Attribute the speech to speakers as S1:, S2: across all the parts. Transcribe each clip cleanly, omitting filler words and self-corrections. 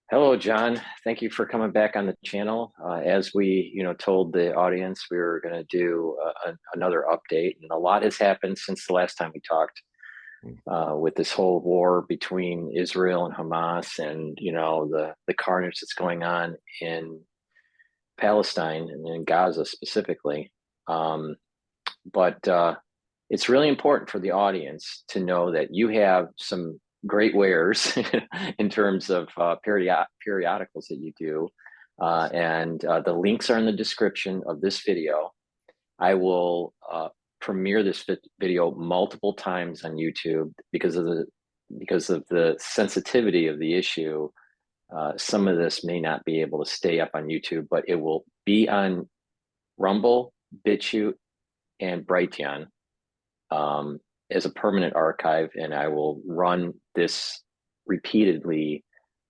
S1: Hello, John. Thank you for coming back on the channel. As we, told the audience, we were going to do another update, and a lot has happened since the last time we talked. With this whole war between Israel and Hamas, and the carnage that's going on in Palestine and in Gaza specifically. But it's really important for the audience to know that you have some great wares in terms of periodicals that you do. And the links are in the description of this video. I will premiere this video multiple times on YouTube because of the sensitivity of the issue. Some of this may not be able to stay up on YouTube, but it will be on Rumble, Bitchute, and Brighteon as a permanent archive, and I will run this repeatedly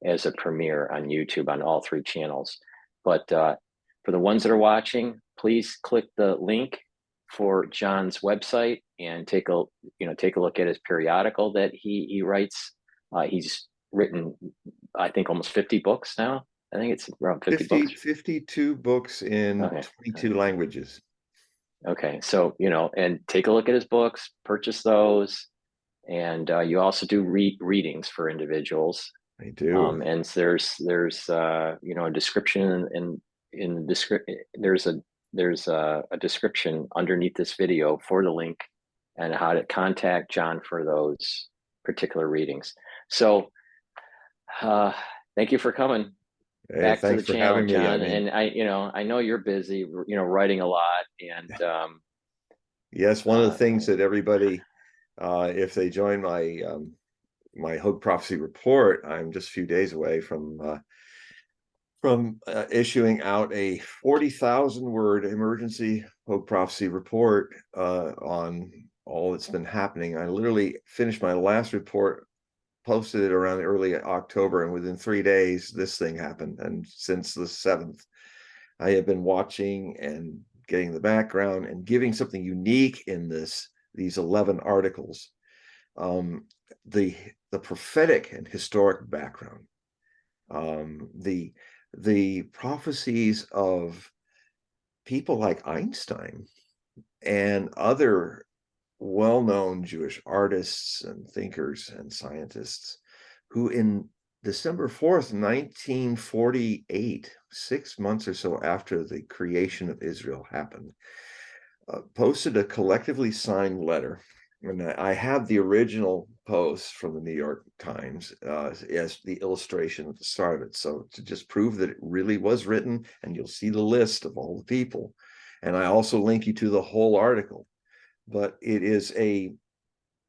S1: as a premiere on YouTube on all three channels. But for the ones that are watching, please click the link for John's website and take a look at his periodical that he writes. He's written, I think, almost 50 books now. I think it's around 50 books.
S2: 52 books in 22 languages.
S1: Okay, so, and take a look at his books, purchase those. And you also do readings for individuals.
S2: I do.
S1: And there's a description in the description. There's a description underneath this video for the link and how to contact John for those particular readings. So thank you for coming back to the channel, John. And I know you're busy, writing a lot. And
S2: yes, one of the things that everybody, if they join my my Hogue Prophecy report, I'm just a few days away from issuing out a 40,000 word emergency Hogue Prophecy report on all that's been happening. I literally finished my last report, posted it around early October, and within 3 days this thing happened. And since the 7th, I have been watching and getting the background and giving something unique in these 11 articles, the prophetic and historic background, the prophecies of people like Einstein and other well-known Jewish artists and thinkers and scientists who in December 4th, 1948, 6 months or so after the creation of Israel happened, posted a collectively signed letter. And I have the original post from the New York Times as the illustration at the start of it. So to just prove that it really was written, and you'll see the list of all the people. And I also link you to the whole article. But I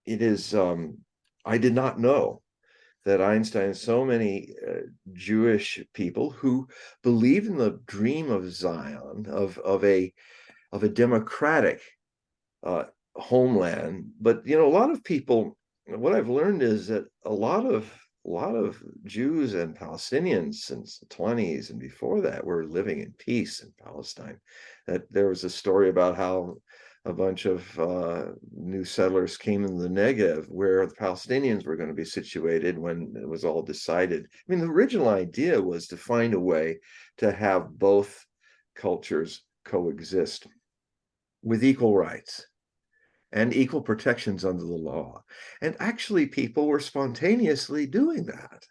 S2: did not know that Einstein, so many Jewish people who believe in the dream of Zion, of a democratic homeland. But a lot of people, what I've learned is that a lot of Jews and Palestinians since the 20s and before that were living in peace in Palestine. That there was a story about how a bunch of new settlers came in the Negev, where the Palestinians were going to be situated when it was all decided. I mean, the original idea was to find a way to have both cultures coexist with equal rights and equal protections under the law. And actually, people were spontaneously doing that.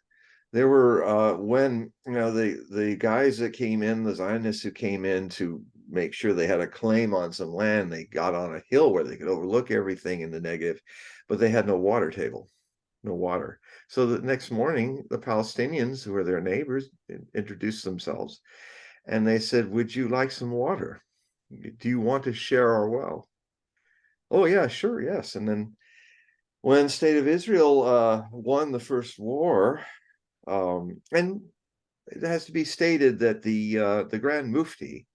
S2: There were, when, the guys that came in, the Zionists who came in to make sure they had a claim on some land, they got on a hill where they could overlook everything in the Negev, but they had no water table, no water. So the next morning, the Palestinians, who were their neighbors, introduced themselves, and they said, "Would you like some water? Do you want to share our well?" "Oh yeah, sure, yes." And then when the state of Israel won the first war, and it has to be stated that the Grand Mufti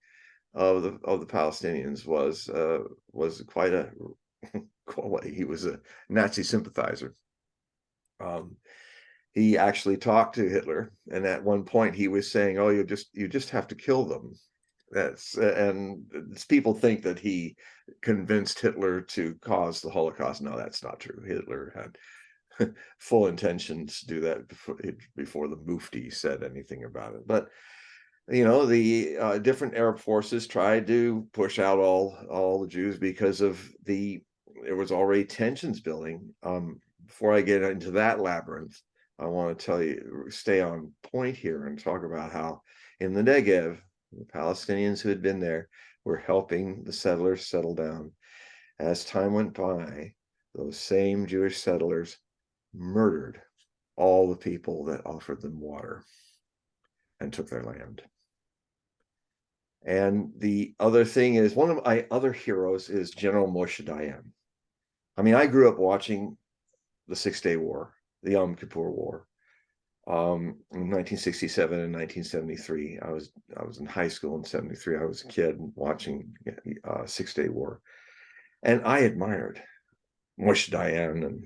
S2: of the Palestinians was quite he was a Nazi sympathizer. He actually talked to Hitler, and at one point he was saying, "Oh, you just have to kill them." And people think that he convinced Hitler to cause the Holocaust. No, that's not true. Hitler full intentions to do that before the Mufti said anything about it. But the different Arab forces tried to push out all the Jews because of there was already tensions building. Before I get into that labyrinth, I want to tell you, stay on point here and talk about how in the Negev, the Palestinians who had been there were helping the settlers settle down. As time went by, those same Jewish settlers murdered all the people that offered them water and took their land. And the other thing is, one of my other heroes is General Moshe Dayan. I mean, I grew up watching the Six-Day War, the Yom Kippur War, in 1967 and 1973. I was in high school in 73. I was a kid watching Six-Day War, and I admired Moshe Dayan and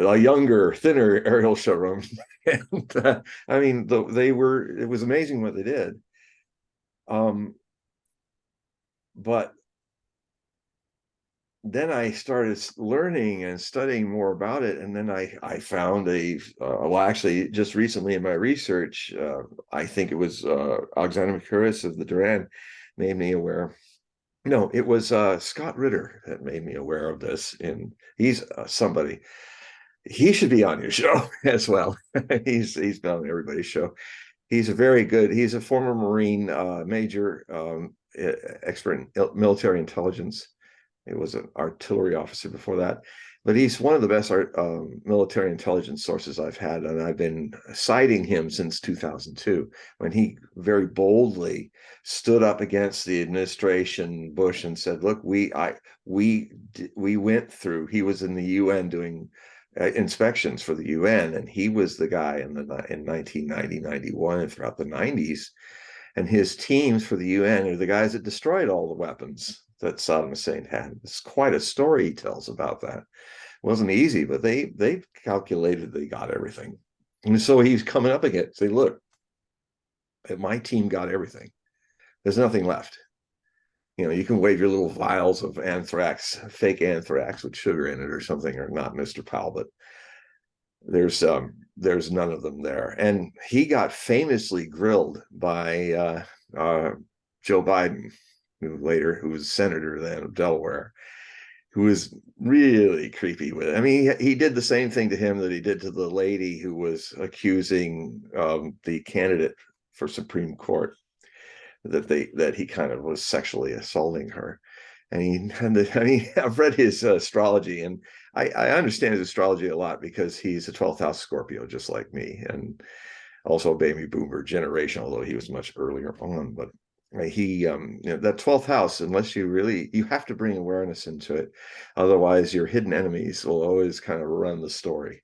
S2: a younger, thinner Ariel Sharon. And I mean, it was amazing what they did. But then I started learning and studying more about it, and then I found well, actually, just recently in my research, I think it was Alexander Makuris of the Duran made me aware. No, it was Scott Ritter that made me aware of this, and he's somebody. He should be on your show as well. He's been on everybody's show. He's a former Marine major, expert in military intelligence. He was an artillery officer before that, but he's one of the best military intelligence sources I've had, and I've been citing him since 2002, when he very boldly stood up against the administration Bush and said, "Look, we went through." He was in the UN doing inspections for the UN, and he was the guy in 1990, 91, and throughout the 90s. And his teams for the UN are the guys that destroyed all the weapons that Saddam Hussein had. It's quite a story he tells about that. It wasn't easy, but they calculated they got everything. And so he's coming up again, say, "Look, my team got everything. There's nothing left. You can wave your little vials of anthrax, fake anthrax with sugar in it or something, or not, Mr. Powell, but there's none of them there." And he got famously grilled by Joe Biden, who was senator then of Delaware, who was really creepy with it. I mean, he did the same thing to him that he did to the lady who was accusing the candidate for Supreme Court, that he kind of was sexually assaulting her. And I've read his astrology, and I understand his astrology a lot because he's a 12th house Scorpio, just like me, and also a baby boomer generation, although he was much earlier on. But that 12th house, unless you have to bring awareness into it, otherwise your hidden enemies will always kind of run the story.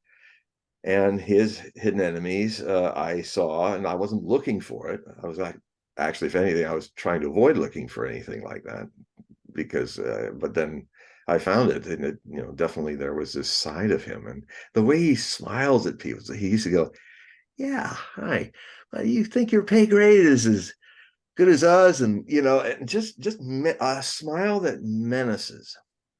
S2: And his hidden enemies, I saw, and I wasn't looking for it. I was actually, if anything, I was trying to avoid looking for anything like that, because but then I found it, and definitely there was this side of him, and the way he smiles at people. He used to go, "Yeah, hi, you think your pay grade is as good as us?" And and just a smile that menaces.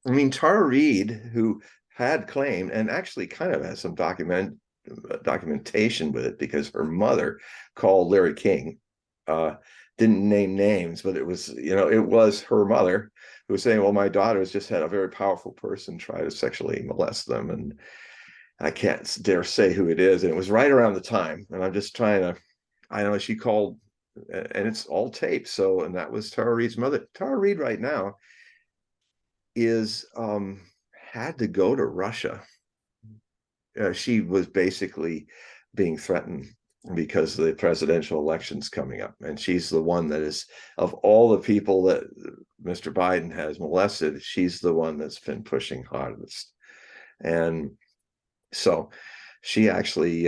S2: I mean, Tara Reid, who had claimed, and actually kind of has some documentation with it, because her mother called Larry King, didn't name names, but it was her mother who was saying, "Well, my daughter has just had a very powerful person try to sexually molest them," and I can't dare say who it is. And it was right around the time, and I'm just trying to, I know she called, and it's all taped. So, and that was Tara Reid's mother. Tara Reid right now is had to go to Russia. She was basically being threatened because the presidential election's coming up, and she's the one that is, of all the people that Mr. Biden has molested, she's the one that's been pushing hardest. And so she actually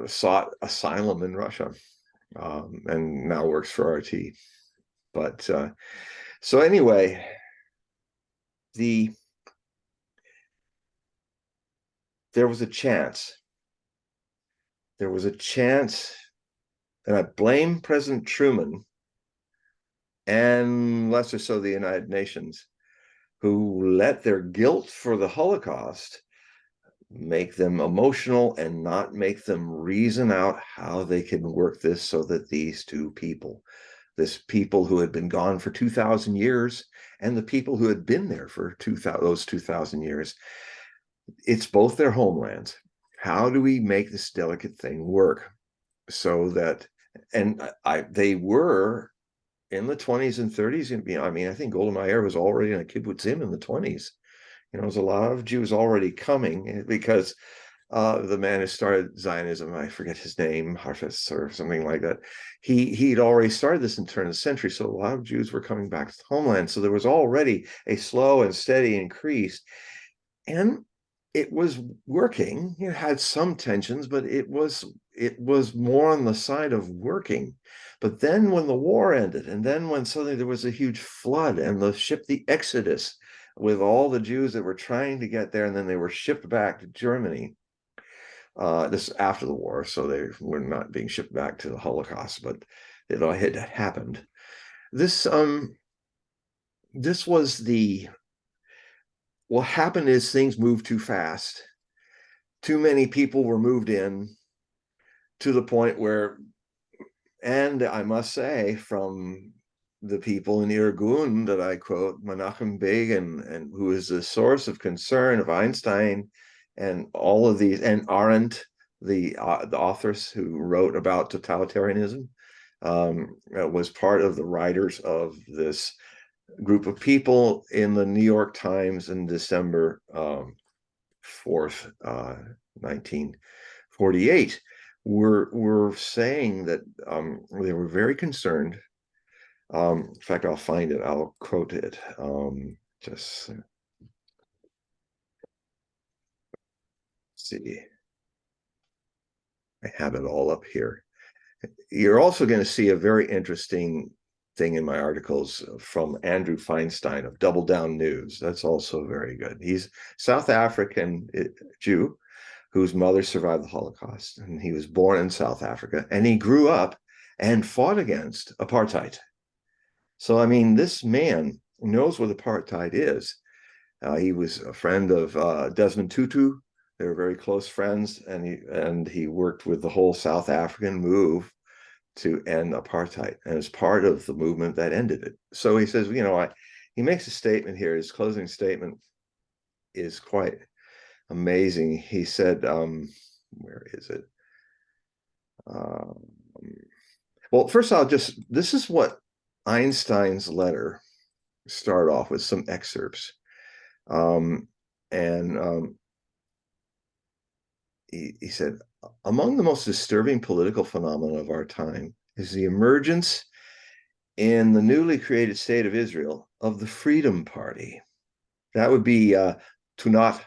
S2: sought asylum in Russia, and now works for RT. But so anyway, there was a chance. There was a chance, and I blame President Truman, and less or so the United Nations, who let their guilt for the Holocaust make them emotional and not make them reason out how they can work this so that these two people, this people who had been gone for 2,000 years and the people who had been there for those 2,000 years, it's both their homelands. How do we make this delicate thing work so that, and they were in the 20s and 30s. I mean, I think Golda Meir was already in a kibbutzim in the 20s. There's a lot of Jews already coming because the man who started Zionism, I forget his name, Harfes or something like that. He'd already started this in the turn of the century, so a lot of Jews were coming back to the homeland. So there was already a slow and steady increase, and it was working. It had some tensions, but it was more on the side of working. But then when the war ended, and then when suddenly there was a huge flood and the Exodus with all the Jews that were trying to get there, and then they were shipped back to Germany. This is after the war, so they were not being shipped back to the Holocaust, but it had happened. This was what happened is things moved too fast. Too many people were moved in to the point where, and I must say, from the people in Irgun that I quote, Menachem Begin, and who is the source of concern of Einstein and all of these, and Arendt, the authors who wrote about totalitarianism, was part of the writers of this group of people in the New York Times in December 4th, 1948, were saying that they were very concerned. In fact, I'll find it. I'll quote it. Just see. I have it all up here. You're also going to see a very interesting thing in my articles from Andrew Feinstein of Double Down News. That's also very good. He's South African Jew whose mother survived the Holocaust, and he was born in South Africa, and he grew up and fought against apartheid. So, I mean, this man knows what apartheid is. He was a friend of Desmond Tutu. They were very close friends, and he worked with the whole South African move to end apartheid, and as part of the movement that ended it. So he says, he makes a statement here. His closing statement is quite amazing. He said, where is it? Well, first this is what Einstein's letter start off with, some excerpts. He said, among the most disturbing political phenomena of our time is the emergence in the newly created state of Israel of the Freedom Party. That would be Tunat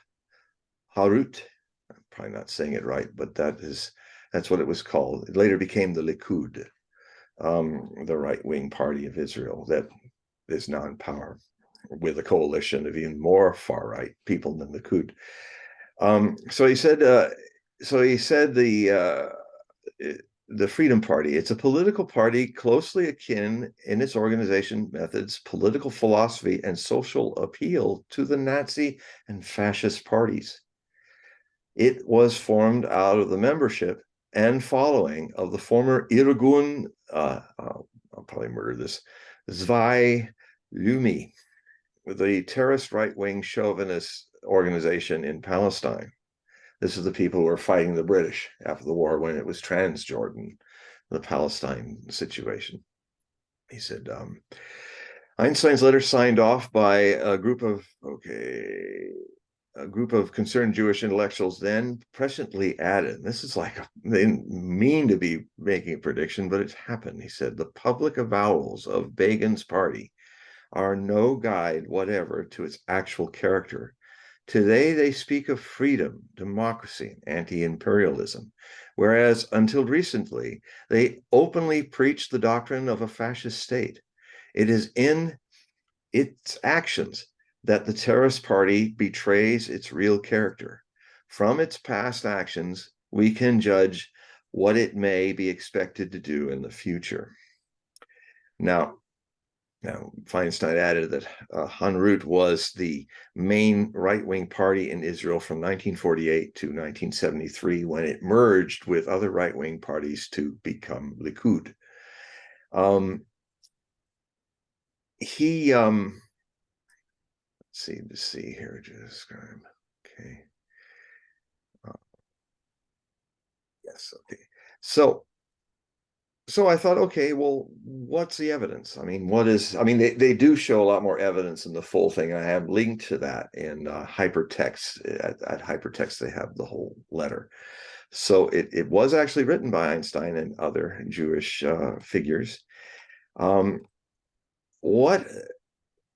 S2: Harut. I'm probably not saying it right, but that's what it was called. It later became the Likud, the right-wing party of Israel that is now in power with a coalition of even more far-right people than the Likud. So he said the Freedom Party, it's a political party closely akin in its organization methods, political philosophy, and social appeal to the Nazi and fascist parties. It was formed out of the membership and following of the former Irgun, I'll probably murder this, Zwei Lumi, the terrorist right-wing chauvinist organization in Palestine. This is the people who were fighting the British after the war when it was Transjordan, the Palestine situation. He said, Einstein's letter signed off by a group of concerned Jewish intellectuals then presciently added, this is like, they didn't mean to be making a prediction, but it's happened. He said, the public avowals of Begin's party are no guide whatever to its actual character. Today, they speak of freedom, democracy, anti-imperialism, whereas until recently, they openly preached the doctrine of a fascist state. It is in its actions that the terrorist party betrays its real character. From its past actions, we can judge what it may be expected to do in the future. Now, Now, Feinstein added that Hanrut was the main right-wing party in Israel from 1948 to 1973, when it merged with other right-wing parties to become Likud. Let's see here, describe. Okay. Yes. Okay. So I thought, okay, well, what's the evidence? I mean, they do show a lot more evidence in the full thing. I have linked to that in hypertext. At hypertext, they have the whole letter. So it was actually written by Einstein and other Jewish figures. What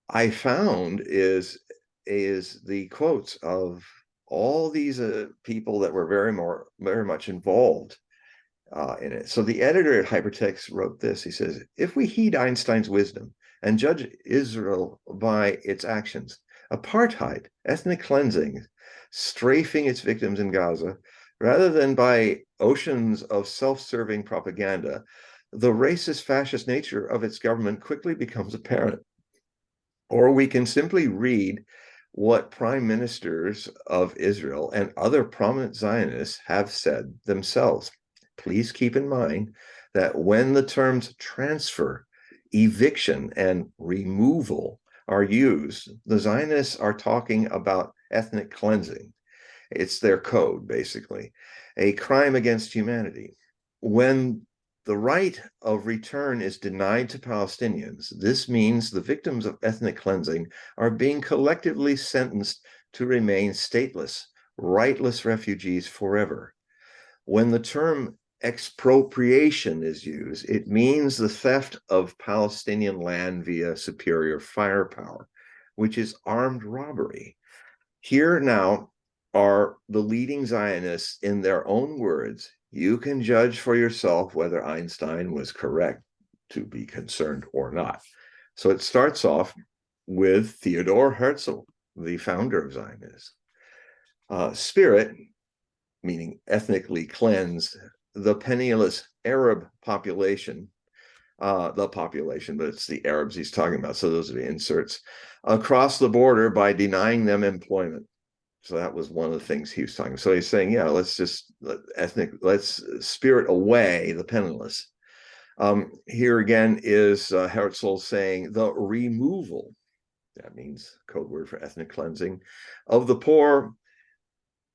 S2: I found is the quotes of all these people that were very much involved in it. So the editor at Hypertext wrote this. He says, if we heed Einstein's wisdom and judge Israel by its actions, apartheid, ethnic cleansing, strafing its victims in Gaza, rather than by oceans of self-serving propaganda, the racist fascist nature of its government quickly becomes apparent. Or we can simply read what prime ministers of Israel and other prominent Zionists have said themselves. Please keep in mind that when the terms transfer, eviction, and removal are used, the Zionists are talking about ethnic cleansing. It's their code, basically, a crime against humanity. When the right of return is denied to Palestinians, this means the victims of ethnic cleansing are being collectively sentenced to remain stateless, rightless refugees forever. When the term expropriation is used, it means the theft of Palestinian land via superior firepower, which is armed robbery. Here now are the leading Zionists in their own words. You can judge for yourself whether Einstein was correct to be concerned or not. So it starts off with Theodor Herzl, the founder of Zionism. Spirit, meaning ethnically cleansed, the penniless Arab population, but it's the Arabs he's talking about, so those are the inserts, across the border by denying them employment. So that was one of the things he was talking. So he's saying, yeah, let's spirit away the penniless. Here again is Herzl saying the removal, that means code word for ethnic cleansing, of the poor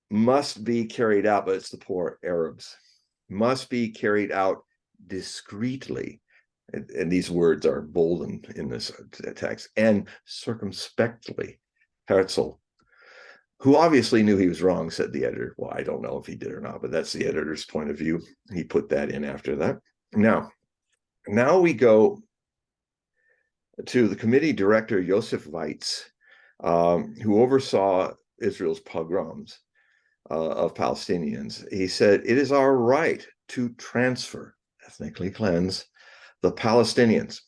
S2: must be carried out, but it's the poor Arabs, must be carried out discreetly. And these words are boldened in this text, and circumspectly. Herzl, who obviously knew he was wrong, said the editor. Well, I don't know if he did or not, but that's the editor's point of view. He put that in after that. Now we go to the committee director, Yosef Weitz, who oversaw Israel's pogroms of Palestinians. He said, it is our right to transfer, ethnically cleanse, the Palestinians.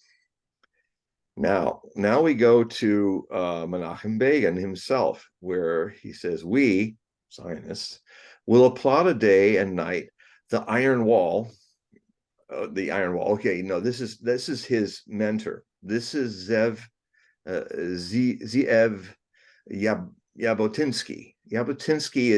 S2: Now we go to Menachem Begin himself, where he says, we, Zionists, will applaud a day and night the Iron Wall. Okay, no, this is his mentor. This is Zev Jabotinsky. Jabotinsky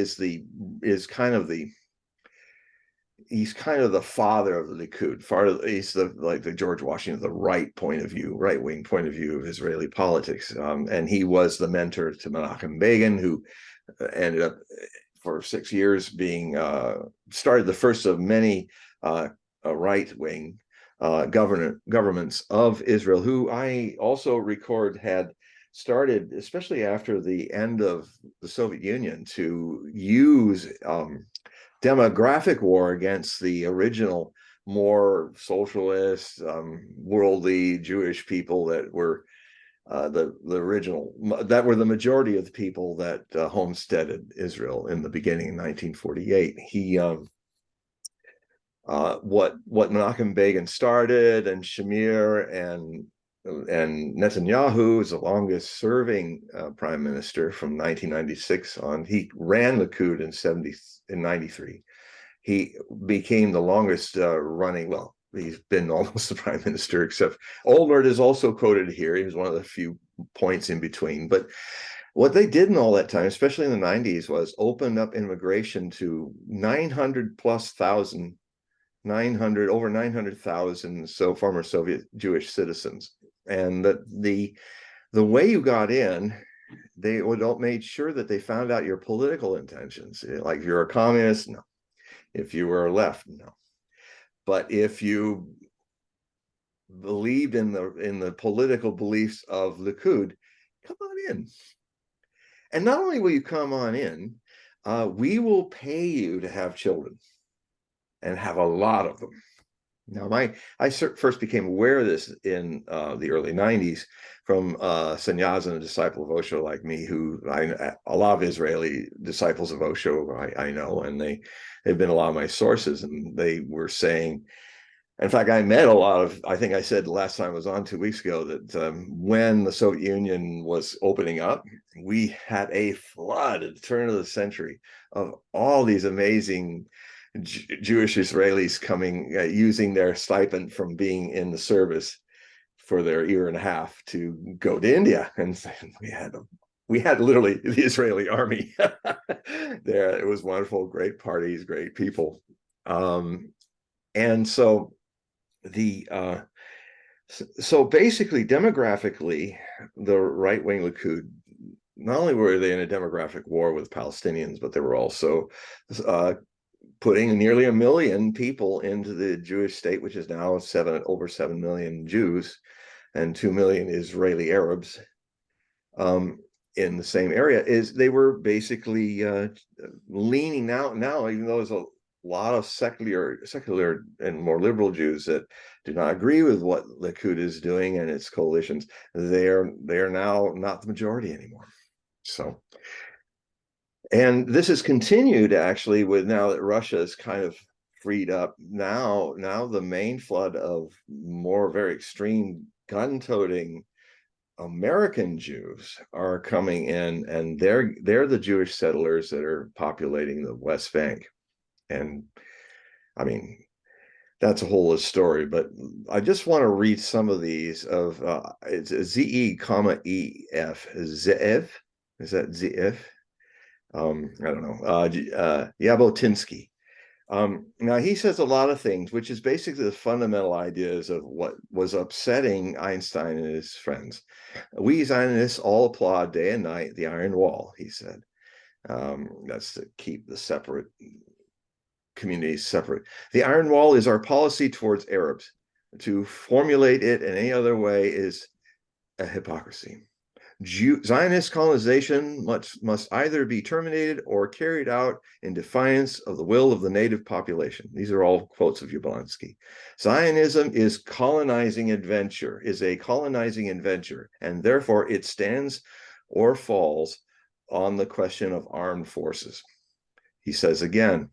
S2: he's kind of the father of the Likud. He's like the George Washington, the right wing point of view of Israeli politics. And he was the mentor to Menachem Begin, who ended up for 6 years being started the first of many right wing governments of Israel, who I also record had started, especially after the end of the Soviet Union, to use demographic war against the original, more socialist, worldly Jewish people that were the the majority of the people that homesteaded Israel in the beginning in 1948. What Menachem Begin started, and Shamir and Netanyahu is the longest serving prime minister from 1996 on. He ran Likud in 93. He became the longest running, well, he's been almost the prime minister, except Olmert is also quoted here. He was one of the few points in between. But what they did in all that time, especially in the 90s, was open up immigration to 900 plus thousand, 900, over 900,000 so former Soviet Jewish citizens. And that the way you got in, they would made sure that they found out your political intentions. Like if you're a communist, no. If you were left, no. But if you believed in the political beliefs of Likud, come on in. And not only will you come on in, we will pay you to have children and have a lot of them. Now, I first became aware of this in the early 90s from Sannyas, a disciple of Osho like me, who a lot of Israeli disciples of Osho I know, and they've been a lot of my sources, and they were saying, in fact, I met a lot of, I think I said the last time I was on 2 weeks ago, that when the Soviet Union was opening up, we had a flood at the turn of the century of all these amazing Jewish Israelis coming, using their stipend from being in the service for their year and a half to go to India. And we had literally the Israeli army there. It was wonderful, great parties, great people. And so so basically, demographically, the right-wing Likud, not only were they in a demographic war with Palestinians, but they were also putting nearly 1 million people into the Jewish state, which is now over 7 million Jews and 2 million Israeli Arabs in the same area. They were basically leaning now, even though there's a lot of secular and more liberal Jews that do not agree with what Likud is doing and its coalitions, they are now not the majority anymore. So, and this has continued actually with, now that Russia is kind of freed up, now the main flood of more very extreme gun-toting American Jews are coming in, and they're the Jewish settlers that are populating the West Bank. And I mean, that's a whole story, but I just want to read some of these of it's ZE, EF, Zev. Is that ZF? I don't know. Jabotinsky. Now he says a lot of things, which is basically the fundamental ideas of what was upsetting Einstein and his friends. We Zionists all applaud day and night the iron wall, he said. That's to keep the separate communities separate. The iron wall is our policy towards Arabs. To formulate it in any other way is a hypocrisy. Zionist colonization must either be terminated or carried out in defiance of the will of the native population. These are all quotes of Jablonski. Zionism is a colonizing adventure, and therefore it stands or falls on the question of armed forces. He says again,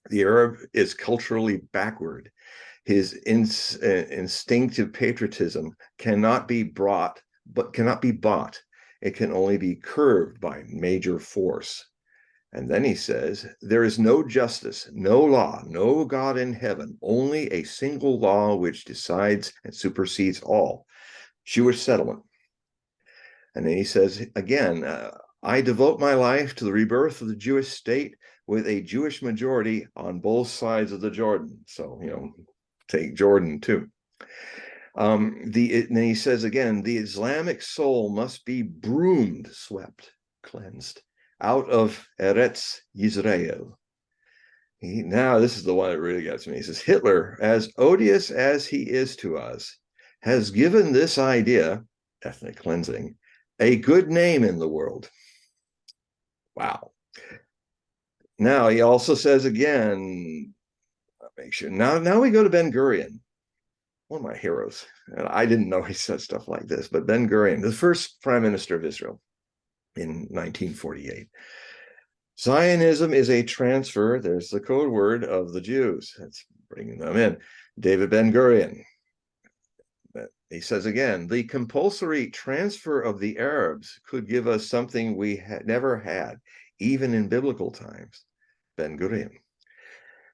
S2: the Arab is culturally backward. His instinctive patriotism cannot be bought. It can only be curbed by major force. And then he says, there is no justice, no law, no God in heaven, only a single law which decides and supersedes all: Jewish settlement. And then he says again, I devote my life to the rebirth of the Jewish state with a Jewish majority on both sides of the Jordan. So, take Jordan too. And he says again, the Islamic soul must be broomed, swept, cleansed out of Eretz Yisrael. Now, this is the one that really gets me. He says, Hitler, as odious as he is to us, has given this idea, ethnic cleansing, a good name in the world. Wow. Now, he also says again, make sure. Now we go to Ben Gurion, one of my heroes. And I didn't know he said stuff like this, but Ben Gurion, the first prime minister of Israel in 1948. Zionism is a transfer, there's the code word, of the Jews. That's bringing them in. David Ben Gurion. He says again, the compulsory transfer of the Arabs could give us something we had never had, even in biblical times. Ben Gurion.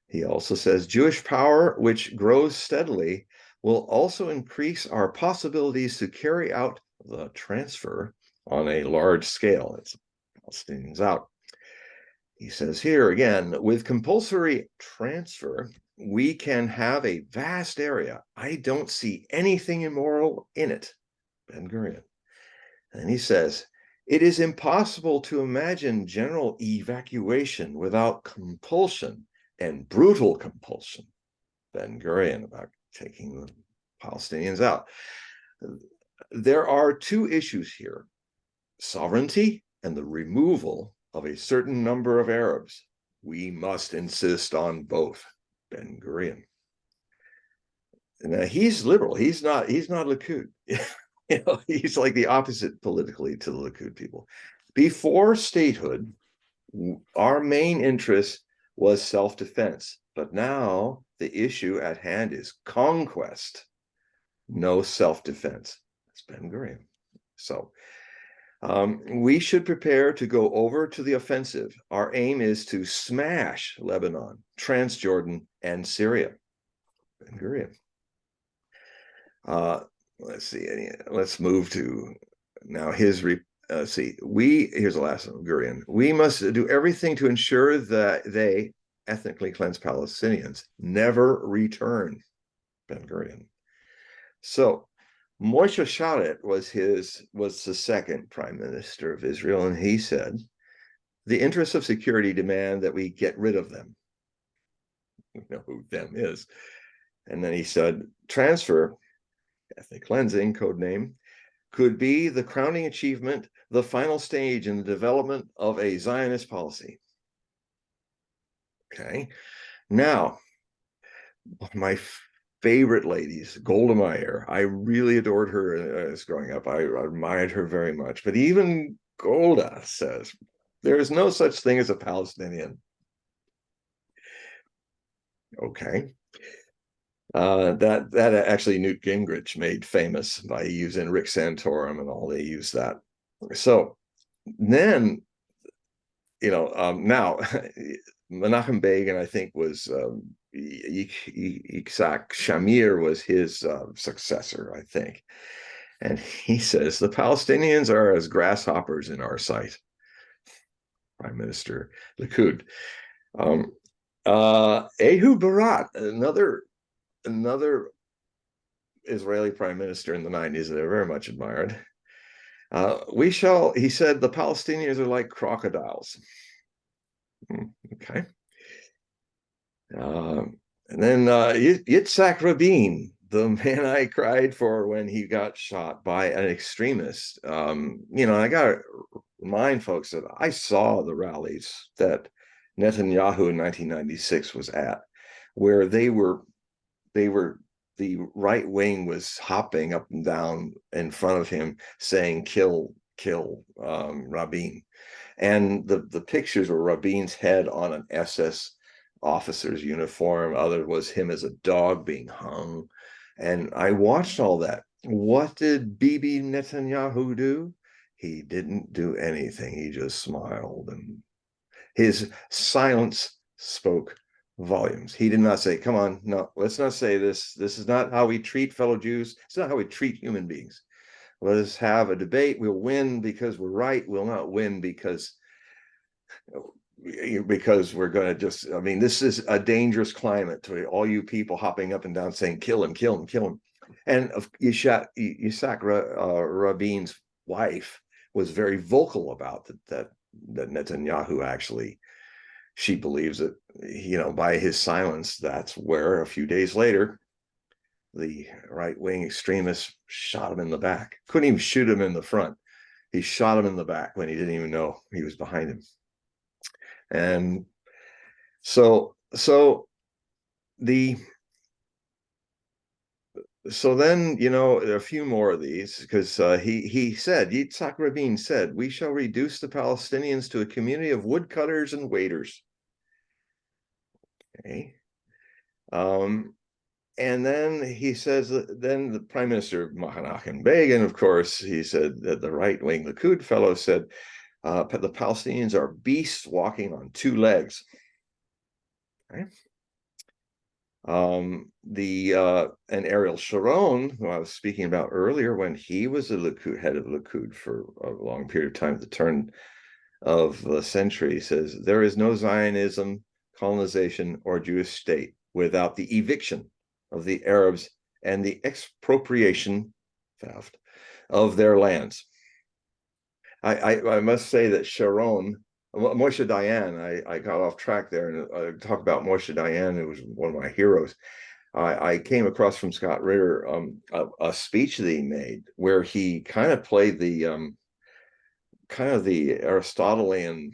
S2: He also says Jewish power, which grows steadily, will also increase our possibilities to carry out the transfer on a large scale. It's Palestinians out. He says here again, with compulsory transfer, we can have a vast area. I don't see anything immoral in it. Ben-Gurion. And he says, it is impossible to imagine general evacuation without compulsion and brutal compulsion. Ben-Gurion about taking the Palestinians out. There are two issues here, sovereignty and the removal of a certain number of Arabs. We must insist on both. Ben-Gurion. Now he's liberal. He's not Likud. He's like the opposite politically to the Likud people. Before statehood, our main interest was self-defense, but now the issue at hand is conquest, no self-defense. That's Ben-Gurion. So we should prepare to go over to the offensive. Our aim is to smash Lebanon, Transjordan, and Syria. Ben-Gurion. Let's see. Let's move to now his. Here's the last one. Gurion. We must do everything to ensure that they, ethnically cleansed Palestinians, never return. Ben-Gurion. So Moshe Sharet was the second prime minister of Israel, and he said, the interests of security demand that we get rid of them. We know who them is. And then he said, transfer, ethnic cleansing, code name, could be the crowning achievement, the final stage in the development of a Zionist policy. Okay. Now, my favorite ladies, Golda Meir. I really adored her as growing up. I admired her very much. But even Golda says there is no such thing as a Palestinian. Okay. That actually Newt Gingrich made famous by using Rick Santorum and all. They use that. So then, now Menachem Begin, I think, was Yitzhak Shamir was his successor, I think. And he says, the Palestinians are as grasshoppers in our sight. Prime Minister Likud. Ehud Barak, another Israeli prime minister in the 90s that I very much admired. He said, the Palestinians are like crocodiles. Okay. And then Yitzhak Rabin, the man I cried for when he got shot by an extremist. I got to remind folks that I saw the rallies that Netanyahu in 1996 was at, where the right wing was hopping up and down in front of him saying, kill Rabin. And the pictures were Rabin's head on an SS officer's uniform. Other was him as a dog being hung. And I watched all that. What did Bibi Netanyahu do? He didn't do anything. He just smiled, and his silence spoke volumes. He did not say, come on, no, let's not say this. This is not how we treat fellow Jews. It's not how we treat human beings. Let us have a debate. We'll win because we're right. We'll not win because we're going to just, this is a dangerous climate to all you people hopping up and down saying, kill him, kill him, kill him. And Yitzhak Rabin's wife was very vocal about that Netanyahu actually, she believes that, by his silence, that's where a few days later, the right-wing extremists shot him in the back. Couldn't even shoot him in the front. He shot him in the back when he didn't even know he was behind him. And so then, a few more of these, because he said, Yitzhak Rabin said, we shall reduce the Palestinians to a community of woodcutters and waiters. Okay. And then he says, then the Prime Minister Menachem Begin, of course, he said that the right-wing Likud fellow said, the Palestinians are beasts walking on two legs. Okay. And Ariel Sharon, who I was speaking about earlier, when he was a Likud, head of Likud for a long period of time at the turn of the century, says there is no Zionism, colonization, or Jewish state without the eviction of the Arabs and the expropriation, theft, of their lands. I must say that Sharon, Moshe Dayan, I got off track there and I talk about Moshe Dayan, who was one of my heroes. I came across from Scott Ritter a speech that he made where he kind of played the Aristotelian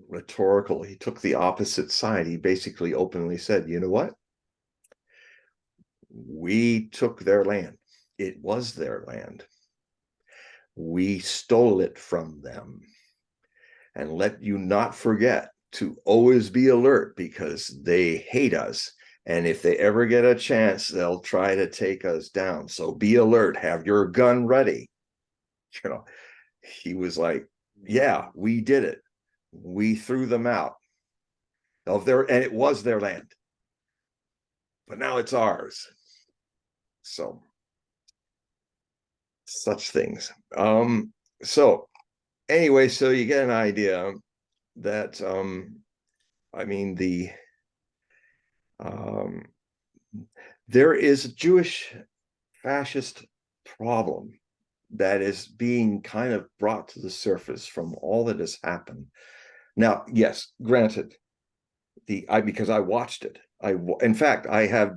S2: rhetorical. He took the opposite side. He basically openly said, you know what? We took their land. It was their land. We stole it from them. And let you not forget to always be alert, because they hate us. And if they ever get a chance, they'll try to take us down. So be alert, have your gun ready. You know, he was like, yeah, we did it. We threw them out of their, and it was their land. But now it's ours. So such things. So anyway, so you get an idea that I mean there is a Jewish fascist problem that is being kind of brought to the surface from all that has happened. Now, yes, granted, because I watched it. In fact, I have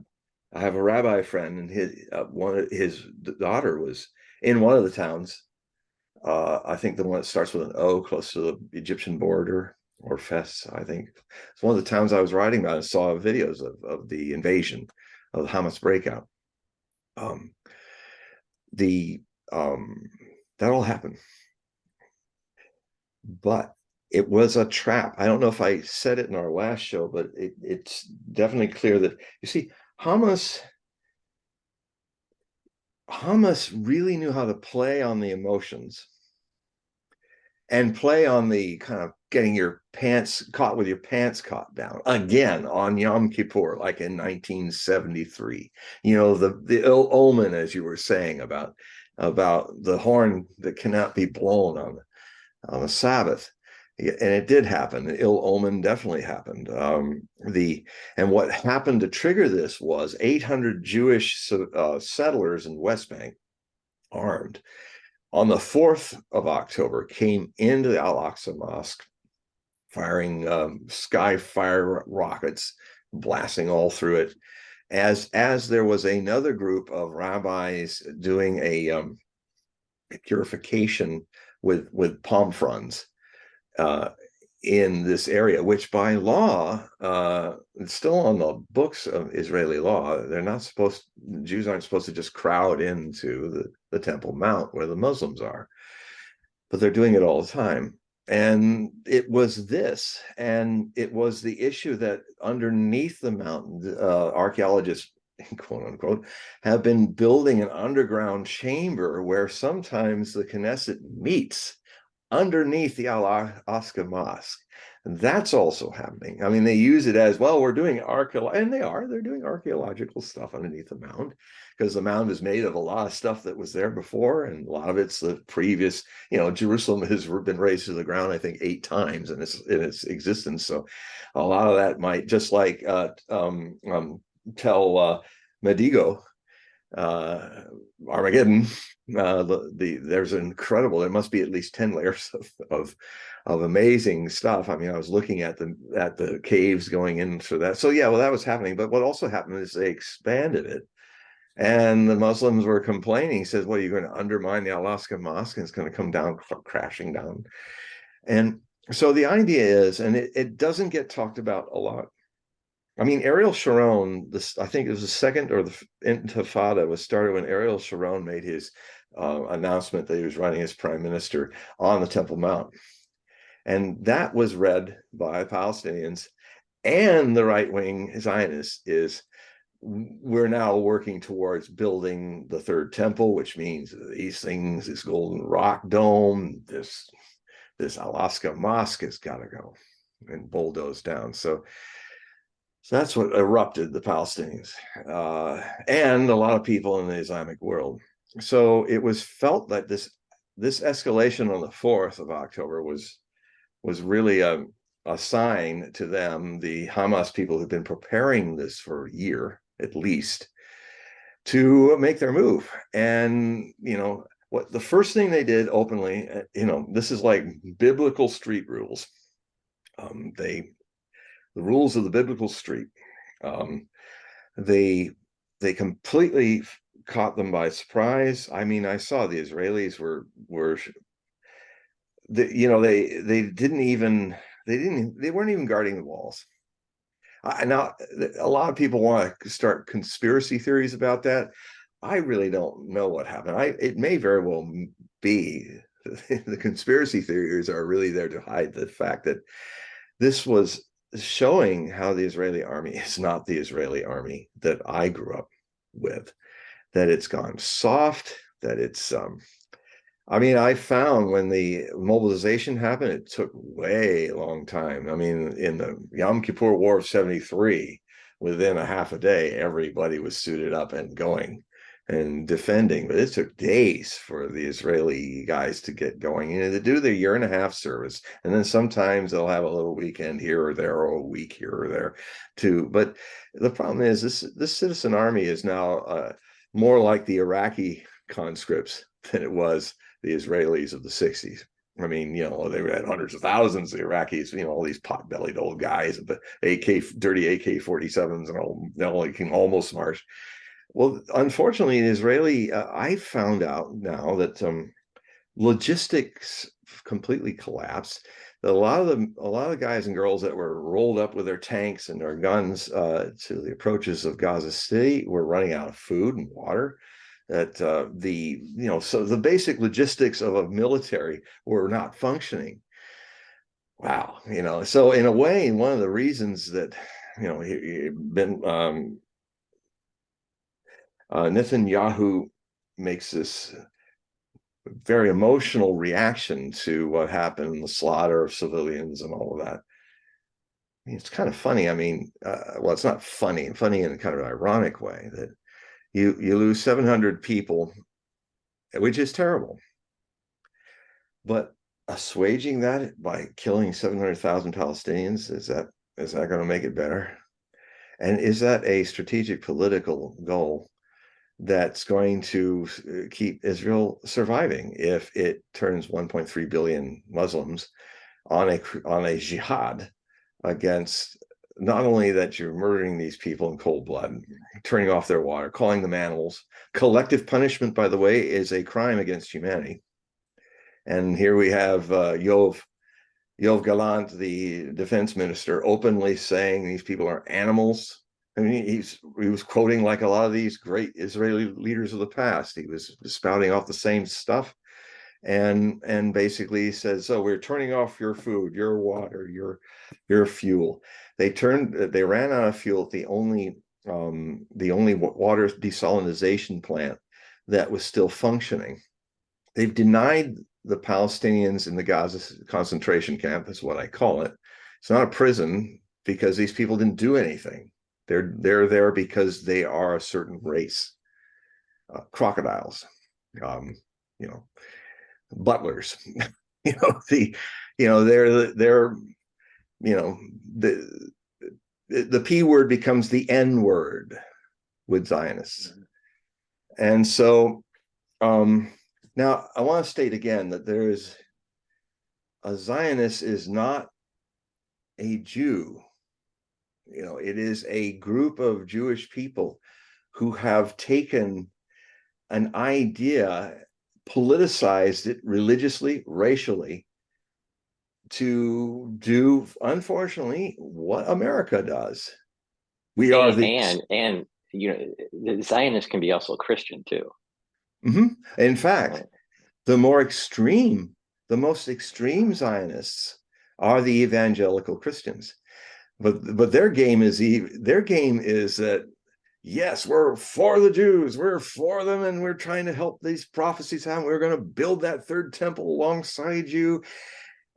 S2: a rabbi friend, and his daughter was in one of the towns. I think the one that starts with an O, close to the Egyptian border, or Fes, I think. It's one of the towns I was writing about and saw videos of the invasion, of the Hamas breakout. The that all happened, but it was a trap. I don't know if I said it in our last show, but it's definitely clear that, you see, Hamas really knew how to play on the emotions and play on the kind of getting your pants caught with your pants caught down again on Yom Kippur, like in 1973. You know, the ill omen, as you were saying, about the horn that cannot be blown on the Sabbath. And it did happen. The ill omen definitely happened. And what happened to trigger this was 800 Jewish settlers in West Bank, armed, on the 4th of October, came into the Al-Aqsa Mosque, firing sky fire rockets, blasting all through it. As there was another group of rabbis doing a purification with palm fronds in this area, which by law, it's still on the books of Israeli law. They're not supposed, Jews aren't supposed to just crowd into the Temple Mount where the Muslims are, but they're doing it all the time. And it was this, and it was the issue that underneath the mountain, archaeologists, quote unquote, have been building an underground chamber where sometimes the Knesset meets underneath the Al-Aqsa Mosque. And that's also happening. I mean, they use it as, well, we're doing they're doing archaeological stuff underneath the mound, because the mound is made of a lot of stuff that was there before, and a lot of it's the previous, Jerusalem has been razed to the ground, I think, 8 times in its existence. So a lot of that might, just like tell Medigo, Armageddon, there's incredible, there must be at least 10 layers of amazing stuff. I mean, I was looking at the caves going into that. So yeah, well, that was happening. But what also happened is they expanded it, and the Muslims were complaining. He says, well, you're going to undermine the Al-Aqsa Mosque, and it's going to come down, crashing down. And so the idea is, and it doesn't get talked about a lot. I mean, Ariel Sharon, I think it was the second, or the Intifada was started when Ariel Sharon made his announcement that he was running as prime minister on the Temple Mount. And that was read by Palestinians and the right-wing Zionists. We're now working towards building the third temple, which means these things, this golden rock dome, this Al-Aqsa Mosque has got to go and bulldoze down. So So that's what erupted the Palestinians and a lot of people in the Islamic world. So it was felt that this escalation on the 4th of October was really a sign to them, the Hamas people who've been preparing this for a year at least, to make their move. And what the first thing they did openly, this is like biblical street rules. The rules of the biblical street. They completely caught them by surprise. I mean, I saw the Israelis were they weren't even guarding the walls. Now, a lot of people want to start conspiracy theories about that. I really don't know what happened. It may very well be the conspiracy theories are really there to hide the fact that this was showing how the Israeli army is not the Israeli army that I grew up with, that it's gone soft, that it's I mean, I found when the mobilization happened, it took way long time. I mean, in the Yom Kippur War of 73, within a half a day, everybody was suited up and going and defending. But it took days for the Israeli guys to get going. They do their year-and-a-half service, and then sometimes they'll have a little weekend here or there, or a week here or there, too. But the problem is this citizen army is now more like the Iraqi conscripts than it was the Israelis of the 60s. I mean, they had hundreds of thousands of Iraqis, all these pot-bellied old guys, the dirty AK-47s and all, they can almost march. Well, unfortunately, in Israeli, I found out now that logistics completely collapsed. That a lot of the guys and girls that were rolled up with their tanks and their guns to the approaches of Gaza City were running out of food and water. That so the basic logistics of a military were not functioning. Wow, so in a way, one of the reasons that Netanyahu makes this very emotional reaction to what happened, the slaughter of civilians and all of that. I mean, it's kind of funny. I mean, well, it's not funny in kind of an ironic way that you lose 700 people, which is terrible. But assuaging that by killing 700,000 Palestinians, is that going to make it better? And is that a strategic political goal that's going to keep Israel surviving if it turns 1.3 billion Muslims on a jihad against, not only that you're murdering these people in cold blood, turning off their water, calling them animals. Collective punishment, by the way, is a crime against humanity. And here we have Yoav Gallant, the defense minister, openly saying these people are animals. I mean, he was quoting like a lot of these great Israeli leaders of the past. He was spouting off the same stuff, and basically says, "So we're turning off your food, your water, your fuel." They ran out of fuel at the only water desalination plant that was still functioning. They've denied the Palestinians in the Gaza concentration camp, is what I call it. It's not a prison because these people didn't do anything. They're there because they are a certain race, crocodiles, butlers. They're the P word becomes the N word with Zionists, and so now I want to state again that a Zionist is not a Jew. It is a group of Jewish people who have taken an idea, politicized it religiously, racially, to do, unfortunately, what America does. We are
S1: and the Zionist can be also Christian too.
S2: In fact, the most extreme Zionists are the evangelical Christians. But their game is that, yes, we're for the Jews, we're for them, and we're trying to help these prophecies happen. We're going to build that third temple alongside you.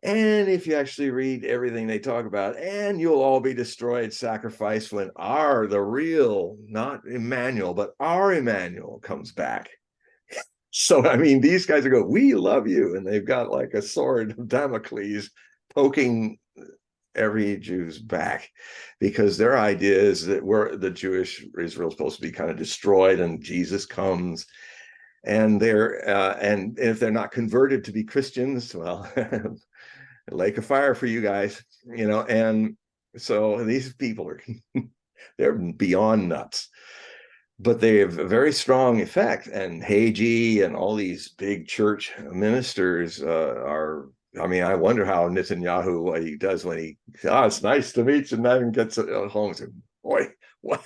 S2: And if you actually read everything they talk about, and you'll all be destroyed, sacrificed when the real, not Emmanuel, but our Emmanuel comes back. So, I mean, these guys are going, we love you. And they've got like a sword of Damocles poking every Jew's back, because their idea is that the Jewish Israel is supposed to be kind of destroyed, and Jesus comes, and and if they're not converted to be Christians, well, lake of fire for you guys, and so these people are they're beyond nuts, but they have a very strong effect. And Hogue and all these big church ministers are, I mean, I wonder how Netanyahu, what he does when it's nice to meet you, and then gets home and says, boy, what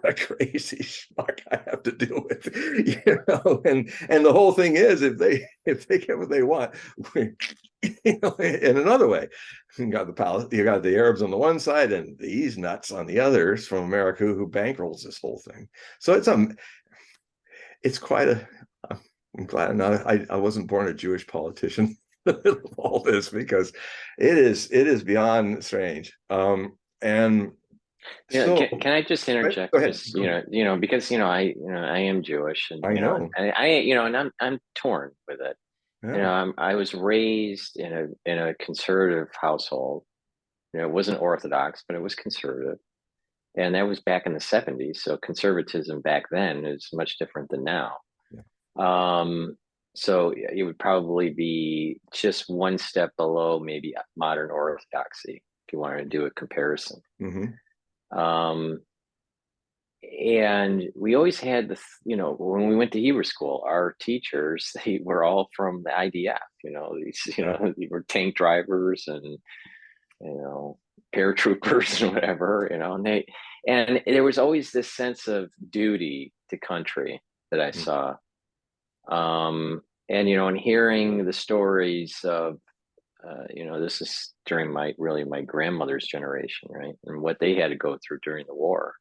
S2: a crazy schmuck I have to deal with, and the whole thing is, if they get what they want, in another way, you got the Arabs on the one side and these nuts on the others from America who bankrolls this whole thing. So it's quite a, I'm glad I wasn't born a Jewish politician of all this, because it is beyond strange. And so
S1: can I just interject?
S2: go ahead.
S1: Just because I am Jewish, and
S2: I know.
S1: and I'm torn with it.
S2: Yeah.
S1: I was raised in a conservative household. It wasn't Orthodox, but it was conservative, and that was back in the '70s. So conservatism back then is much different than now.
S2: Yeah.
S1: So it would probably be just one step below maybe modern Orthodoxy if you wanted to do a comparison.
S2: Mm-hmm.
S1: And we always had when we went to Hebrew school, our teachers, they were all from the IDF. They were tank drivers and paratroopers and whatever. And there was always this sense of duty to country that I saw. And hearing the stories of this is during my grandmother's generation, right, and what they had to go through during the war.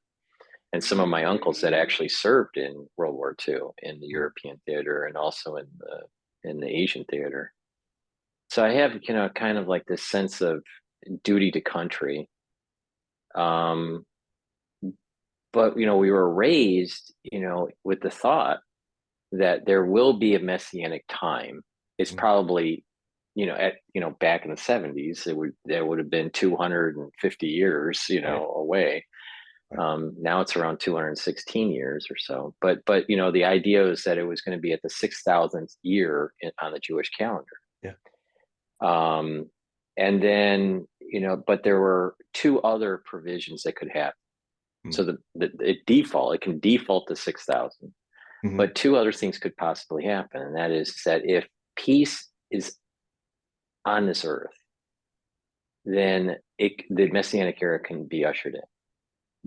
S1: And some of my uncles that actually served in World War II in the European theater and also in the Asian theater. So I have, kind of like this sense of duty to country. But we were raised, with the thought that there will be a messianic time. It's probably, back in the '70s, there would have been 250 years, away. Now it's around 216 years or so. But the idea is that it was going to be at the 6,000th year on the Jewish calendar.
S2: Yeah.
S1: And then, but there were two other provisions that could happen. So it can default to 6,000, but two other things could possibly happen. And that is that if peace is on this earth, then the Messianic era can be ushered in.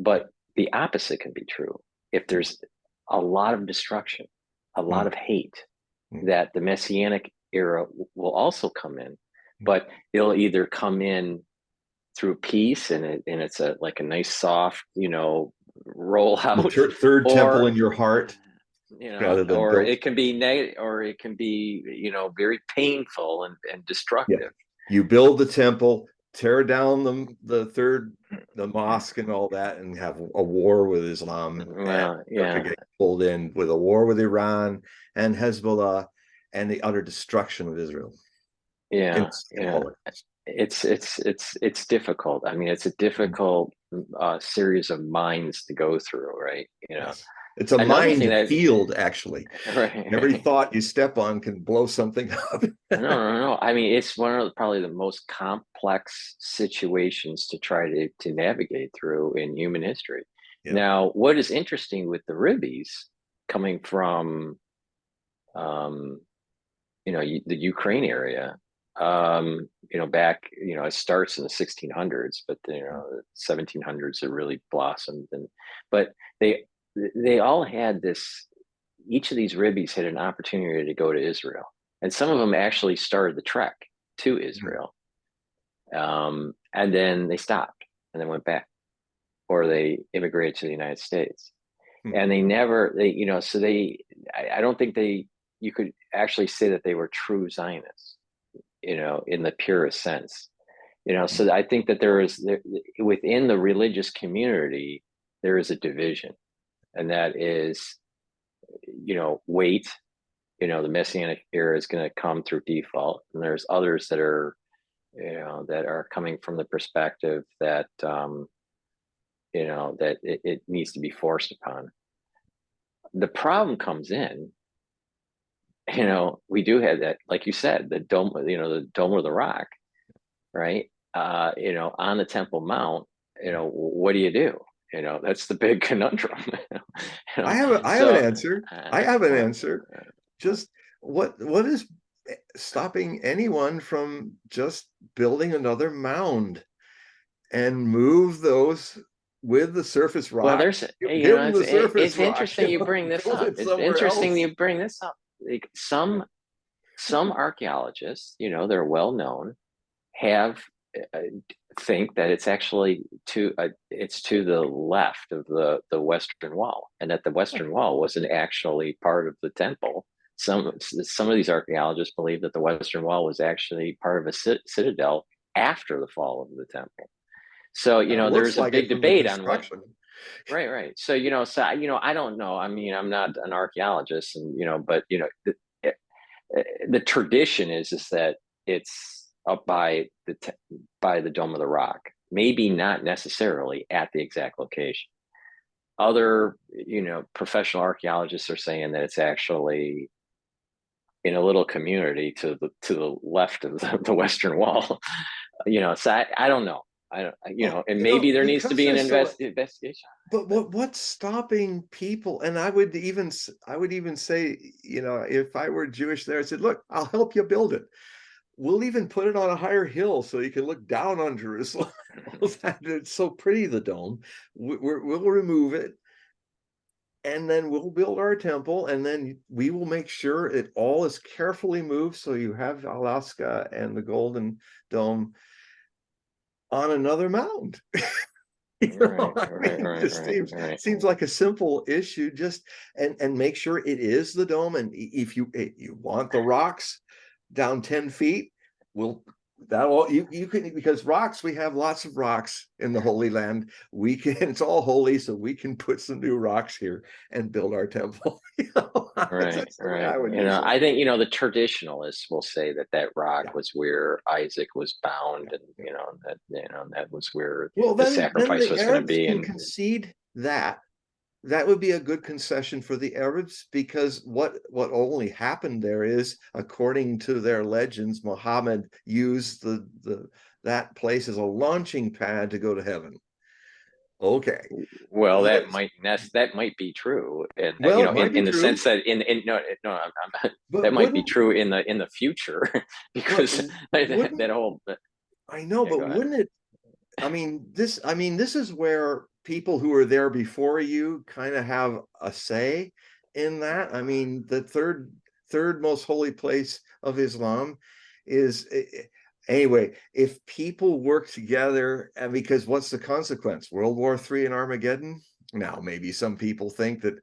S1: But the opposite can be true. If there's a lot of destruction, a lot of hate, that the Messianic era will also come in, but it'll either come in through peace and it's a nice soft, roll out,
S2: third temple in your heart, rather than
S1: or
S2: built.
S1: it can be negative, or it can be, very painful and destructive.
S2: Yeah. You build the temple, tear down the mosque and all that, and have a war with Islam.
S1: Well, yeah.
S2: Get pulled in with a war with Iran and Hezbollah and the utter destruction of Israel.
S1: Yeah. It's difficult. I mean, it's a difficult series of minds to go through, right?
S2: Yes. It's a minefield, actually.
S1: Right.
S2: Every thought you step on can blow something up.
S1: No. I mean, it's one of probably the most complex situations to try to navigate through in human history. Yeah. Now, what is interesting with the Ribbies coming from, the Ukraine area, back, it starts in the 1600s, but the 1700s it really blossomed, but they all had this. Each of these Ribbies had an opportunity to go to Israel, and some of them actually started the trek to Israel, and then they stopped and then went back, or they immigrated to the United States, and they never I don't think you could actually say that they were true Zionists. in the purest sense. So I think that within the religious community, there is a division, and that is, wait, the Messianic era is going to come through default, and there's others that are, that are coming from the perspective that, that it needs to be forced upon. The problem comes in, we do have that, like you said, the dome, the Dome of the Rock, right? On the Temple Mount, what do you do? That's the big conundrum.
S2: I have an
S1: So,
S2: answer. I have an answer. Just what is stopping anyone from just building another mound and move those with the surface
S1: well,
S2: rock?
S1: there's,
S2: Give them the surface
S1: it's
S2: rock,
S1: interesting you bring this
S2: build
S1: up.
S2: it
S1: It's
S2: somewhere
S1: interesting
S2: else.
S1: you bring this up. Like some archaeologists, they're well known, have uh, think that it's actually it's to the left of the Western Wall, and that the Western Wall wasn't actually part of the temple. Some of these archaeologists believe that the Western Wall was actually part of a citadel after the fall of the temple. So
S2: Looks
S1: there's a
S2: like it
S1: big
S2: from the
S1: debate on what.
S2: construction.
S1: Right. So I don't know. I mean, I'm not an archaeologist, and but the tradition is that it's up by the Dome of the Rock, maybe not necessarily at the exact location. Other, professional archaeologists are saying that it's actually in a little community to the left of the Western Wall. So I don't know. I don't,
S2: Well,
S1: and maybe there needs to
S2: because
S1: be an
S2: they're so.
S1: investigation.
S2: But what's stopping people? And I would even say, if I were Jewish there, I said, look, I'll help you build it. We'll even put it on a higher hill so you can look down on Jerusalem. It's so pretty, the dome. We'll remove it, and then we'll build our temple, and then we will make sure it all is carefully moved so you have Alaska and the Golden Dome on another mound. It just seems like a simple issue. Just and make sure it is the dome. And if you want the rocks down 10 feet, you can, because rocks, we have lots of rocks in the Holy Land. We can, it's all holy, so we can put some new rocks here and build our temple. That's the way I would do something.
S1: I think the traditionalists will say that rock was where Isaac was bound, and that was where
S2: Well,
S1: the
S2: then
S1: sacrifice
S2: the
S1: was going to
S2: Arabs
S1: be.
S2: can
S1: And
S2: concede that. That would be a good concession for the Arabs, because what only happened there is, according to their legends, Muhammad used that place as a launching pad to go to heaven. Okay.
S1: well, that might be true, and
S2: Well, it might be
S1: in the
S2: true,
S1: sense that
S2: but
S1: that might be true in the future,
S2: but
S1: because
S2: wouldn't
S1: that whole.
S2: I know,
S1: Yeah,
S2: but
S1: go ahead.
S2: wouldn't it? I mean, this is where people who are there before you kind of have a say in that. I mean, the third most holy place of Islam is, anyway, if people work together, and because what's the consequence? World War III and Armageddon? Now, maybe some people think that,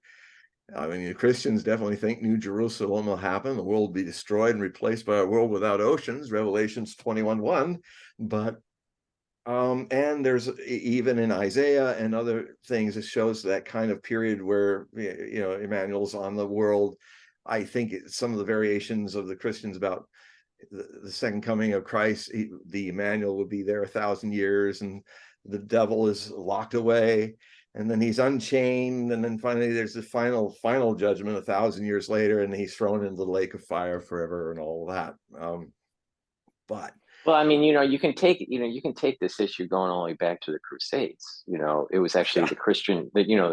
S2: I mean, the Christians definitely think New Jerusalem will happen. The world will be destroyed and replaced by a world without oceans, Revelations 21:1. But and there's even in Isaiah and other things, it shows that kind of period where Emmanuel's on the world. I think some of the variations of the Christians about the second coming of Christ, the Emmanuel would be there 1,000 years, and the devil is locked away, and then he's unchained, and then finally there's the final judgment 1,000 years later, and he's thrown into the lake of fire forever and all that. But
S1: Well, I mean, you can take this issue going all the way back to the Crusades. It was actually
S2: yeah,
S1: the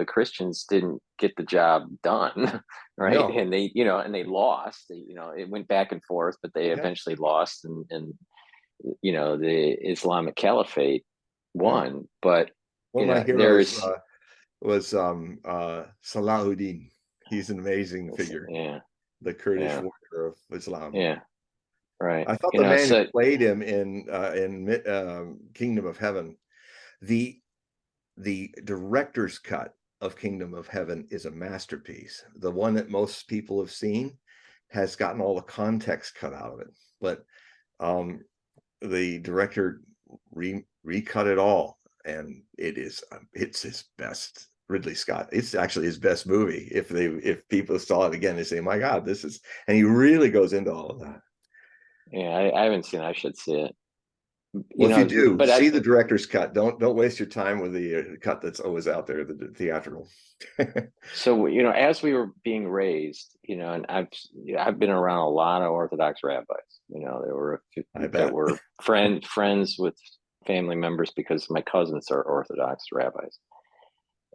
S1: Christians didn't get the job done, right?
S2: no,
S1: And they lost. It went back and forth, but they
S2: yeah,
S1: eventually lost, and the Islamic Caliphate
S2: yeah.
S1: won. But
S2: One of my heroes
S1: there's
S2: was Salahuddin. He's an amazing figure,
S1: yeah,
S2: the Kurdish
S1: yeah,
S2: warrior of Islam.
S1: yeah, right.
S2: I thought the man who
S1: So
S2: played him in Kingdom of Heaven, the director's cut of Kingdom of Heaven is a masterpiece. The one that most people have seen has gotten all the context cut out of it. But The director recut it all, and it's his best Ridley Scott. It's actually his best movie. If people saw it again, they say, "My God, this is," and he really goes into all of that.
S1: Yeah, I haven't seen it. I should see it.
S2: Well, if you do,
S1: But
S2: see the director's cut. Don't waste your time with the cut that's always out there, the theatrical.
S1: so as we were being raised, and I've been around a lot of Orthodox rabbis. There were a few
S2: I
S1: that
S2: bet.
S1: were friends with family members because my cousins are Orthodox rabbis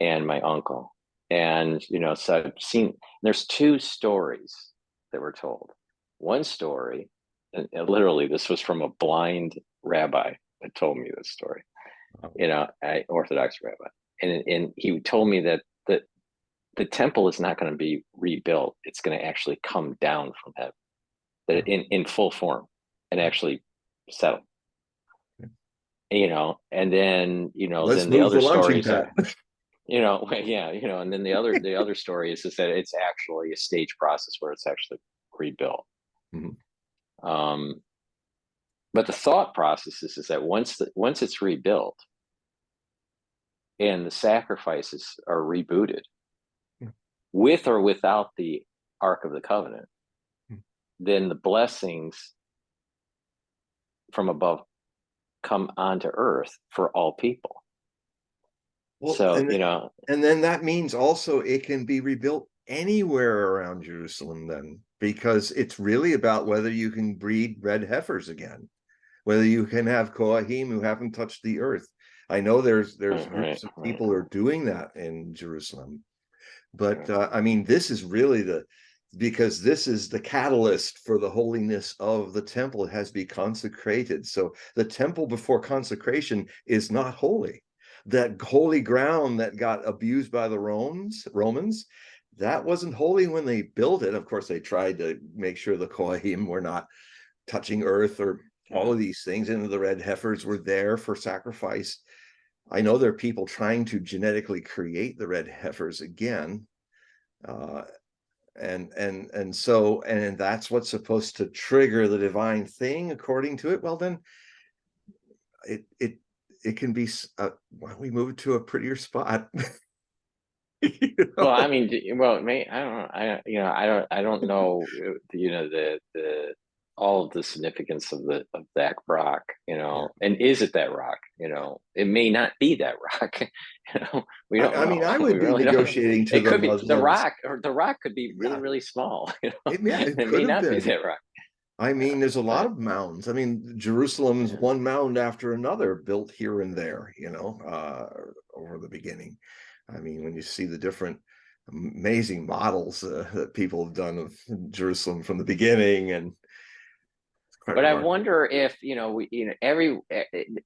S1: and my uncle. And so I've seen there's two stories that were told. One story, and literally this was from a blind rabbi that told me this story. Orthodox rabbi, and he told me that the temple is not going to be rebuilt. It's going to actually come down from heaven, that in full form, and actually settle. And then
S2: Let's
S1: then the
S2: move the
S1: other
S2: launching
S1: stories are,
S2: pad.
S1: yeah, and then the other story is that it's actually a stage process where it's actually rebuilt.
S2: Mhm.
S1: But the thought process is that once it's rebuilt and the sacrifices are rebooted, with or without the Ark of the Covenant, then the blessings from above come onto earth for all people.
S2: Well,
S1: So,
S2: and then that means also it can be rebuilt anywhere around Jerusalem then, because it's really about whether you can breed red heifers again, whether you can have Kohanim who haven't touched the earth. I know there's groups of
S1: right.
S2: people who are doing that in Jerusalem, but I mean, this is really because this is the catalyst for the holiness of the temple. It has to be consecrated. So the temple before consecration is not holy. That holy ground that got abused by the Romans, that wasn't holy when they built it. Of course, they tried to make sure the Kohanim were not touching earth or all of these things, and the red heifers were there for sacrifice. I know there are people trying to genetically create the red heifers again. And that's what's supposed to trigger the divine thing according to it. Well, then it can be, why don't we move it to a prettier spot?
S1: Well, I mean, I don't know. I don't know. The all of the significance of that rock.
S2: Yeah.
S1: And is it that rock? It may not be that rock. We don't
S2: I mean,
S1: know.
S2: I
S1: We
S2: would be
S1: really don't know.
S2: negotiating to
S1: It
S2: the
S1: could be the
S2: Muslims.
S1: rock, or the rock could be really,
S2: Yeah,
S1: really small.
S2: it
S1: It
S2: could
S1: may
S2: have
S1: not be
S2: been.
S1: that rock.
S2: I mean, there's a lot
S1: But
S2: of mounds. I mean, Jerusalem's
S1: yeah.
S2: one mound after another built here and there, over the beginning. I mean, when you see the different amazing models that people have done of Jerusalem from the beginning, and it's quite
S1: But I
S2: remarkable.
S1: wonder if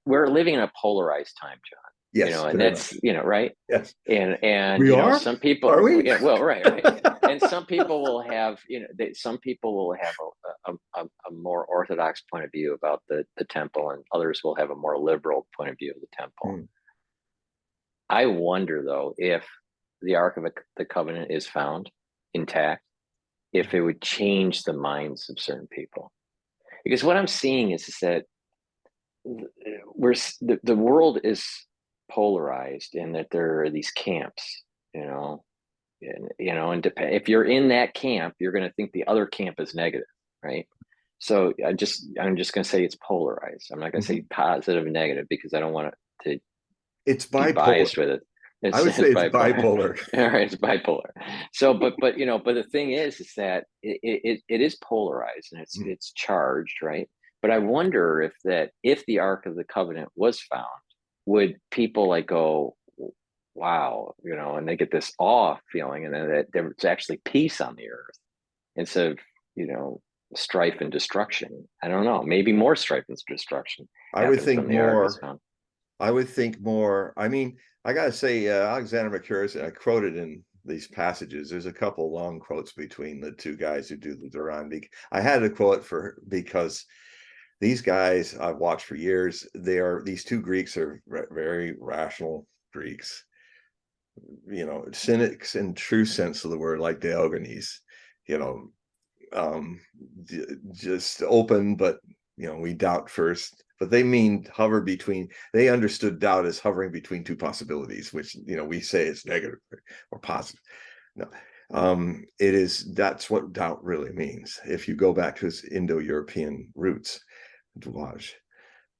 S1: we're living in a polarized time, John.
S2: Yes,
S1: And
S2: very
S1: that's
S2: much.
S1: right.
S2: Yes,
S1: And
S2: we are.
S1: some people,
S2: Are we?
S1: yeah, well, right, and some people will have some people will have a more orthodox point of view about the temple, and others will have a more liberal point of view of the temple.
S2: Hmm.
S1: I wonder though, if the Ark of the Covenant is found intact, if it would change the minds of certain people. Because what I'm seeing is that the world is polarized in that there are these camps, you know, and if you're in that camp, you're going to think the other camp is negative, right? So I'm just going to say it's polarized. I'm not going to say
S2: Mhm.
S1: positive and negative because I don't want to
S2: It's
S1: be
S2: bipolar.
S1: biased with it.
S2: I
S1: It's
S2: would say
S1: it's
S2: it's
S1: bipolar.
S2: bipolar.
S1: All right, it's bipolar. So, but the thing is that it is polarized, and it's charged, right? But I wonder if the Ark of the Covenant was found, would people like go, wow, and they get this awe feeling, and then that there's actually peace on the earth instead of you know strife and destruction. I don't know. Maybe more strife and destruction
S2: I would
S1: happens
S2: think
S1: when the Ark is
S2: more.
S1: found.
S2: I would think more. I mean, I gotta say, Alexander Mercouris, I quoted in these passages. There's a couple long quotes between the two guys who do the Duran. I had to quote because these guys I've watched for years. These two Greeks are very rational Greeks. Cynics in true sense of the word, like Diogenes. You know, just open but we doubt first, but they mean hover between, they understood doubt as hovering between two possibilities, which, we say is negative or positive. No, that's what doubt really means. If you go back to its Indo-European roots, douage.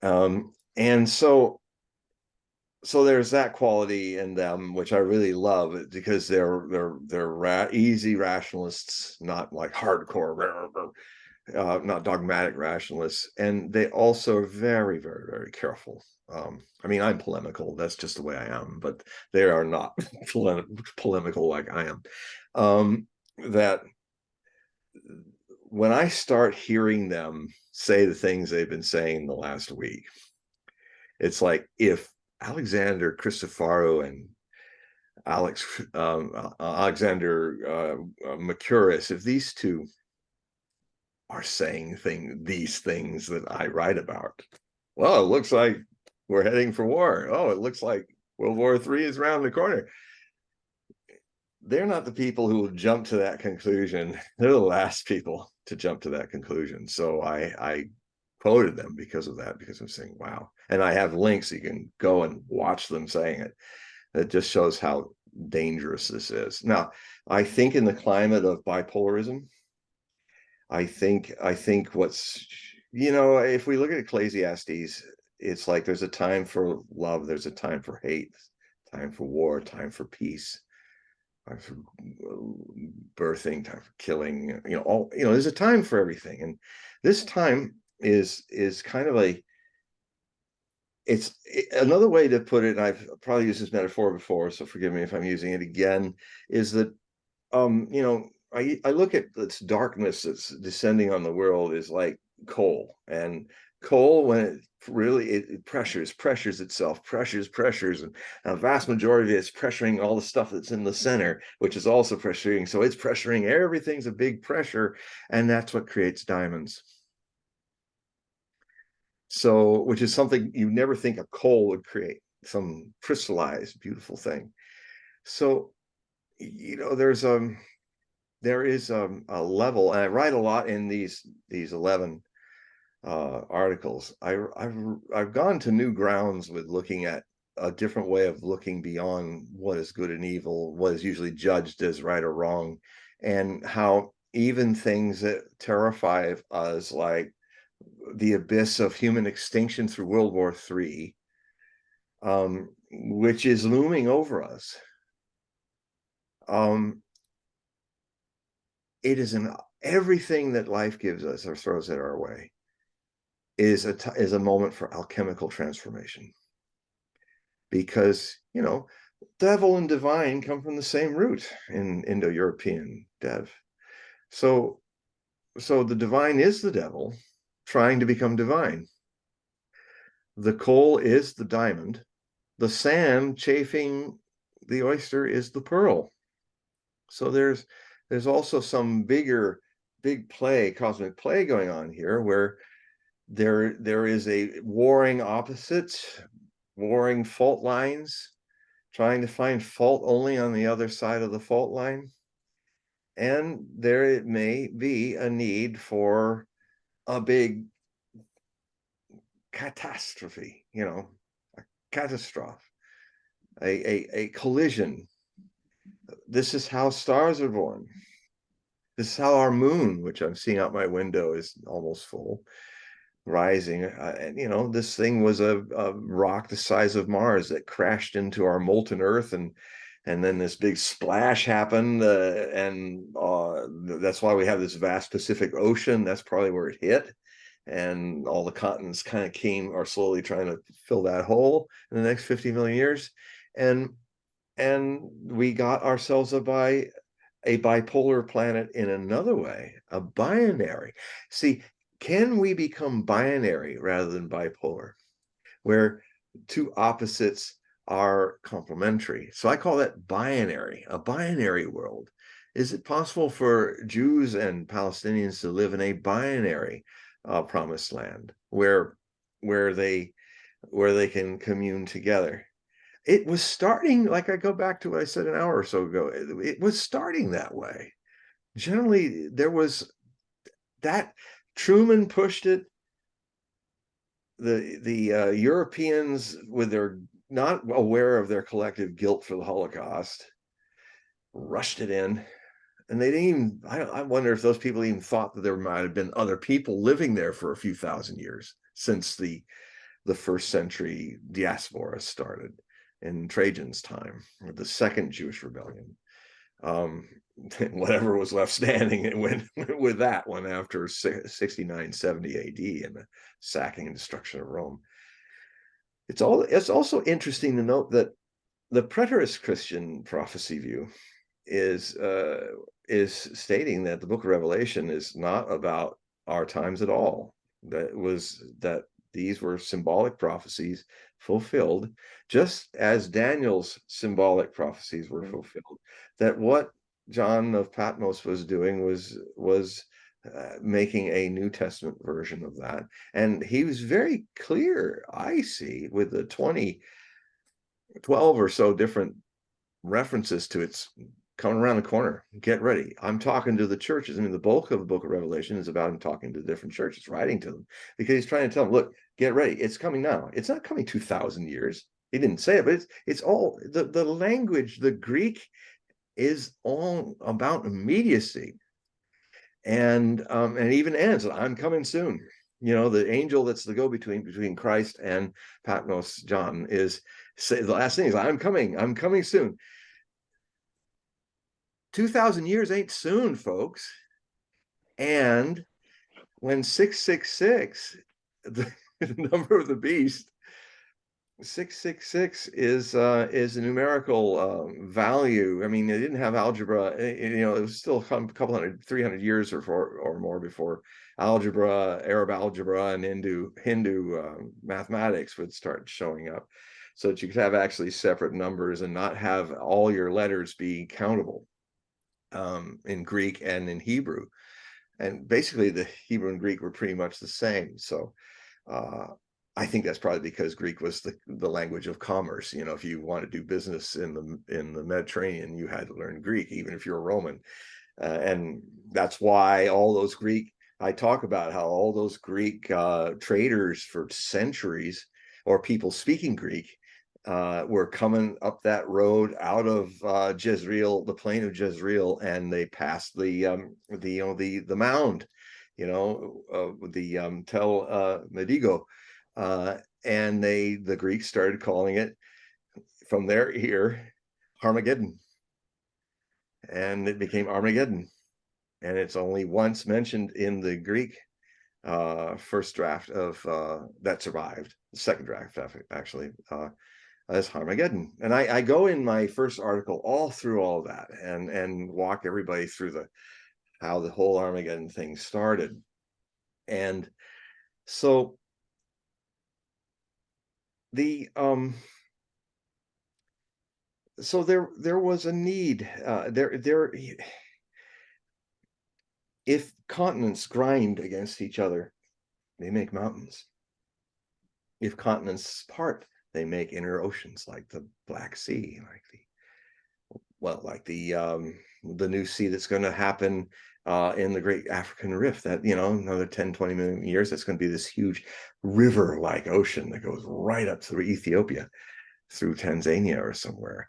S2: And so there's that quality in them, which I really love, because they're easy rationalists, not like hardcore, not dogmatic rationalists, and they also are very, very, very careful. I mean, I'm polemical, that's just the way I am, but they are not polemical like I am. That when I start hearing them say the things they've been saying the last week, it's like if Alexander Christoforou and Alexander Mercouris, if these two are saying these things that I write about, well, it looks like we're heading for war. Oh, it looks like World War III is around the corner. They're not the people who will jump to that conclusion. They're the last people to jump to that conclusion. So I quoted them because of that, because I'm saying, wow. And I have links, you can go and watch them saying it. It just shows how dangerous this is. Now, I think in the climate of bipolarism, I think what's, if we look at Ecclesiastes, it's like there's a time for love, there's a time for hate, time for war, time for peace, time for birthing, time for killing, there's a time for everything. And this time is kind of it's another way to put it, and I've probably used this metaphor before, so forgive me if I'm using it again, is that I look at this darkness that's descending on the world is like coal, and coal, when it pressures itself, pressures, and a vast majority of it's pressuring all the stuff that's in the center, which is also pressuring. So it's pressuring, everything's a big pressure, and that's what creates diamonds. So, which is something you never think a coal would create, some crystallized, beautiful thing. So, there is a level, and I write a lot in these 11 articles. I've gone to new grounds with looking at a different way of looking beyond what is good and evil, what is usually judged as right or wrong, and how even things that terrify us, like the abyss of human extinction through World War III, which is looming over us. It is everything that life gives us or throws it our way is a moment for alchemical transformation, because devil and divine come from the same root in Indo-European dev. So the divine is the devil trying to become divine. The coal is the diamond. The sand chafing the oyster is the pearl. So there's also some big cosmic play going on here, where there is a warring opposites, warring fault lines, trying to find fault only on the other side of the fault line. And there may be a need for a big catastrophe, a catastrophe, a collision. This is how stars are born. This is how our moon, which I'm seeing out my window, is almost full, rising. And this thing was a rock the size of Mars that crashed into our molten Earth, and then this big splash happened, and that's why we have this vast Pacific Ocean. That's probably where it hit, and all the continents kind of are slowly trying to fill that hole in the next 50 million years, and we got ourselves a bipolar planet in another way, a binary. See, can we become binary rather than bipolar, where two opposites are complementary? So I call that binary, a binary world. Is it possible for Jews and Palestinians to live in a binary promised land where they can commune together? It was starting, like I go back to what I said an hour or so ago, it was starting that way. Generally, there was that. Truman pushed it, the Europeans, with their not aware of their collective guilt for the Holocaust, rushed it in. And they didn't even, I wonder if those people even thought that there might have been other people living there for a few thousand years since the first century diaspora started in Trajan's time, or the second Jewish rebellion. Whatever was left standing, it went with that one after 69, 70 AD and the sacking and destruction of Rome. It's also interesting to note that the preterist Christian prophecy view is stating that the book of Revelation is not about our times at all. That these were symbolic prophecies fulfilled, just as Daniel's symbolic prophecies were fulfilled. That what John of Patmos was doing was making a New Testament version of that. And he was very clear, I see, with the 12 or so different references to its coming around the corner. Get ready. I'm talking to the churches. I mean, the bulk of the book of Revelation is about him talking to different churches, writing to them, because he's trying to tell them, look, get ready. It's coming now. It's not coming 2,000 years. He didn't say it, but it's all the language, the Greek is all about immediacy. And it even ends, I'm coming soon. You know, the angel that's the go-between Christ and Patmos, John, is say the last thing is, I'm coming soon. 2,000 years ain't soon, folks. And when 666, the number of the beast, 666 is a numerical value. I mean, they didn't have algebra. You know, it was still a couple 300 years or more before algebra, Arab algebra, and Hindu mathematics would start showing up, so that you could have actually separate numbers and not have all your letters be countable in Greek and in Hebrew. And basically the Hebrew and Greek were pretty much the same. So I think that's probably because Greek was the language of commerce. You know, if you want to do business in the Mediterranean, you had to learn Greek, even if you're a Roman. And that's why all those Greek, I talk about how all those Greek traders for centuries, or people speaking Greek, were coming up that road out of Jezreel, the plain of Jezreel, and they passed the mound, you know, the Tel Medigo, and the Greeks started calling it from their ear Armageddon, and it became Armageddon, and it's only once mentioned in the Greek first draft of that survived, the second draft actually. As Armageddon. And I go in my first article all through all that and walk everybody through how the whole Armageddon thing started. And so there was a need if continents grind against each other, they make mountains. If continents part, they make inner oceans, like the Black Sea, like the new sea that's going to happen in the Great African Rift. That, you know, another 10, 20 million years, that's going to be this huge river-like ocean that goes right up through Ethiopia, through Tanzania or somewhere.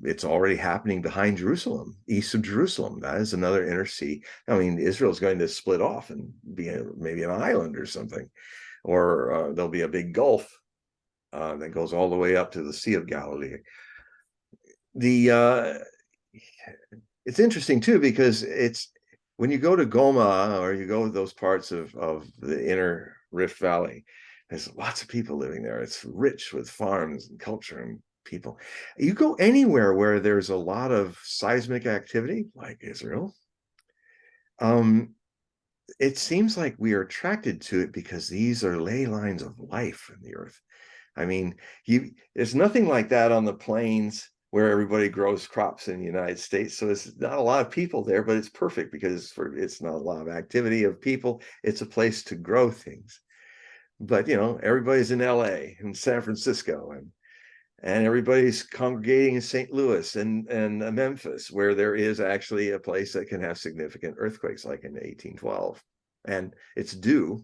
S2: It's already happening behind Jerusalem, east of Jerusalem. That is another inner sea. I mean, Israel's going to split off and be maybe an island or something, or there'll be a big gulf that goes all the way up to the Sea of Galilee. It's interesting too, because it's when you go to Goma, or you go to those parts of the inner Rift Valley, there's lots of people living there. It's rich with farms and culture and people. You go anywhere where there's a lot of seismic activity, like Israel, it seems like we are attracted to it because these are ley lines of life in the earth. I mean, there's nothing like that on the plains where everybody grows crops in the United States. So it's not a lot of people there, but it's perfect because it's not a lot of activity of people. It's a place to grow things. But, you know, everybody's in LA and San Francisco, and everybody's congregating in St. Louis and Memphis, where there is actually a place that can have significant earthquakes, like in 1812. And it's due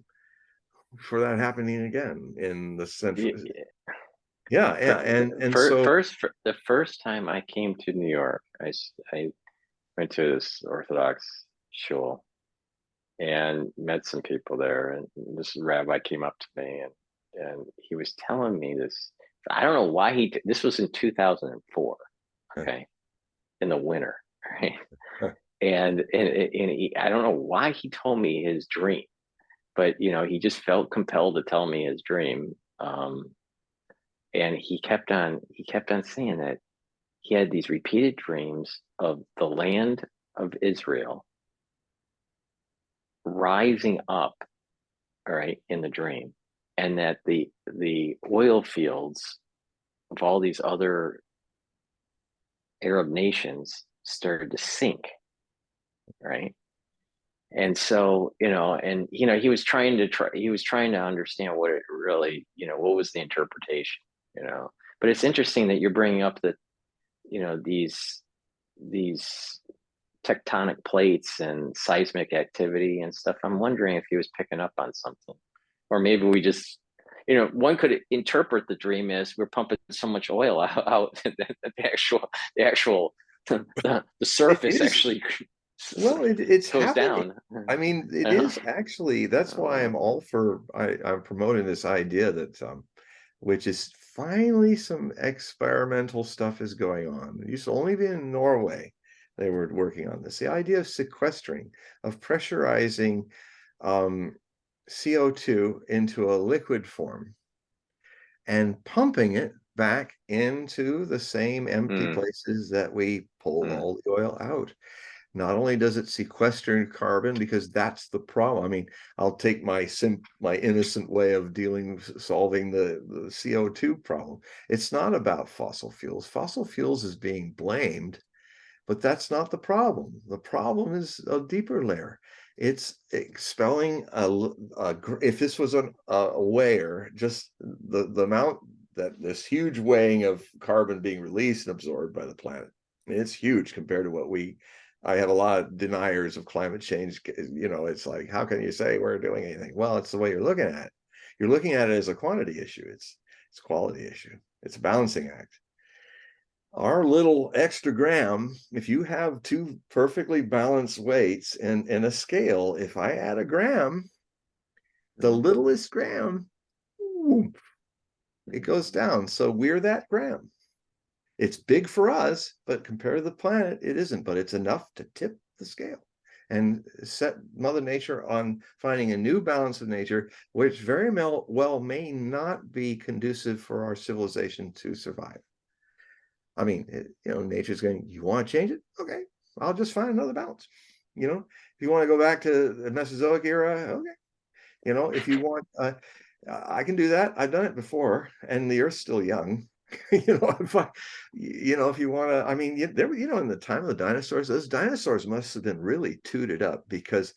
S2: for that happening again in the central.
S1: Y-
S2: Yeah, and so
S1: the first time I came to New York, I went to this Orthodox shul and met some people there. And this rabbi came up to me and he was telling me this. I don't know why this was in 2004, okay, in the winter, right? And I don't know why he told me his dream, but he just felt compelled to tell me his dream. And he kept on saying that he had these repeated dreams of the land of Israel rising up, all right, in the dream, and that the oil fields of all these other Arab nations started to sink, right? And so, he was trying to understand what it really, what was the interpretation, But it's interesting that you're bringing up that, these tectonic plates and seismic activity and stuff. I'm wondering if he was picking up on something, or maybe we just, one could interpret the dream as we're pumping so much oil out that the actual the
S2: it
S1: surface
S2: is.
S1: actually
S2: Well, it's
S1: goes
S2: happening.
S1: down.
S2: I mean, it
S1: Uh,
S2: is actually. That's why I'm
S1: um,
S2: all for. I'm promoting this idea that, which is finally some experimental stuff is going on. It used to only be in Norway they were working on this. The idea of sequestering, of pressurizing um, CO2 into a liquid form and pumping it back into the same empty
S1: mm,
S2: places that we pull
S1: mm,
S2: all the oil out. Not only does it sequester carbon, because that's the problem. I mean, I'll take my innocent way of solving the CO2 problem. It's not about fossil fuels. Fossil fuels is being blamed, but that's not the problem. The problem is a deeper layer. It's expelling if this was a weigher, just the amount that this huge weighing of carbon being released and absorbed by the planet. I mean, it's huge compared to what I have a lot of deniers of climate change. It's like, how can you say we're doing anything? Well, it's the way you're looking at it. You're looking at it as a quantity issue. It's a quality issue. It's a balancing act. Our little extra gram, if you have two perfectly balanced weights and in a scale, if I add a gram, the
S1: mm.
S2: littlest gram, whoop, it goes down. So we're that gram. It's big for us, but compared to the planet, it isn't. But it's enough to tip the scale and set Mother Nature on finding a new balance of nature, which very well may not be conducive for our civilization to survive. I mean, nature's going, you want to change it? Okay, I'll just find another balance. If you want to go back to the Mesozoic era, okay. If you want, I can do that. I've done it before, and the Earth's still young. If you want to, I mean, in the time of the dinosaurs, those dinosaurs must have been really tooted up because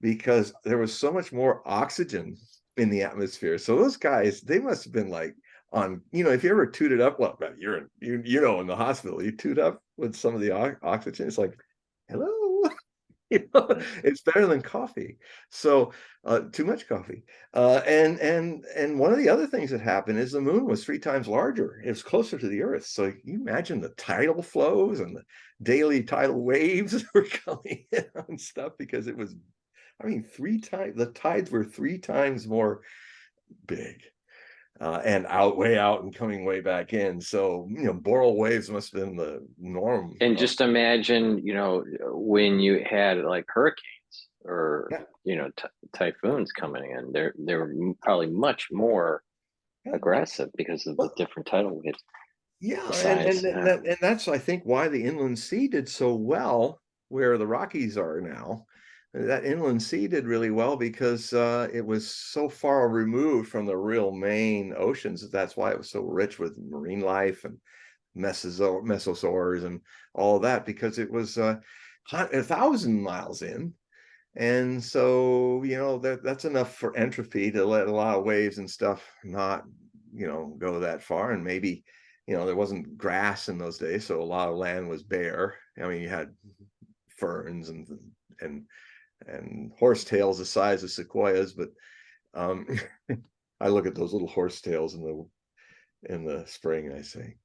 S2: there was so much more oxygen in the atmosphere. So those guys, they must have been like if you ever tooted up, well, in the hospital, you toot up with some of the oxygen. It's like, hello, it's better than coffee. So too much coffee. And one of the other things that happened is the moon was 3 times larger. It was closer to the Earth. So you imagine the tidal flows and the daily tidal waves that were coming in on stuff because it was, I mean, the tides were 3 times more big. And way out and coming way back in. So, boreal waves must have been the norm.
S1: And just imagine, when you had like hurricanes or
S2: Yeah,
S1: typhoons coming in, they're probably much more
S2: yeah.
S1: aggressive because of the
S2: Well,
S1: different tidal waves.
S2: yeah,
S1: Besides,
S2: and that's, I think, why the inland sea did so well where the Rockies are now. That inland sea did really well because it was so far removed from the real main oceans. That's why it was so rich with marine life and mesosaurs and all of that, because it was 1,000 miles in. And so, that's enough for entropy to let a lot of waves and stuff not, go that far. And maybe, there wasn't grass in those days, so a lot of land was bare. I mean, you had ferns and and horsetails the size of sequoias, but Um, I look at those little horsetails in the spring, and I say,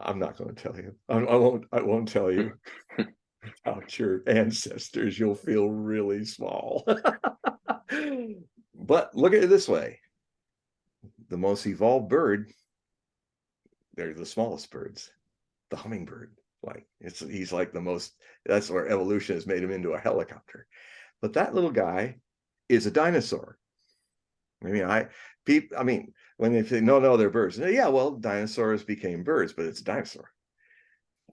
S2: I'm not going to tell you. I won't tell you about your ancestors. You'll feel really small. But look at it this way: the most evolved bird, they're the smallest birds, the hummingbird. Like he's like the most. That's where evolution has made him into a helicopter. But that little guy is a dinosaur. I mean, I mean, when they say no, they're birds. Yeah, well, dinosaurs became birds, but it's a dinosaur.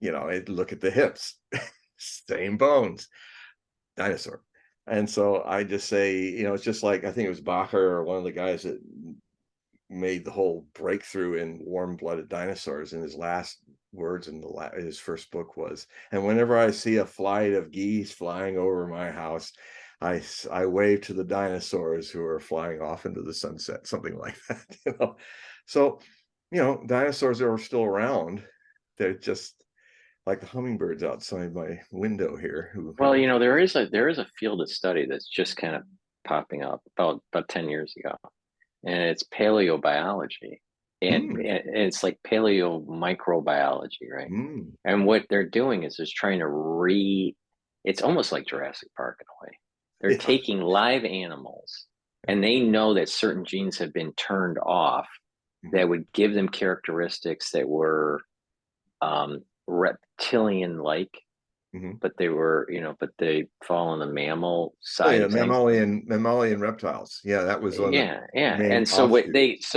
S2: Look at the hips, same bones, dinosaur. And so I just say, it's just like, I think it was Bacher or one of the guys that made the whole breakthrough in warm-blooded dinosaurs, and his last words in his first book was, and whenever I see a flight of geese flying over my house, I wave to the dinosaurs who are flying off into the sunset, something like that. So dinosaurs are still around. They're just like the hummingbirds outside my window here who
S1: Well,
S2: haven't.
S1: there is a field of study that's just kind of popping up about 10 years ago, and it's paleobiology, and,
S2: Mm,
S1: and it's like paleo microbiology, right?
S2: mm,
S1: And what they're doing is just trying to it's almost like Jurassic Park in a way. They're
S2: yeah,
S1: taking live animals, and they know that certain genes have been turned off
S2: mhm,
S1: that would give them characteristics that were reptilian-like,
S2: mhm.
S1: but but they fall on the mammal
S2: Oh
S1: side
S2: yeah,
S1: of things.
S2: mammalian reptiles. Yeah, that was one of the
S1: Yeah, yeah.
S2: main
S1: And so what
S2: offshoots.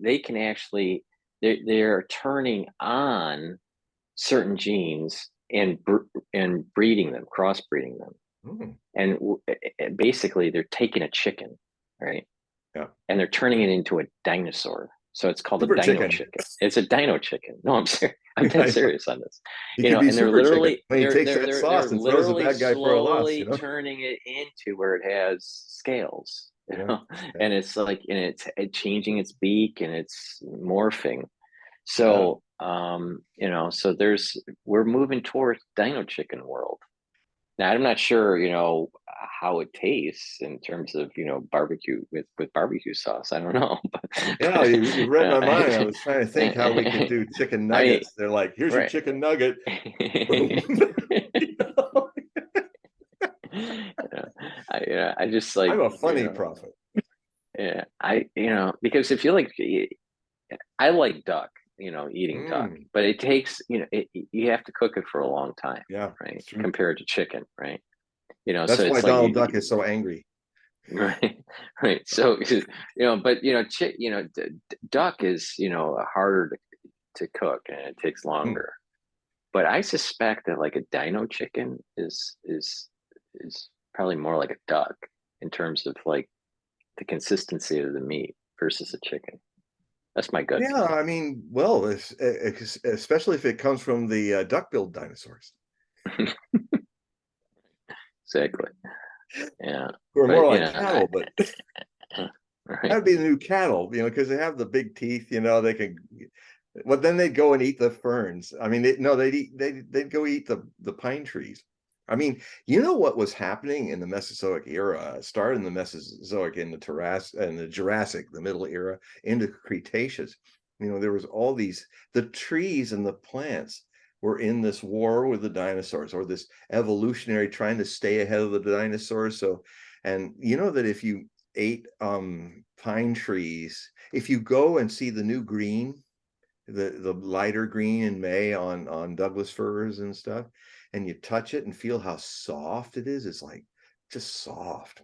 S1: they can actually they're turning on certain genes and breeding them, crossbreeding them,
S2: Mm,
S1: and basically they're taking a chicken, right?
S2: yeah,
S1: And they're turning it into a dinosaur. So it's called a
S2: super
S1: dino
S2: chicken.
S1: chicken. It's a dino chicken. No, I'm serious. I'm dead
S2: I know.
S1: serious on this.
S2: He could be
S1: And they're
S2: super chicken
S1: literally
S2: when he takes that
S1: they're
S2: sauce and throws the
S1: literally
S2: bad guy for a loss.
S1: slowly turning it into where it has scales.
S2: Yeah, yeah,
S1: And it's like and it's changing its beak and it's morphing.
S2: yeah.
S1: So so we're moving towards dino chicken world. Now, I'm not sure, how it tastes in terms of, barbecue with barbecue sauce. I don't know,
S2: Yeah, you read my mind. I was trying to think how we could do chicken
S1: I mean,
S2: nuggets. They're like, here's your
S1: right.
S2: chicken nugget. Boom. You know?
S1: I just like,
S2: I'm a funny prophet.
S1: yeah, because if you like, I like duck, eating duck,
S2: Mm,
S1: but it takes, you have to cook it for a long time,
S2: yeah,
S1: right?
S2: it's true.
S1: Compared to chicken, right? So
S2: That's why
S1: it's like
S2: Donald Duck is so angry.
S1: right, right. So but duck is harder to cook and it takes
S2: Mm.
S1: longer. But I suspect that like a dino chicken is probably more like a duck in terms of like the consistency of the meat versus a chicken. That's my gut
S2: Yeah,
S1: feeling.
S2: I mean, well, especially if it comes from the duck-billed dinosaurs,
S1: Exactly. Yeah.
S2: who are more
S1: But
S2: like cattle, but that
S1: right.
S2: would be the new cattle, because they have the big teeth, they can. Well, then they'd go and eat the ferns. I mean, no, they'd go eat the pine trees. I mean, what was happening in the Mesozoic era? Started in the Mesozoic, in the Jurassic, the Middle Era, into Cretaceous. There was all the trees and the plants were in this war with the dinosaurs, or this evolutionary trying to stay ahead of the dinosaurs. So, and that if you ate pine trees, if you go and see the new green, the lighter green in May on Douglas firs and stuff, and you touch it and feel how soft it is. It's like just soft.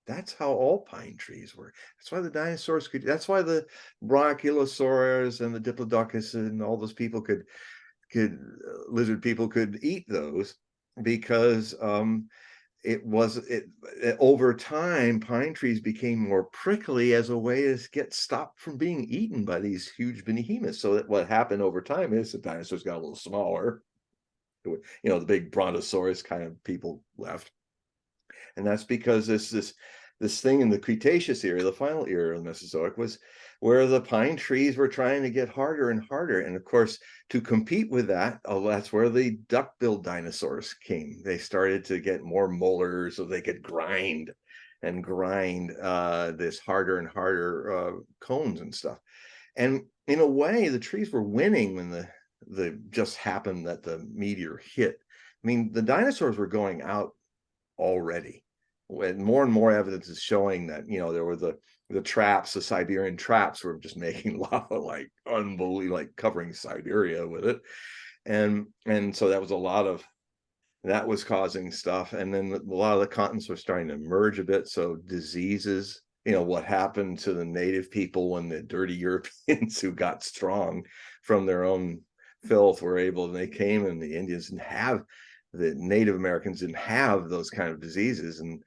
S2: That's how all pine trees were. That's why the dinosaurs could. That's why the Brachiosaurus and the Diplodocus and all those people could lizard people could eat those, because over time, pine trees became more prickly as a way to get stopped from being eaten by these huge behemoths. So that what happened over time is the dinosaurs got a little smaller. The big brontosaurus kind of people left, and that's because this thing in the Cretaceous era, the final era of the Mesozoic, was where the pine trees were trying to get harder and harder. And of course, to compete with that, that's where the duck-billed dinosaurs came. They started to get more molars so they could grind. and grind this harder and harder cones and stuff. And in a way, the trees were winning when the just happened that the meteor hit. I mean, the dinosaurs were going out already. When more and more evidence is showing that, you know, there were the traps, the Siberian traps were just making lava like unbelievable, like covering Siberia with it. And so that was a lot of that was causing stuff. And then a lot of the continents were starting to emerge a bit. So diseases, you know, what happened to the native people when the dirty Europeans who got strong from their own filth were able, and they came, and the Indians didn't have, the Native Americans didn't have those kind of diseases. And,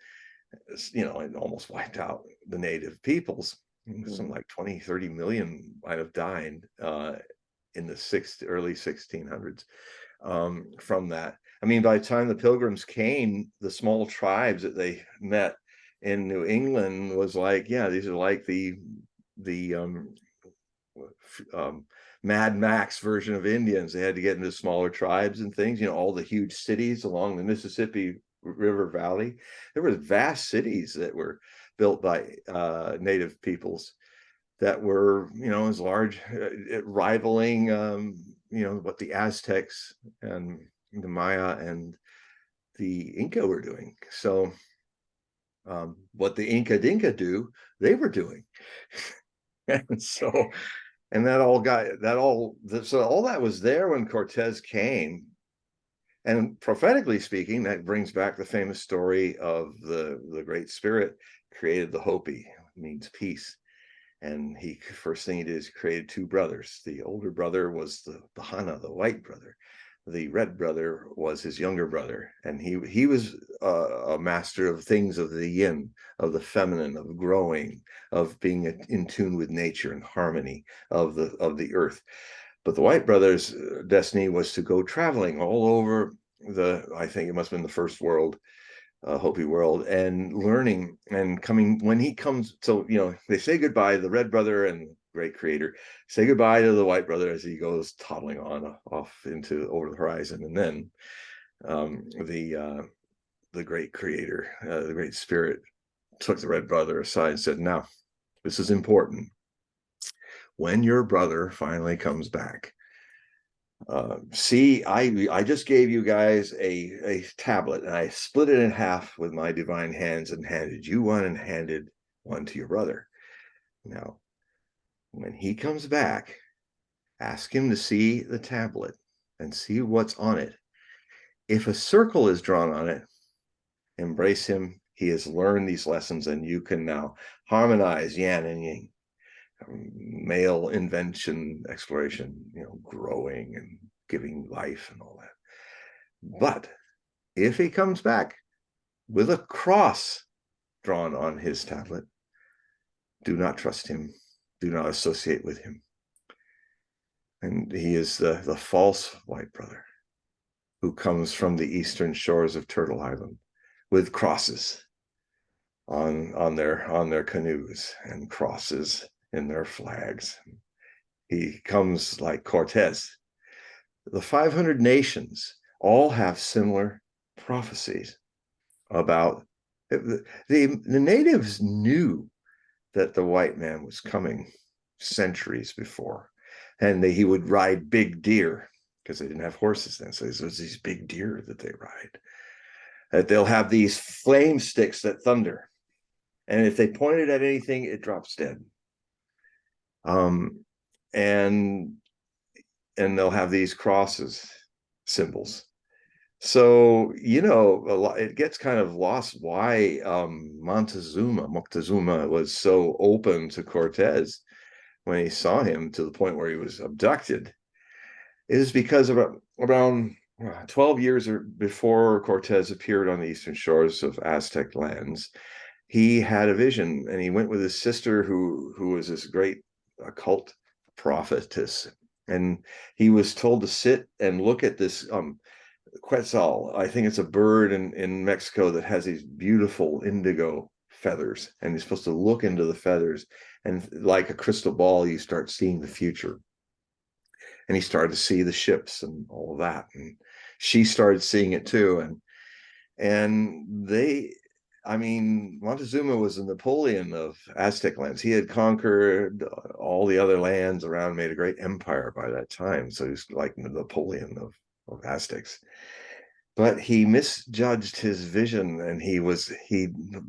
S2: you know, it almost wiped out the native peoples. Something like 20, 30 million might have died in the early 1600s from that. I mean, by the time the Pilgrims came, the small tribes that they met in New England was like, yeah, these are like the Mad Max version of Indians. They had to get into smaller tribes and things. You know, all the huge cities along the Mississippi River Valley. There were vast cities that were built by native peoples that were, you know, as large, rivaling, you know, what the Aztecs and the Maya and the Inca were doing. So what the Inca Dinka do, they were doing. And so, and that all got, that all, so all that was there when Cortez came. And prophetically speaking, that brings back the famous story of the Great Spirit created the Hopi, means peace. And he, first thing he did is created two brothers. The older brother was the Hana, the white brother. The red brother was his younger brother, and he was a master of things of the yin, of the feminine, of growing, of being in tune with nature and harmony of the earth. But the white brother's destiny was to go traveling all over I think it must have been the first world, Hopi world, and learning and coming. When he comes, so, you know, they say goodbye, the red brother and great creator say goodbye to the white brother as he goes toddling on off into over the horizon. And then the great creator, the great spirit, took the red brother aside and said, now, this is important. When your brother finally comes back, see, I just gave you guys a tablet, and I split it in half with my divine hands and handed you one and handed one to your brother. Now, when he comes back, ask him to see the tablet and see what's on it. If a circle is drawn on it, embrace him. He has learned these lessons, and you can now harmonize yang and yin, male invention, exploration, you know, growing and giving life and all that. But if he comes back with a cross drawn on his tablet, do not trust him. Do not associate with him. And he is the false white brother who comes from the eastern shores of Turtle Island with crosses on their canoes and crosses in their flags. He comes like Cortez. The 500 nations all have similar prophecies about the natives knew that the white man was coming centuries before, and he would ride big deer because they didn't have horses then. So there's these big deer that they ride. That they'll have these flame sticks that thunder, and if they point it at anything, it drops dead. And they'll have these crosses, symbols. So, you know, a lot, it gets kind of lost why Moctezuma was so open to Cortez when he saw him, to the point where he was abducted, is because around 12 years before Cortez appeared on the eastern shores of Aztec lands, he had a vision, and he went with his sister, who was this great occult prophetess, and he was told to sit and look at this Quetzal. I think it's a bird in Mexico that has these beautiful indigo feathers, and you're supposed to look into the feathers, and like a crystal ball, you start seeing the future. And he started to see the ships and all of that, and she started seeing it too. And they, I mean, Montezuma was a Napoleon of Aztec lands. He had conquered all the other lands around, made a great empire by that time. So he's like the Napoleon of Aztecs. But he misjudged his vision, and he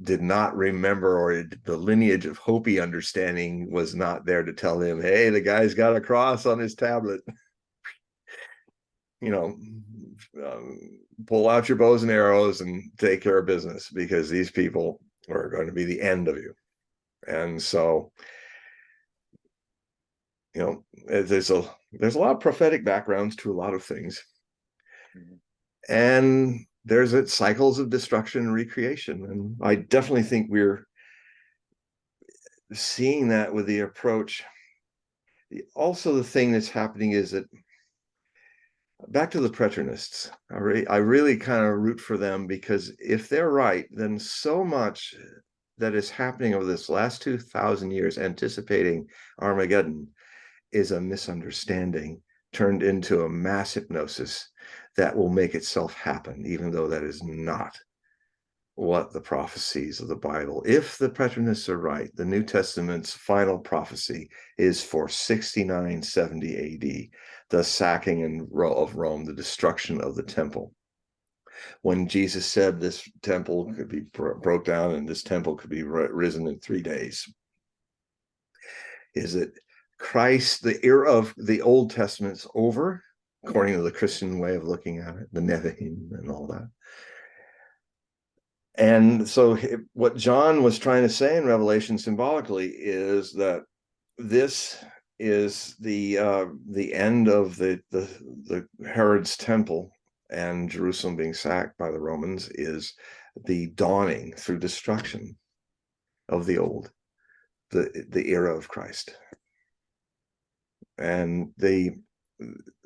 S2: did not remember, or the lineage of Hopi understanding was not there to tell him, hey, the guy's got a cross on his tablet. You know, pull out your bows and arrows and take care of business, because these people are going to be the end of you. And so, you know, there's a lot of prophetic backgrounds to a lot of things. Mm-hmm. And there's cycles of destruction and recreation. And I definitely think we're seeing that with the approach. Also, the thing that's happening is that, back to the Preterists, I really kind of root for them, because if they're right, then so much that is happening over this last 2,000 years, anticipating Armageddon, is a misunderstanding turned into a mass hypnosis that will make itself happen, even though that is not what the prophecies of the Bible. If the Preterists are right, the New Testament's final prophecy is for 6970 AD, the sacking of Rome, the destruction of the temple. When Jesus said this temple could be broke down and this temple could be risen in 3 days, is it Christ, the era of the Old Testament's over, according to the Christian way of looking at it, the Nevi'im and all that. And so what John was trying to say in Revelation symbolically is that this is the end of the Herod's temple, and Jerusalem being sacked by the Romans is the dawning through destruction of the old, the era of Christ. And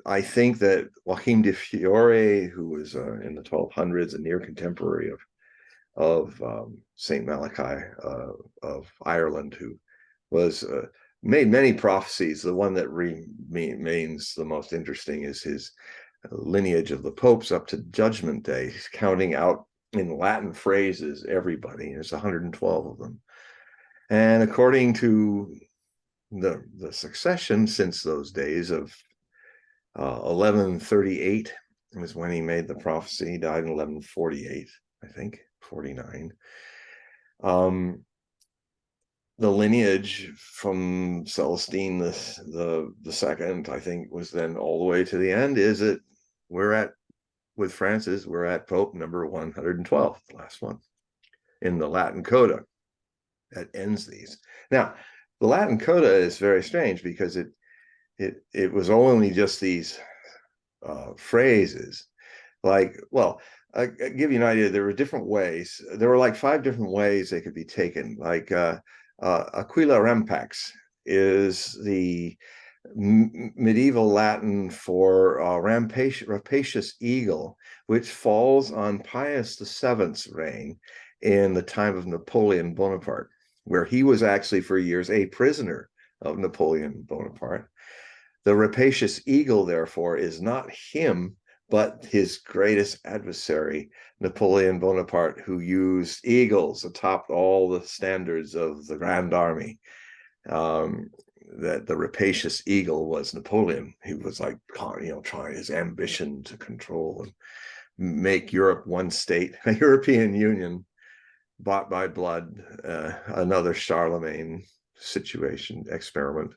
S2: I think that Joachim de Fiore, who was in the 1200s, a near contemporary of Saint Malachi of Ireland, who was made many prophecies. The one that remains the most interesting is his lineage of the popes up to Judgment Day, counting out in Latin phrases everybody. There's 112 of them, and according to the succession since those days of 1138 was when he made the prophecy. He died in 1148, I think, 49. The lineage from Celestine the second, I think, was then all the way to the end. Is it with Francis, we're at Pope number 112, the last one in the Latin Coda that ends these. Now, the Latin Coda is very strange, because it was only just these phrases. Like, well, I'll give you an idea. There were different ways. There were like 5 different ways they could be taken. Like Aquila Rampax is the medieval Latin for rapacious eagle, which falls on Pius VII's reign in the time of Napoleon Bonaparte, where he was actually for years a prisoner of Napoleon Bonaparte. The rapacious eagle, therefore, is not him, but his greatest adversary, Napoleon Bonaparte, who used eagles atop all the standards of the Grand Army. That the rapacious eagle was Napoleon. He was like, trying his ambition to control and make Europe one state, a European Union bought by blood, another Charlemagne situation, experiment.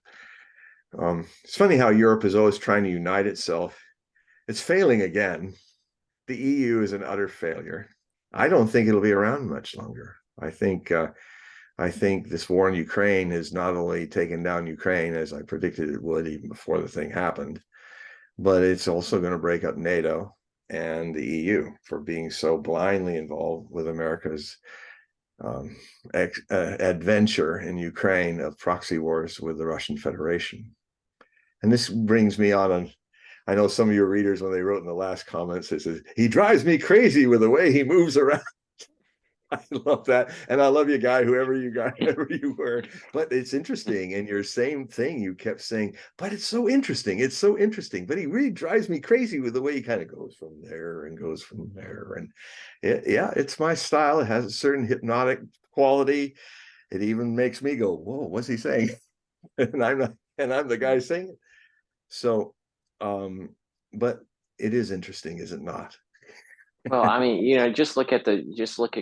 S2: It's funny how Europe is always trying to unite itself. It's failing again. The EU is an utter failure. I don't think it'll be around much longer. I think this war in Ukraine has not only taken down Ukraine, as I predicted it would even before the thing happened, but it's also going to break up NATO and the EU for being so blindly involved with America's adventure in Ukraine of proxy wars with the Russian Federation. And this brings me on, I know some of your readers, when they wrote in the last comments, it says, he drives me crazy with the way he moves around. I love that. And I love you, guy, whoever you got, whoever you were. But it's interesting. And your same thing, you kept saying, but it's so interesting. It's so interesting. But he really drives me crazy with the way he kind of goes from there and goes from there. And yeah, it's my style. It has a certain hypnotic quality. It even makes me go, whoa, what's he saying? And I'm not, and I'm the guy saying it. So, but it is interesting, is it not?
S1: Well, I mean, just look at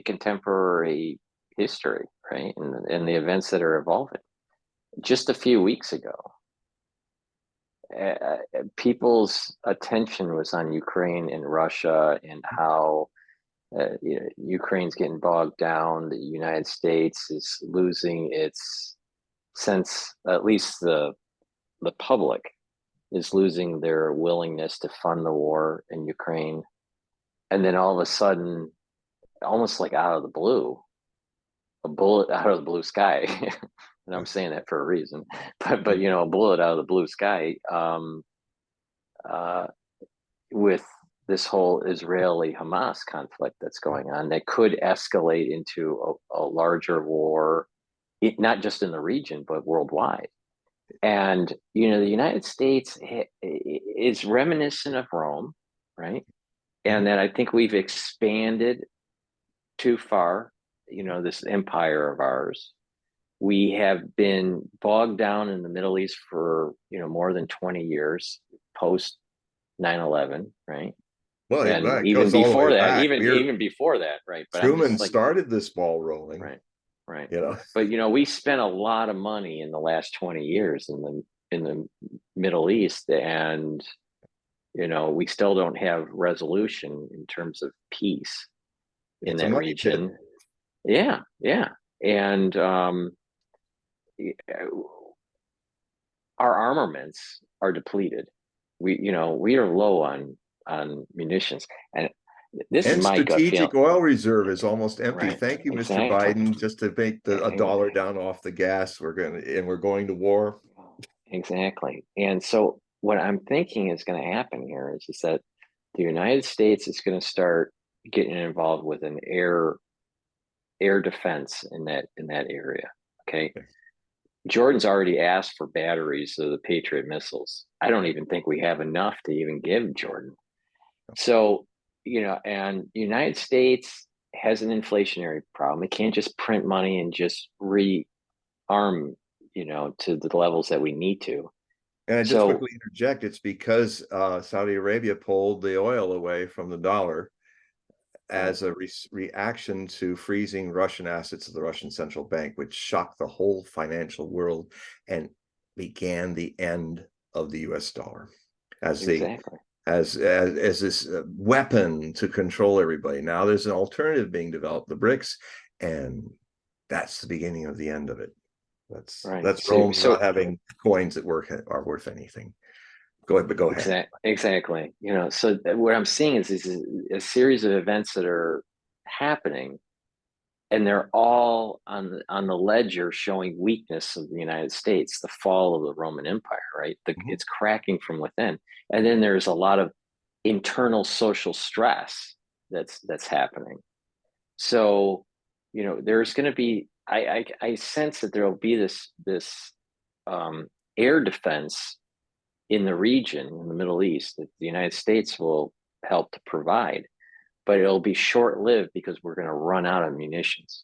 S1: contemporary history, right? And the events that are evolving. Just a few weeks ago, people's attention was on Ukraine and Russia and how Ukraine's getting bogged down. The United States is losing its sense, at least the public is losing their willingness to fund the war in Ukraine. And then all of a sudden, almost like out of the blue, a bullet out of the blue sky. And I'm saying that for a reason, but a bullet out of the blue sky, uh, with this whole Israeli-Hamas conflict that's going on that could escalate into a larger war, not just in the region, but worldwide. And, the United States is reminiscent of Rome, right? And that I think we've expanded too far, this empire of ours. We have been bogged down in the Middle East for, more than 20 years post 9/11, right?
S2: Well,
S1: And
S2: it
S1: even
S2: goes all the way
S1: before that,
S2: back.
S1: even before that, right? But I'm
S2: Truman
S1: just like,
S2: started this ball rolling,
S1: right, right.
S2: you know.
S1: But we spent a lot of money in the last 20 years in the Middle East, and we still don't have resolution in terms of peace in
S2: It's a
S1: that
S2: money pit.
S1: region. Yeah, yeah. And our armaments are depleted. We are low on munitions, and this is
S2: And
S1: my gut feeling.
S2: strategic oil reserve is almost empty.
S1: Right,
S2: Thank you, Mr.
S1: exactly.
S2: Biden. Just to make a dollar down off the gas, we're going to war.
S1: Exactly. And so what I'm thinking is going to happen here is that the United States is going to start getting involved with an air defense in that area. Okay. Jordan's already asked for batteries of the Patriot missiles. I don't even think we have enough to even give Jordan. So, and the United States has an inflationary problem. It can't just print money and just rearm, to the levels that we need to.
S2: And I just
S1: So,
S2: quickly interject, it's because Saudi Arabia pulled the oil away from the dollar
S1: right,
S2: as a reaction to freezing Russian assets of the Russian central bank, which shocked the whole financial world and began the end of the US dollar as the
S1: exactly.
S2: as this weapon to control everybody. Now there's an alternative being developed, the BRICS, and that's the beginning of the end of it.
S1: Right.
S2: That's
S1: So,
S2: Rome not
S1: so
S2: having coins that are worth anything. Go ahead, but go ahead.
S1: exactly. So what I'm seeing is a series of events that are happening, and they're all on the ledger showing weakness of the United States, the fall of the Roman Empire, right? It's cracking from within, and then there's a lot of internal social stress that's happening. So, there's going to be. I sense that there will be this air defense in the region in the Middle East that the United States will help to provide, but it'll be short lived because we're going to run out of munitions.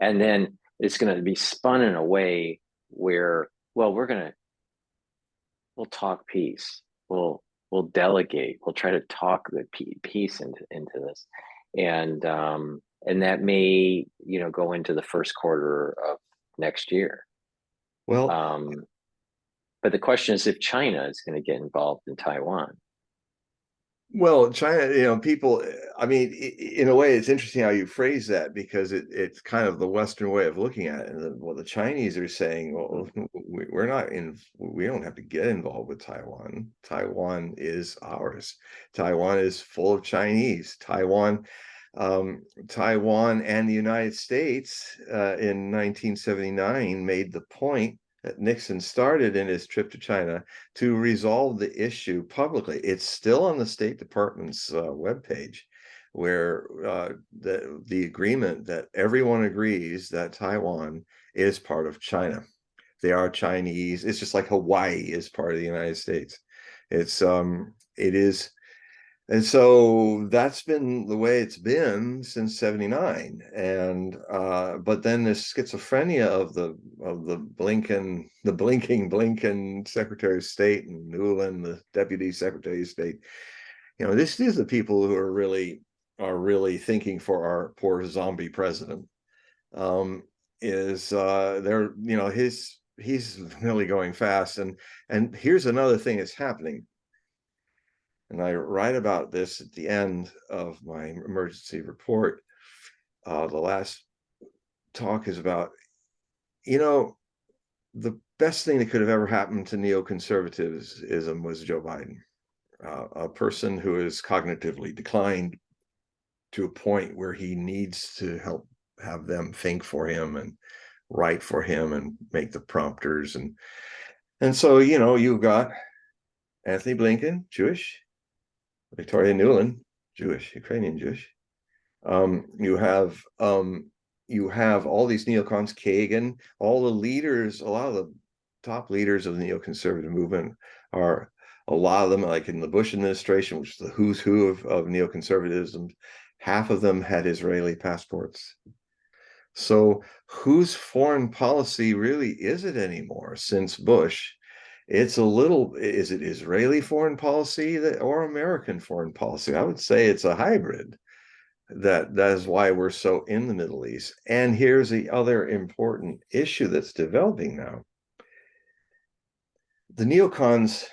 S1: And then it's going to be spun in a way where, well, we'll talk peace. We'll delegate. We'll try to talk the peace into this. And that may, go into the first quarter of next year.
S2: Well,
S1: But the question is if China is going to get involved in Taiwan.
S2: Well, China, people, I mean, in a way, it's interesting how you phrase that because it's kind of the Western way of looking at it. And the Chinese are saying, well, we don't have to get involved with Taiwan. Taiwan is ours. Taiwan is full of Chinese. Taiwan and the United States in 1979 made the point that Nixon started in his trip to China to resolve the issue publicly. It's still on the State Department's webpage, where the agreement that everyone agrees that Taiwan is part of China. They are Chinese. It's just like Hawaii is part of the United States. It is. And so that's been the way it's been since '79. And but then this schizophrenia of the blinking Blinken Secretary of State, and Nuland, the Deputy Secretary of State. These are the people who are really thinking for our poor zombie president. Is they're he's really going fast. And here's another thing that's happening. And I write about this at the end of my emergency report. The last talk is about, the best thing that could have ever happened to neoconservatism was Joe Biden, a person who is cognitively declined to a point where he needs to have them think for him and write for him and make the prompters. And so, you've got Anthony Blinken, Jewish, Victoria Nuland, Jewish, Ukrainian Jewish. You have all these neocons, Kagan, all the leaders, a lot of the top leaders of the neoconservative movement are, a lot of them, like in the Bush administration, which is the who's who of neoconservatism, half of them had Israeli passports. So whose foreign policy really is it anymore since Bush? Is it Israeli foreign policy or American foreign policy? I would say it's a hybrid. That is why we're so in the Middle East. And here's the other important issue that's developing now. The neocons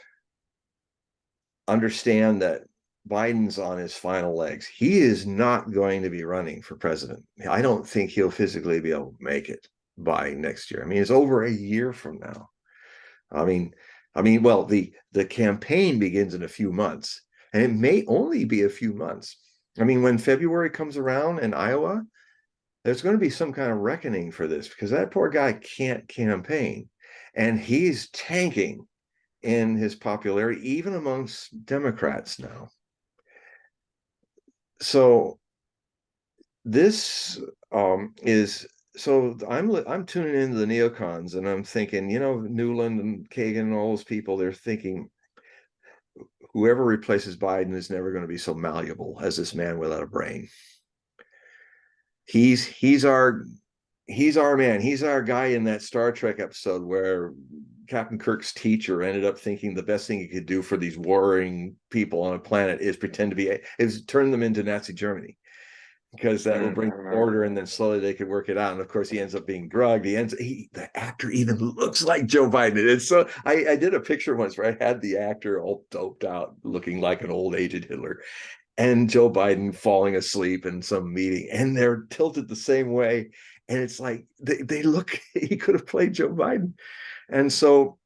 S2: understand that Biden's on his final legs. He is not going to be running for president. I don't think he'll physically be able to make it by next year. I mean, it's over a year from now. Well, the campaign begins in a few months, and it may only be a few months. When February comes around in Iowa, there's going to be some kind of reckoning for this, because that poor guy can't campaign, and he's tanking in his popularity, even amongst Democrats now. So this is, so I'm tuning into the neocons, and I'm thinking, Nuland and Kagan and all those people, they're thinking whoever replaces Biden is never going to be so malleable as this man without a brain. He's our man. He's our guy in that Star Trek episode where Captain Kirk's teacher ended up thinking the best thing he could do for these warring people on a planet is turn them into Nazi Germany, because that will bring order, and then slowly they could work it out. And of course, he ends up being drugged. The actor even looks like Joe Biden. And so I did a picture once where I had the actor all doped out, looking like an old aged Hitler, and Joe Biden falling asleep in some meeting, and they're tilted the same way. And it's like they look, he could have played Joe Biden. And so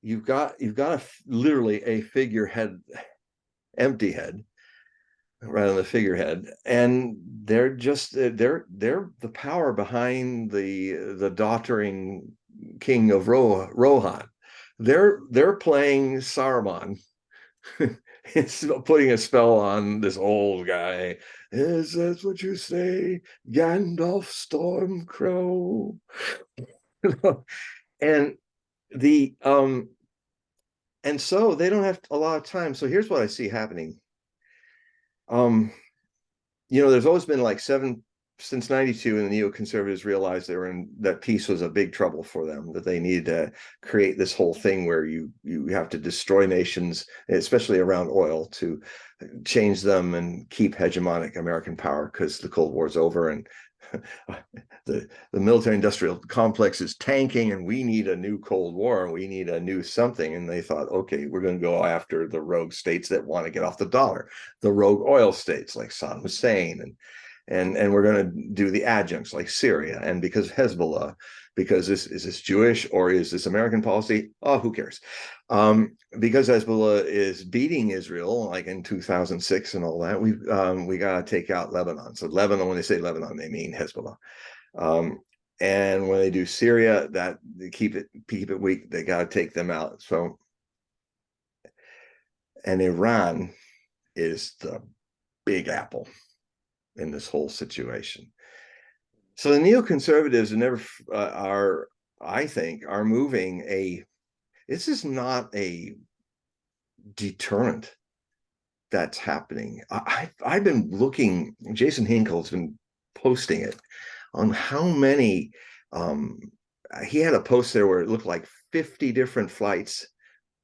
S2: you've got literally a figurehead, empty head, right on the figurehead, and they're the power behind the doddering king of Rohan. They're playing Saruman. It's putting a spell on this old guy. Is that what you say, Gandalf Stormcrow? and the and so they don't have a lot of time. So here's what I see happening. There's always been like since '92, and the neoconservatives realized that peace was a big trouble for them, that they needed to create this whole thing where you have to destroy nations, especially around oil, to change them and keep hegemonic American power, because the Cold War's over and the military industrial complex is tanking, and we need a new Cold War, and we need a new something. And they thought, okay, we're going to go after the rogue states that want to get off the dollar, the rogue oil states like Saddam Hussein, and we're going to do the adjuncts like Syria. And because Hezbollah, because is this Jewish or is this American policy? Oh, who cares? Because Hezbollah is beating Israel, like in 2006 and all that, we got to take out Lebanon. So Lebanon, when they say Lebanon, they mean Hezbollah. And when they do Syria, that they keep it weak, they got to take them out. So, and Iran, is the big apple in this whole situation. So the neoconservatives are, I think, are moving this is not a deterrent that's happening. I've been looking, Jason Hinkle's been posting it on how many, he had a post there where it looked like 50 different flights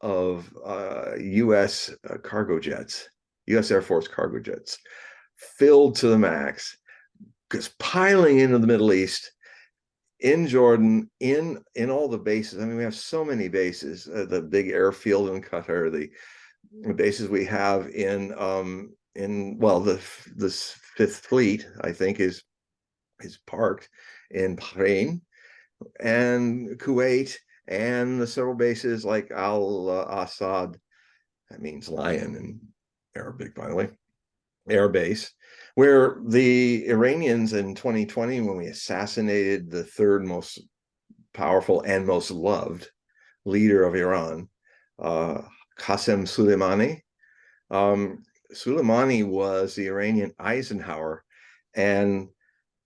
S2: of US cargo jets, US Air Force cargo jets, filled to the max, just piling into the Middle East, in Jordan, in all the bases. I mean, we have so many bases, the big airfield in Qatar, the bases we have well, this Fifth Fleet, I think, is parked in Bahrain and Kuwait, and the several bases like Al Assad, that means lion in Arabic, by the way, air base, where the Iranians in 2020, when we assassinated the third most powerful and most loved leader of Iran, Qasem Soleimani. Soleimani was the Iranian Eisenhower, and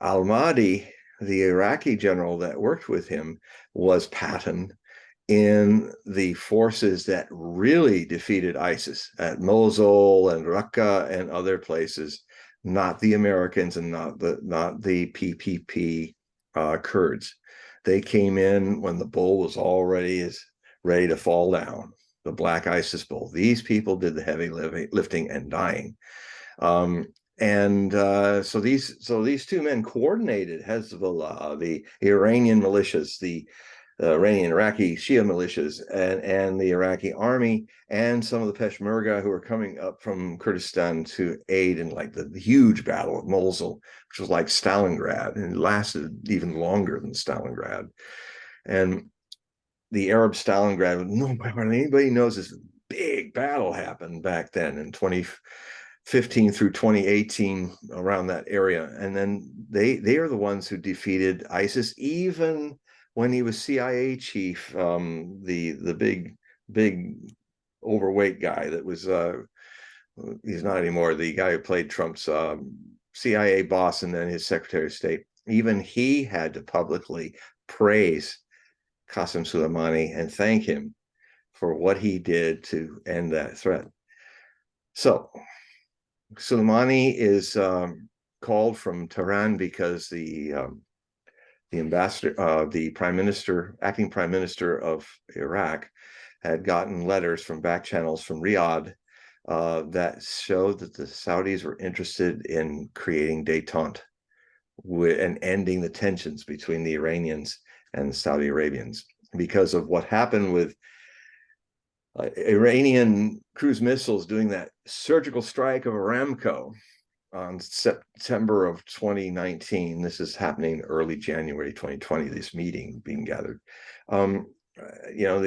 S2: al-Mahdi, the Iraqi general that worked with him, was Patton in the forces that really defeated ISIS at Mosul and Raqqa and other places, not the Americans and not the PPP Kurds. They came in when the bull was already ready to fall down, the Black ISIS bull. These people did the heavy lifting and dying. So these two men coordinated Hezbollah, the Iranian militias, the Iranian Iraqi Shia militias, and the Iraqi army, and some of the Peshmerga who are coming up from Kurdistan to aid in like the huge battle of Mosul, which was like Stalingrad, and it lasted even longer than Stalingrad. And the Arab Stalingrad, anybody knows this big battle happened back then in 2015 through 2018, around that area. And then they are the ones who defeated ISIS, even when he was CIA chief, the big overweight guy that was, he's not anymore, the guy who played Trump's CIA boss and then his Secretary of State. Even he had to publicly praise Qasem Soleimani and thank him for what he did to end that threat. So Soleimani is called from Tehran because the ambassador, the acting prime minister of Iraq, had gotten letters from back channels from Riyadh that showed that the Saudis were interested in creating détente and ending the tensions between the Iranians and the Saudi Arabians because of what happened with Iranian cruise missiles doing that surgical strike of Aramco on September of 2019. This is happening early January 2020, this meeting being gathered. The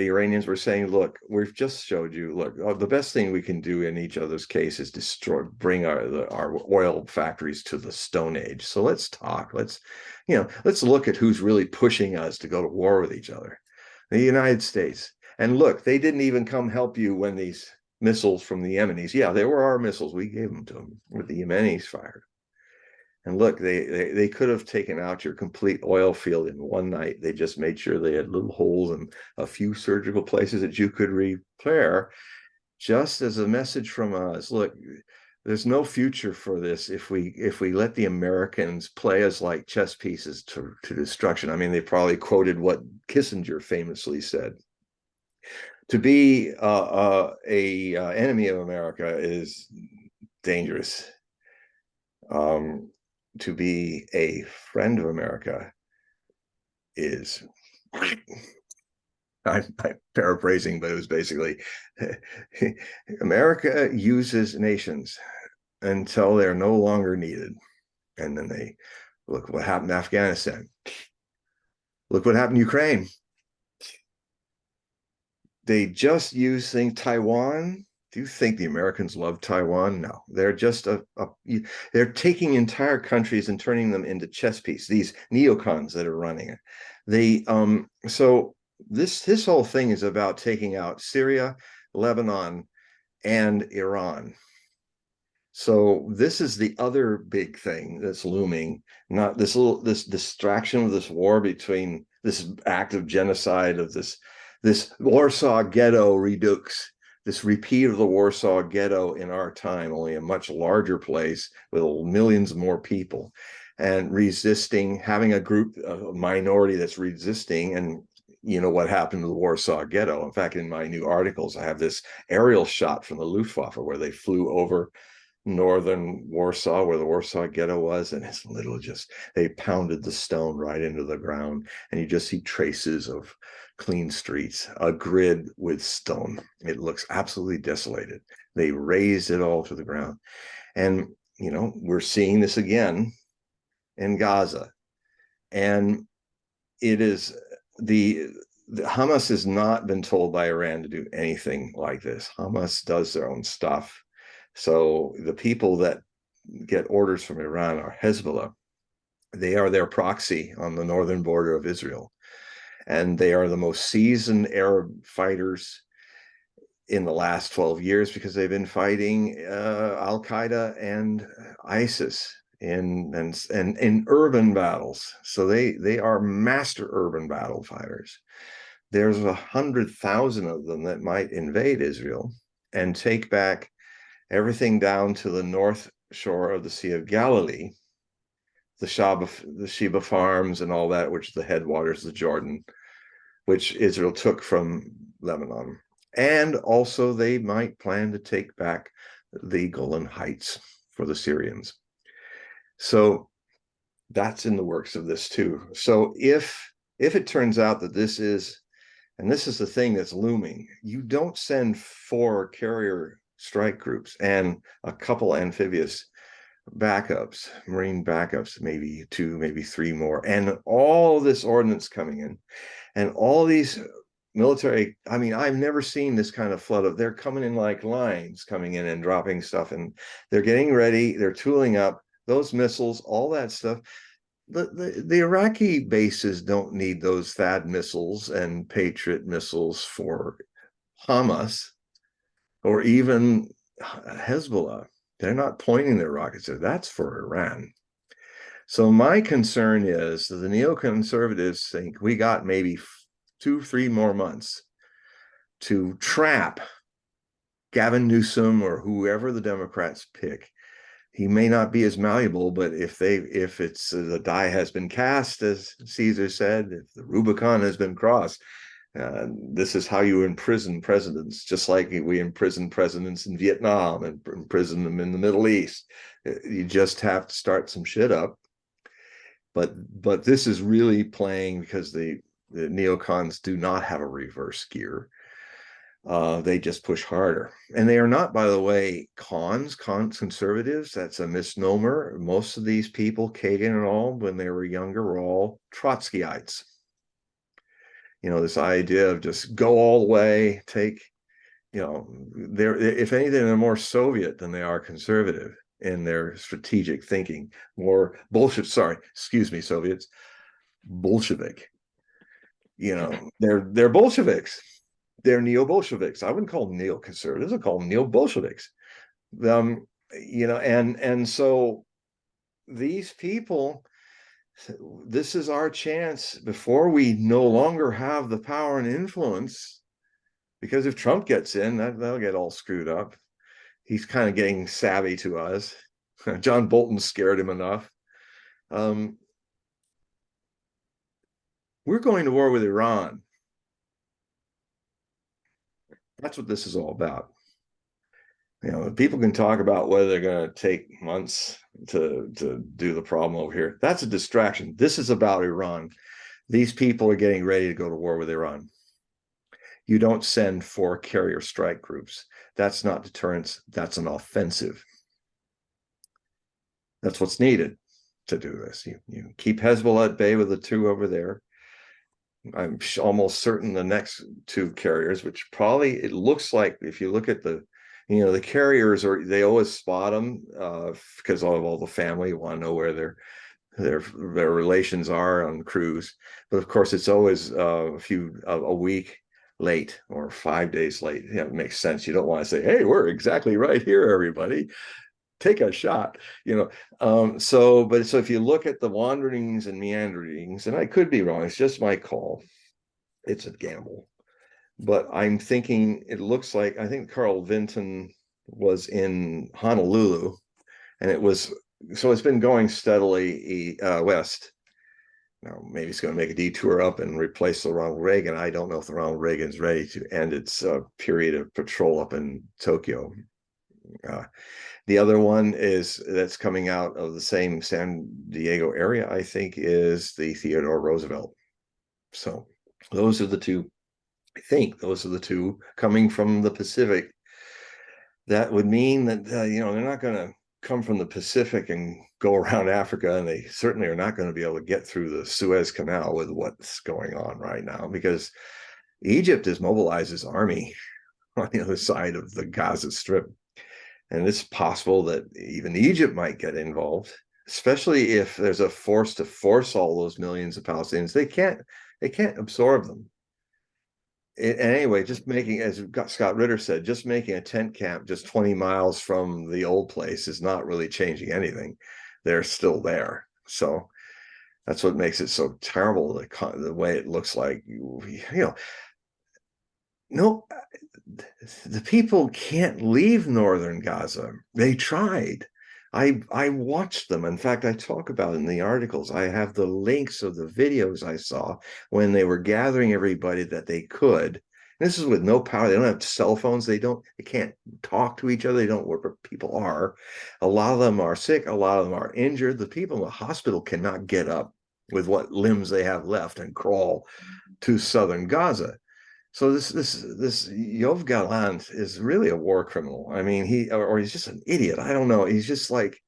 S2: Iranians were saying, look, we've just showed you, look, the best thing we can do in each other's case is bring our oil factories to the Stone Age. So let's talk. Let's look at who's really pushing us to go to war with each other. The United States. And look, they didn't even come help you when these missiles from the Yemenis, yeah, they were our missiles. We gave them to them, with the Yemenis fired. And look, they could have taken out your complete oil field in one night. They just made sure they had little holes and a few surgical places that you could repair, just as a message from us. Look, there's no future for this if we let the Americans play us like chess pieces to destruction. I mean, they probably quoted what Kissinger famously said. To be a enemy of America is dangerous. To be a friend of America is, I'm paraphrasing, but it was basically, America uses nations until they're no longer needed. And then they look what happened in Afghanistan. Look what happened in Ukraine. They just use things. Taiwan. Do you think the Americans love Taiwan? No, they're just they're taking entire countries and turning them into chess pieces. These neocons that are running it. So this whole thing is about taking out Syria, Lebanon, and Iran. So this is the other big thing that's looming, not this distraction of this war between this act of genocide of this Warsaw Ghetto redux, this repeat of the Warsaw Ghetto in our time, only a much larger place with millions more people, and resisting, having a group, a minority that's resisting. And you know what happened to the Warsaw Ghetto. In fact, in my new articles, I have this aerial shot from the Luftwaffe where they flew over northern Warsaw, where the Warsaw Ghetto was, and it's little, just they pounded the stone right into the ground, and you just see traces of clean streets, a grid with stone. It looks absolutely desolated. They razed it all to the ground. And you know, we're seeing this again in Gaza. And it is the Hamas has not been told by Iran to do anything like this. Hamas does their own stuff. So the people that get orders from Iran are Hezbollah. They are their proxy on the northern border of Israel. And they are the most seasoned Arab fighters in the last 12 years because they've been fighting Al Qaeda and ISIS in urban battles. So they are master urban battle fighters. There's 100,000 of them that might invade Israel and take back everything down to the north shore of the Sea of Galilee, the Sheba farms and all that, which is the headwaters of the Jordan, which Israel took from Lebanon. And also they might plan to take back the Golan Heights for the Syrians. So that's in the works of this too. So if it turns out that this is, and this is the thing that's looming, you don't send 4 carrier strike groups and a couple amphibious backups, Marine backups, maybe 2, maybe 3 more, and all this ordnance coming in, and all these military. I mean, I've never seen this kind of flood of, they're coming in like lines, coming in and dropping stuff, and they're getting ready, they're tooling up those missiles, all that stuff. The Iraqi bases don't need those THAAD missiles and Patriot missiles for Hamas or even Hezbollah. They're not pointing their rockets there. That's for Iran. So my concern is that the neoconservatives think we got maybe 2-3 more months to trap Gavin Newsom or whoever the Democrats pick. He may not be as malleable, but if it's the die has been cast, as Caesar said, if the Rubicon has been crossed, this is how you imprison presidents, just like we imprison presidents in Vietnam and imprison them in the Middle East. You just have to start some shit up. But this is really playing because the neocons do not have a reverse gear. They just push harder. And they are not, by the way, conservatives. That's a misnomer. Most of these people, Kagan and all, when they were younger, were all Trotskyites. You know, this idea of just go all the way, take, you know, they're, if anything, they're more Soviet than they are conservative in their strategic thinking. More bullshit, sorry, excuse me, Soviets, Bolshevik. You know, they're Bolsheviks. They're neo-Bolsheviks. I wouldn't call them neoconservatives. I call them neo-Bolsheviks. You know, and so these people, this is our chance before we no longer have the power and influence. Because if Trump gets in, that'll get all screwed up. He's kind of getting savvy to us. John Bolton scared him enough. We're going to war with Iran. That's what this is all about. You know, people can talk about whether they're going to take months to do the problem over here. That's a distraction. This is about Iran. These people are getting ready to go to war with Iran. You don't send 4 carrier strike groups. That's not deterrence. That's an offensive. That's what's needed to do this. You keep Hezbollah at bay with the 2 over there. I'm almost certain the next 2 carriers, which probably, it looks like if you look at the, you know, the carriers they always spot them because of all the family want to know where their relations are on cruise. But of course, it's always a week late or 5 days late. Yeah, it makes sense. You don't want to say, hey, we're exactly right here, everybody. take a shot, so if you look at the wanderings and meanderings, and I could be wrong, it's just my call, it's a gamble, but I'm thinking it looks like, I think Carl Vinton was in Honolulu, and it's been going steadily west. Now, maybe it's going to make a detour up and replace the Ronald Reagan. I don't know if the Ronald Reagan's ready to end its period of patrol up in Tokyo. The other one that's coming out of the same San Diego area, I think, is the Theodore Roosevelt. So those are the two. I think those are the two coming from the Pacific. That would mean that they're not going to come from the Pacific and go around Africa, and they certainly are not going to be able to get through the Suez Canal with what's going on right now, because Egypt has mobilized its army on the other side of the Gaza Strip. And it's possible that even Egypt might get involved, especially if there's a force to force all those millions of Palestinians. They can't absorb them. And anyway, just making, as Scott Ritter said, just making a tent camp just 20 miles from the old place is not really changing anything. They're still there. So that's what makes it so terrible, the way it looks like. No, the people can't leave northern Gaza. They tried. I watched them. In fact, I talk about it in the articles. I have the links of the videos I saw when they were gathering everybody that they could. And this is with no power. They don't have cell phones. They can't talk to each other. They don't work where people are. A lot of them are sick. A lot of them are injured. The people in the hospital cannot get up with what limbs they have left and crawl to southern Gaza. So this Yov Galant is really a war criminal. I mean, or he's just an idiot. I don't know. He's just like,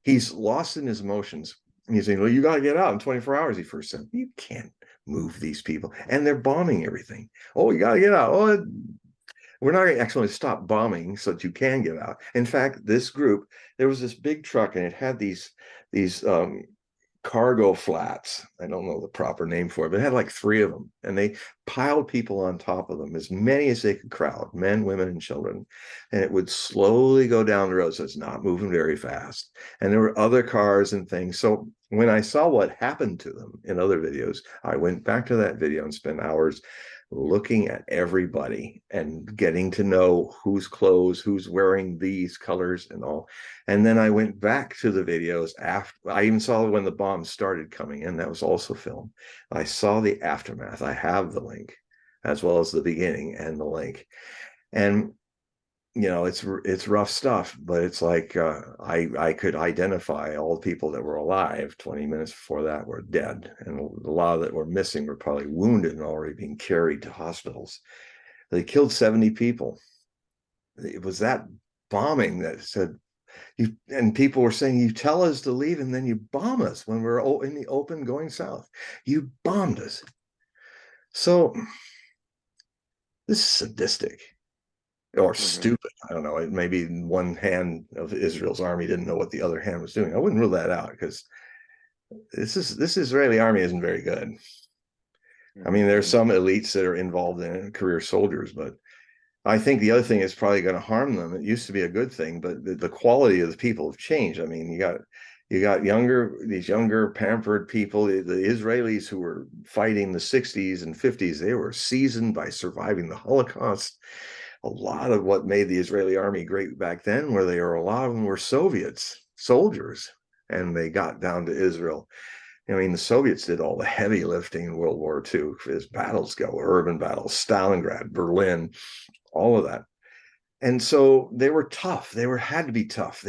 S2: he's lost in his emotions. He's saying, well, you got to get out in 24 hours. He first said, you can't move these people. And they're bombing everything. Oh, you got to get out. Oh, we're not going to actually stop bombing so that you can get out. In fact, this group, there was this big truck, and it had these cargo flats. I don't know the proper name for it, but it had like 3 of them, and they piled people on top of them, as many as they could crowd, men, women, and children, and it would slowly go down the road, so it's not moving very fast. And there were other cars and things. So when I saw what happened to them in other videos, I went back to that video and spent hours looking at everybody and getting to know whose clothes, who's wearing these colors and all. And then I went back to the videos after. I even saw when the bombs started coming in. That was also filmed. I saw the aftermath. I have the link, as well as the beginning and the link. And it's rough stuff, but it's like I could identify all the people that were alive 20 minutes before that were dead, and a lot that were missing were probably wounded and already being carried to hospitals. They killed 70 people. It was that bombing that said, and people were saying, you tell us to leave and then you bomb us when we're in the open going south. You bombed us. So this is sadistic. Or stupid. I don't know. Maybe one hand of Israel's army didn't know what the other hand was doing. I wouldn't rule that out, because this Israeli army isn't very good. I mean, there's some elites that are involved in it, career soldiers, but I think the other thing is probably going to harm them. It used to be a good thing, but the quality of the people have changed. I mean, you got these younger pampered people. The Israelis who were fighting the 60s and 50s, they were seasoned by surviving the Holocaust. A lot of what made the Israeli army great back then, a lot of them were Soviets, soldiers, and they got down to Israel. I mean, the Soviets did all the heavy lifting in World War II as battles go, urban battles, Stalingrad, Berlin, all of that. And so they were tough. Had to be tough.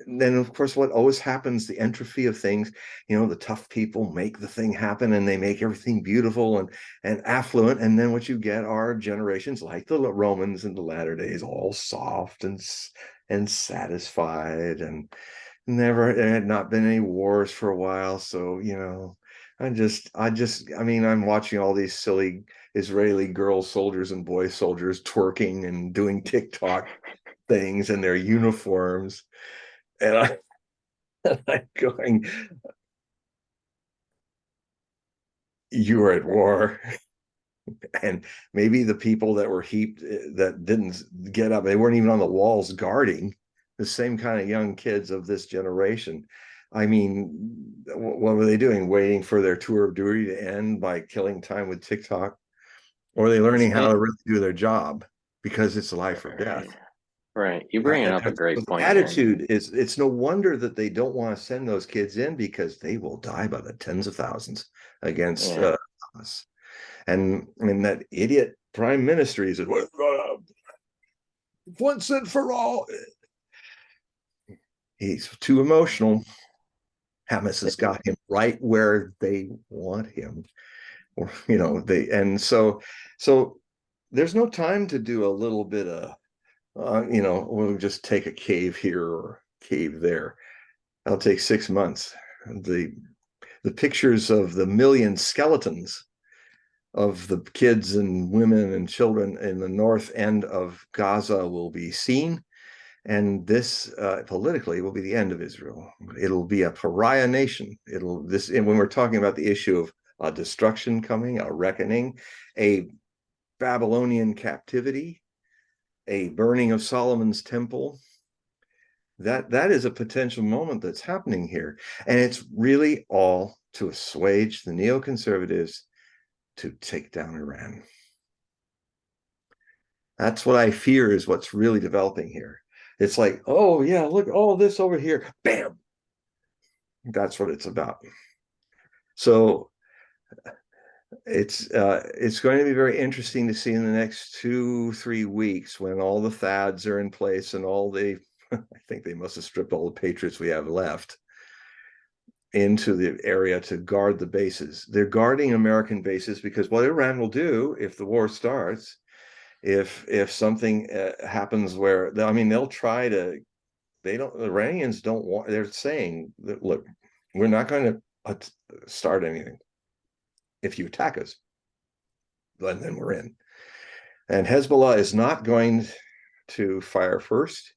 S2: Then of course what always happens, the entropy of things, the tough people make the thing happen, and they make everything beautiful and affluent. And then what you get are generations like the Romans in the latter days, all soft and satisfied, and there had not been any wars for a while. So I'm watching all these silly Israeli girl soldiers and boy soldiers twerking and doing TikTok things in their uniforms, and I'm going, you were at war. And maybe the people that were heaped, that didn't get up, they weren't even on the walls guarding. the same kind of young kids of this generation. I mean, what were they doing? Waiting for their tour of duty to end by killing time with TikTok? Or are they learning how to really do their job because it's life or death?
S1: Right. You're bringing up a
S2: So
S1: great
S2: the
S1: point, man.
S2: attitude is, it's no wonder that they don't want to send those kids in, because they will die by the tens of thousands against
S1: Yeah.
S2: us. And I mean, that idiot prime minister, he said, once and for all. He's too emotional. Hamas has got him right where they want him. Or, so there's no time to do a little bit of, we'll just take a cave here or cave there. That'll take 6 months. The pictures of the million skeletons of the kids and women and children in the north end of Gaza will be seen. And this politically will be the end of Israel. It'll be a pariah nation. And when we're talking about the issue of destruction coming, a reckoning, a Babylonian captivity, a burning of Solomon's temple, that is a potential moment that's happening here. And it's really all to assuage the neoconservatives to take down Iran. That's what I fear is what's really developing here. It's like, oh yeah, look, all this over here, bam. That's what it's about. So it's going to be very interesting to see in the next 2-3 weeks, when all the fads are in place and all the I think they must have stripped all the patriots we have left into the area to guard the bases. They're guarding American bases because what Iran will do if the war starts, if something happens where, I mean, they'll try to, the Iranians don't want, they're saying that, look, we're not going to start anything. If you attack us, then we're in. And Hezbollah is not going to fire first.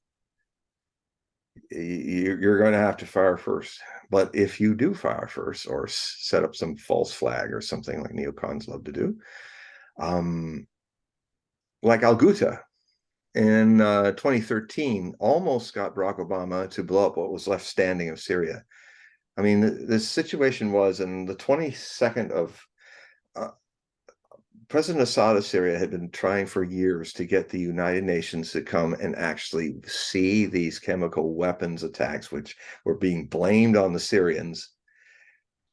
S2: You're going to have to fire first. But if you do fire first, or set up some false flag or something like neocons love to do, like Al Ghouta in 2013 almost got Barack Obama to blow up what was left standing of Syria. I mean, the situation was, in the 22nd of President Assad of Syria had been trying for years to get the United Nations to come and actually see these chemical weapons attacks, which were being blamed on the Syrians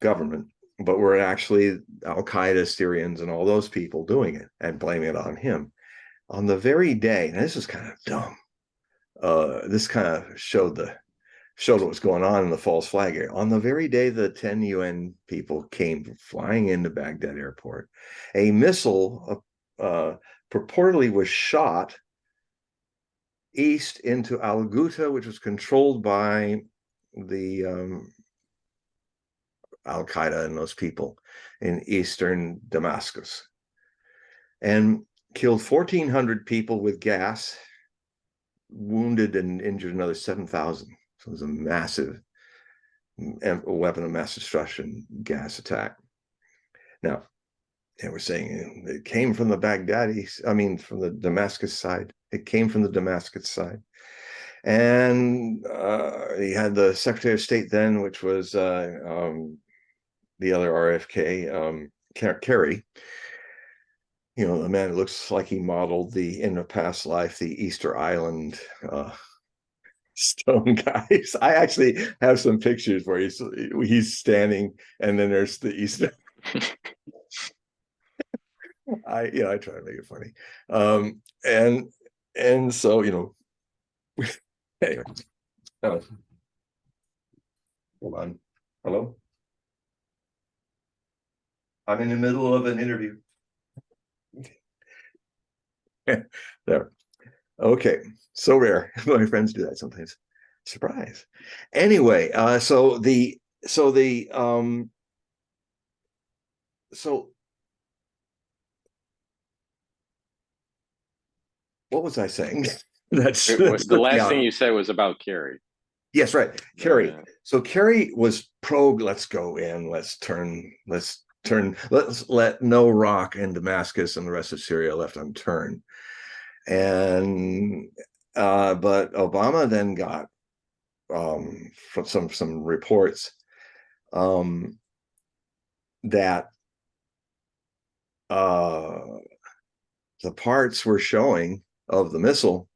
S2: government, but were actually Al-Qaeda, Syrians, and all those people doing it and blaming it on him. On the very day, and this is kind of dumb, this kind of showed what was going on in the false flag area. On the very day the 10 UN people came flying into Baghdad airport, a missile purportedly was shot east into Al Ghouta, which was controlled by the Al-Qaeda and those people in eastern Damascus, and killed 1,400 people with gas, wounded and injured another 7,000. So it was a massive weapon of mass destruction gas attack. Now, they were saying it came from the from the Damascus side. It came from the Damascus side. And he had the Secretary of State then, which was the other RFK, Kerry. You know, the man looks like he modeled in a past life the Easter Island stone guys. I actually have some pictures where he's standing, and then there's the Easter. I try to make it funny, and so anyway. Oh, hold on. Hello. I'm in the middle of an interview. There. Okay. So rare. My friends do that sometimes. Surprise. Anyway, so what was I saying? That's
S1: the last thing you said was about Kerry.
S2: Yes, right. Kerry. So Kerry was pro, let's go in, let's let no rock in Damascus and the rest of Syria left unturned. And But Obama then got from some reports that the parts were showing of the missile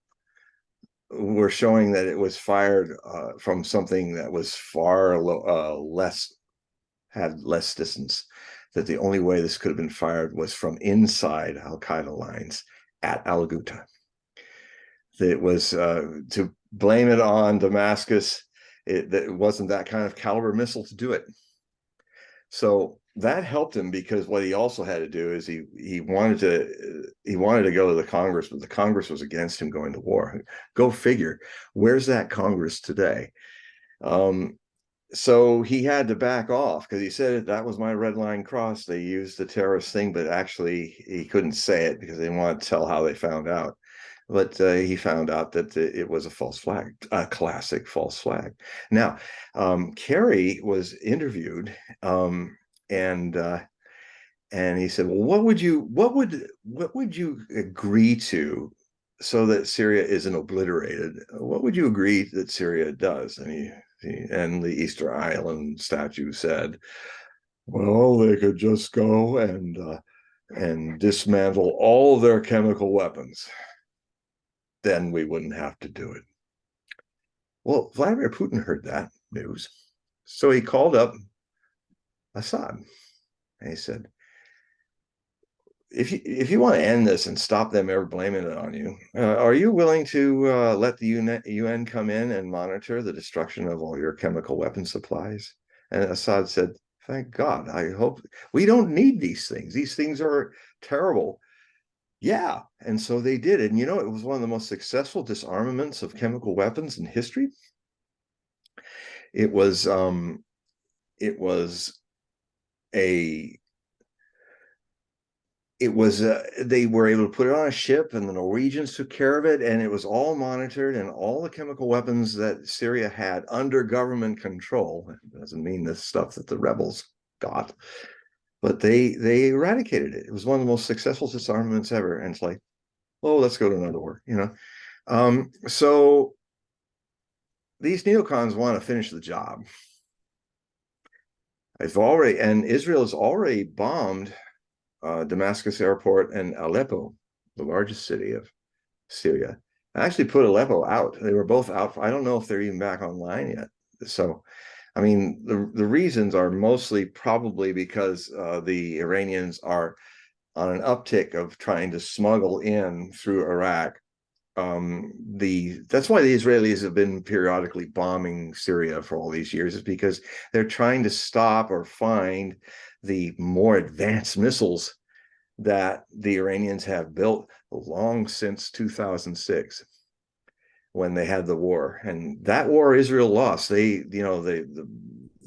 S2: were showing that it was fired from something that was far less, had less distance, that the only way this could have been fired was from inside Al-Qaeda lines at Al Ghouta. It was to blame it on Damascus. It wasn't that kind of caliber missile to do it. So that helped him, because what he also had to do is he wanted to go to the Congress, but the Congress was against him going to war. Go figure. Where's that Congress today? So he had to back off, because he said that was my red line crossed. They used the terrorist thing, but actually he couldn't say it because they wanted to tell how they found out. But he found out that it was a false flag, a classic false flag. Now, Kerry was interviewed, and he said, "Well, what would you agree to so that Syria isn't obliterated? What would you agree that Syria does?" And the Easter Island statue said, "Well, they could just go and dismantle all their chemical weapons. Then we wouldn't have to do it." Well, Vladimir Putin heard that news. So he called up Assad and he said, if you want to end this and stop them ever blaming it on you, are you willing to let the UN come in and monitor the destruction of all your chemical weapon supplies? And Assad said, "Thank God. I hope we don't need these things. These things are terrible." Yeah. And so they did. And it was one of the most successful disarmaments of chemical weapons in history. It was it was a they were able to put it on a ship, and the Norwegians took care of it, and it was all monitored, and all the chemical weapons that Syria had under government control. It doesn't mean the stuff that the rebels got, but they eradicated it. It was one of the most successful disarmaments ever. And it's like, oh, let's go to another war, so these neocons want to finish the job. Israel has already bombed Damascus airport and Aleppo, the largest city of Syria. I actually put Aleppo out. They were both out. I don't know if they're even back online yet. So, I mean, the reasons are mostly probably because the Iranians are on an uptick of trying to smuggle in through Iraq. That's why the Israelis have been periodically bombing Syria for all these years, is because they're trying to stop or find the more advanced missiles that the Iranians have built long since 2006, when they had the war. And that war Israel lost. The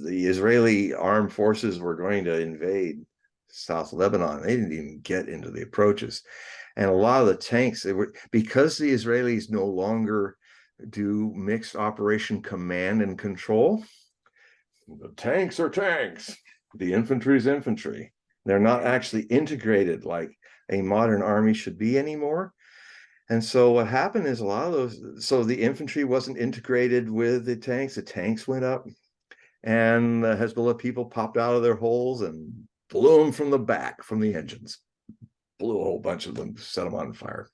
S2: Israeli armed forces were going to invade South Lebanon. They didn't even get into the approaches. And a lot of the tanks, because the Israelis no longer do mixed operation command and control. The tanks are tanks. The infantry is infantry. They're not actually integrated like a modern army should be anymore. And so what happened is a lot of those, so the infantry wasn't integrated with the tanks. The tanks went up, and the Hezbollah people popped out of their holes and blew them from the back, from the engines. Blew a whole bunch of them, set them on fire.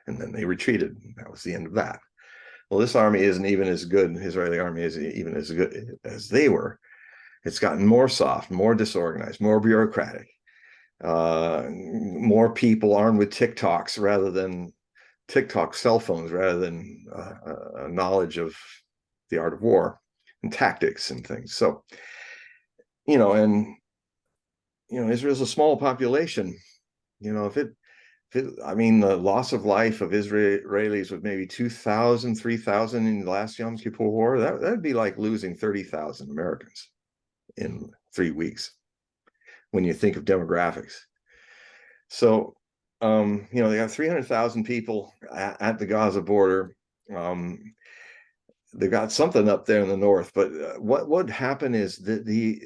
S2: And then they retreated. That was the end of that. Well, this army isn't even as good. The Israeli army isn't even as good as they were. It's gotten more soft, more disorganized, more bureaucratic, more people armed with TikToks rather than TikTok cell phones, rather than knowledge of the art of war and tactics and things. So, Israel's a small population. I mean, the loss of life of Israelis was maybe 2,000, 3,000 in the last Yom Kippur War. That'd be like losing 30,000 Americans in 3 weeks when you think of demographics. So, they got 300,000 people at the Gaza border. They've got something up there in the north, but what would happen is that the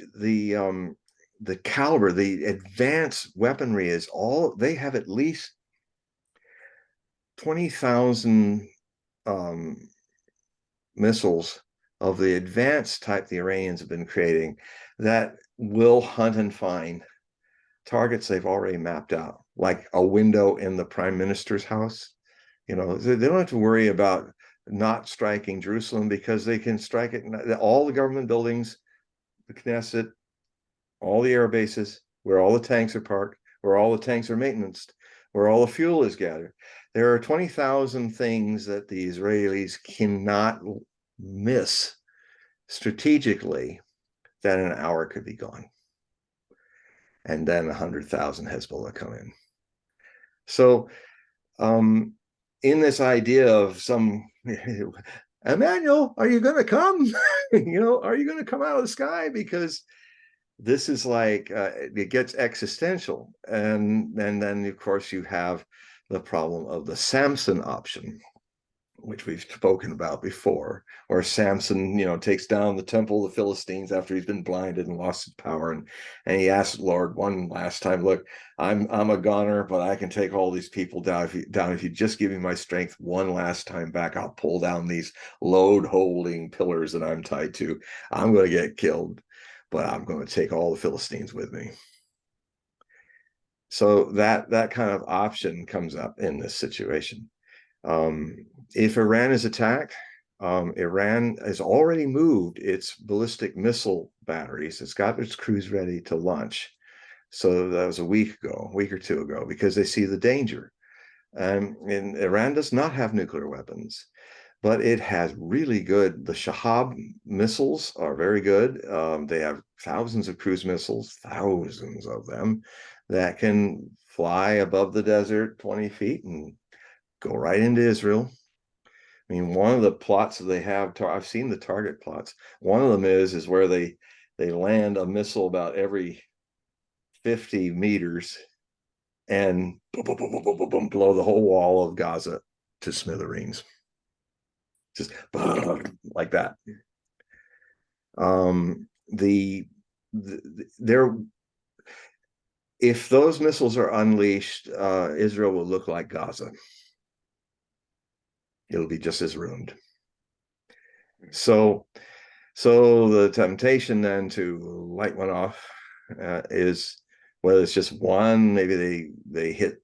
S2: caliber, the advanced weaponry is all, they have at least 20,000 missiles of the advanced type the Iranians have been creating that will hunt and find targets they've already mapped out, like a window in the prime minister's house. You know, they don't have to worry about not striking Jerusalem because they can strike it. All the government buildings, the Knesset, all the air bases, where all the tanks are parked, where all the tanks are maintained, where all the fuel is gathered. There are 20,000 things that the Israelis cannot miss strategically that in an hour could be gone. And then 100,000 Hezbollah come in. So in this idea of some, Emmanuel, are you going to come? You know, are you going to come out of the sky? Because this is like, it gets existential. And then, of course, you have the problem of the Samson option, which we've spoken about before, where Samson, you know, takes down the temple of the Philistines after he's been blinded and lost his power, and he asks Lord one last time, look, I'm a goner, but I can take all these people down. If you just give me my strength one last time back, I'll pull down these load holding pillars that I'm tied to. I'm going to get killed, but I'm going to take all the Philistines with me. So that kind of option comes up in this situation. If Iran is attacked, Iran has already moved its ballistic missile batteries. It's got its crews ready to launch. So that was a week or two ago, because they see the danger. And Iran does not have nuclear weapons, but it has really good, the Shahab missiles are very good. They have thousands of cruise missiles, thousands of them, that can fly above the desert 20 feet and go right into Israel. I mean, one of the plots that they have, I've seen the target plots. One of them is where they land a missile about every 50 meters and boom, boom, boom, boom, boom, boom, blow the whole wall of Gaza to smithereens. Just like that. If those missiles are unleashed, Israel will look like Gaza. It'll be just as ruined. So the temptation then to light one off is, whether it's just one, maybe they hit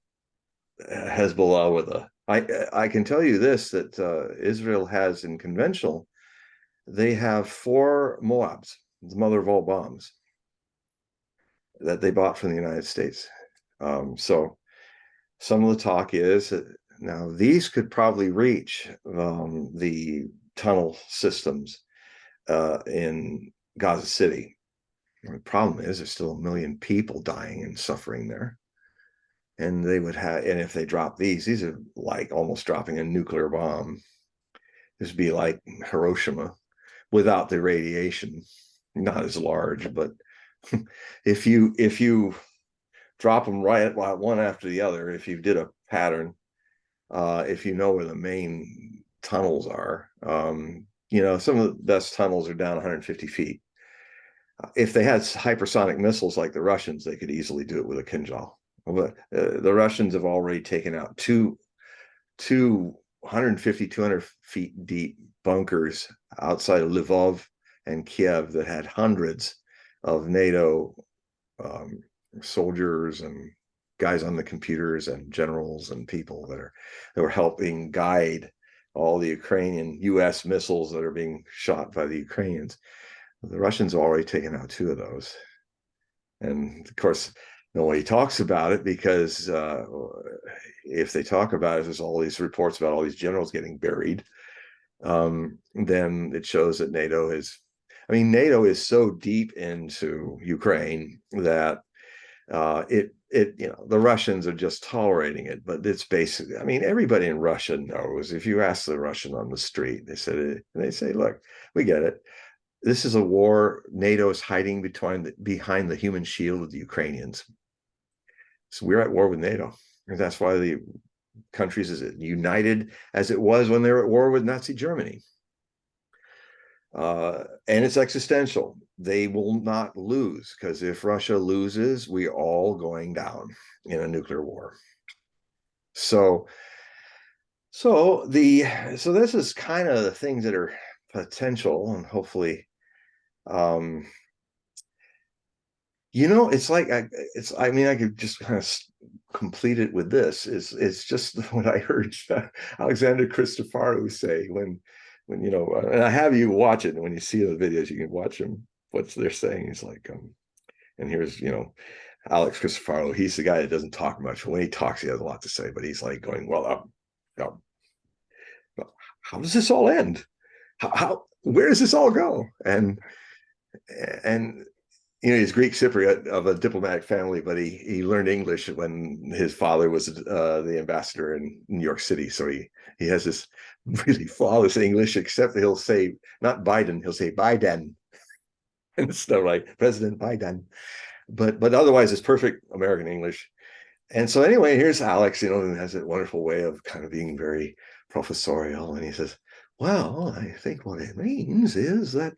S2: Hezbollah with a. I can tell you this, that Israel has in conventional, they have 4 Moabs, the mother of all bombs, that they bought from the United States. So some of the talk is that now these could probably reach the tunnel systems in Gaza City. The problem is there's still 1 million people dying and suffering there. And they would have, and if they drop these are like almost dropping a nuclear bomb. This would be like Hiroshima without the radiation, not as large, but if you drop them right one after the other, if you did a pattern, if you know where the main tunnels are, you know, some of the best tunnels are down 150 feet. If they had hypersonic missiles like the Russians, they could easily do it with a Kinjal. But the Russians have already taken out two 150, 200 feet deep bunkers outside of Lvov and Kiev that had hundreds of NATO soldiers and guys on the computers and generals and people that were helping guide all the Ukrainian US missiles that are being shot by the Ukrainians. The Russians have already taken out 2 of those. And of course, nobody talks about it, because if they talk about it, there's all these reports about all these generals getting buried. Then it shows that NATO is so deep into Ukraine that you know, the Russians are just tolerating it, but it's basically, I mean, everybody in Russia knows. If you ask the Russian on the street, they say, look, we get it. This is a war. NATO is hiding behind the human shield of the Ukrainians. So we're at war with NATO. And that's why the countries is united as it was when they were at war with Nazi Germany. And it's existential. They will not lose, because if Russia loses, we're all going down in a nuclear war. So So this is kind of the things that are potential, and hopefully, um, it's like I mean, I could just kind of complete it with this. It's just what I heard Alexander Christoforou say when and I have you watch it, and when you see the videos, you can watch them. What they're saying is like, and here's Alex Christoforou. He's the guy that doesn't talk much. When he talks, he has a lot to say, but he's like going, well, how does this all end? Where does this all go? And he's Greek Cypriot of a diplomatic family, but he learned English when his father was the ambassador in New York City. So he has this really flawless English, except he'll say not Biden, he'll say Biden and stuff like President Biden. But otherwise, it's perfect American English. And so anyway, here's Alex, who has that wonderful way of kind of being very professorial, and he says, "Well, I think what it means is that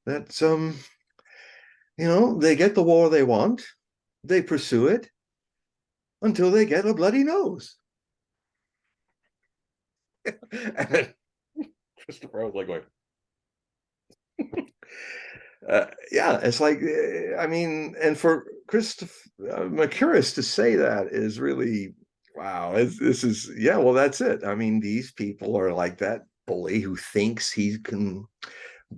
S2: they get the war they want, they pursue it until they get a bloody nose." And then Christopher was like going, yeah, it's like, I mean, and for Christopher Mercurius to say that is really, wow. This is, yeah, well, that's it. I mean, these people are like that bully who thinks he can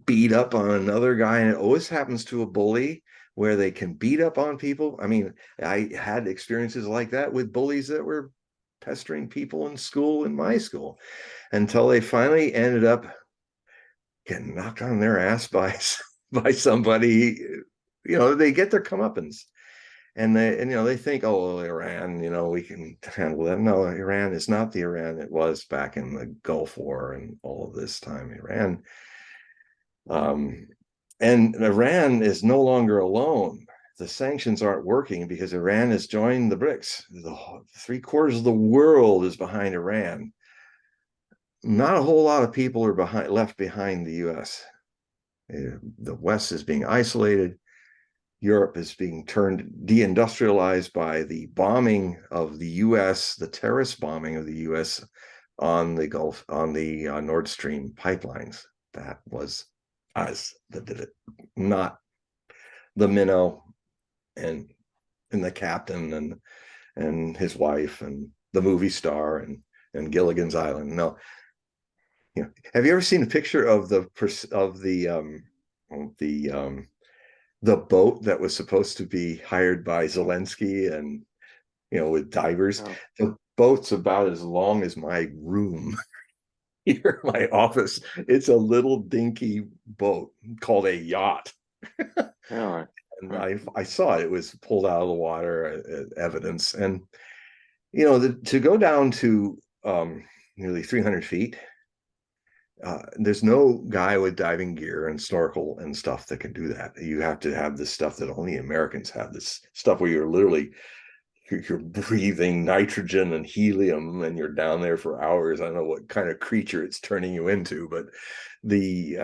S2: beat up on another guy, and it always happens to a bully where they can beat up on people. I mean, I had experiences like that with bullies that were pestering people in my school, until they finally ended up getting knocked on their ass by somebody. They get their comeuppance, and they think, oh, well, Iran, we can handle that. No, Iran is not the Iran it was back in the Gulf War and all of this time. Um, and Iran is no longer alone. The sanctions aren't working because Iran has joined the BRICS. Three-quarters of the world is behind Iran. Not a whole lot of people are left behind the U.S. The West is being isolated. Europe is being turned deindustrialized by the bombing of the U.S., the terrorist bombing of the U.S. on the Gulf, on the Nord Stream pipelines. That was us that did it, not the minnow and the captain and his wife and the movie star and Gilligan's Island. No, have you ever seen a picture of the boat that was supposed to be hired by Zelensky, and with divers?
S1: Oh,
S2: The boat's about as long as my room here, my office. It's a little dinky boat called a yacht.
S1: oh,
S2: And
S1: hmm.
S2: I saw it was pulled out of the water, evidence. And to go down to nearly 300 feet, there's no guy with diving gear and snorkel and stuff that can do that. You have to have this stuff that only Americans have, this stuff where you're breathing nitrogen and helium, and you're down there for hours. I don't know what kind of creature it's turning you into, but then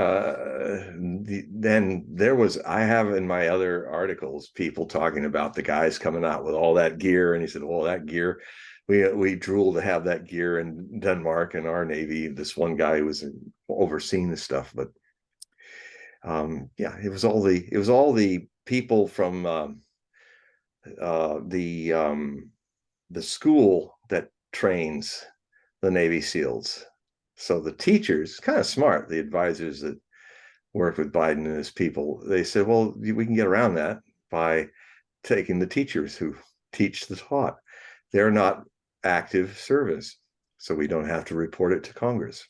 S2: I have in my other articles people talking about the guys coming out with all that gear, and he said, well, that gear, we drool to have that gear in Denmark in our Navy. This one guy who was overseeing this stuff, but yeah, it was all the people from uh, the um, the school that trains the Navy SEALs. So the teachers, kind of smart, the advisors that work with Biden and his people, they said, well, we can get around that by taking the teachers who teach the taught. They're not active service, so we don't have to report it to Congress.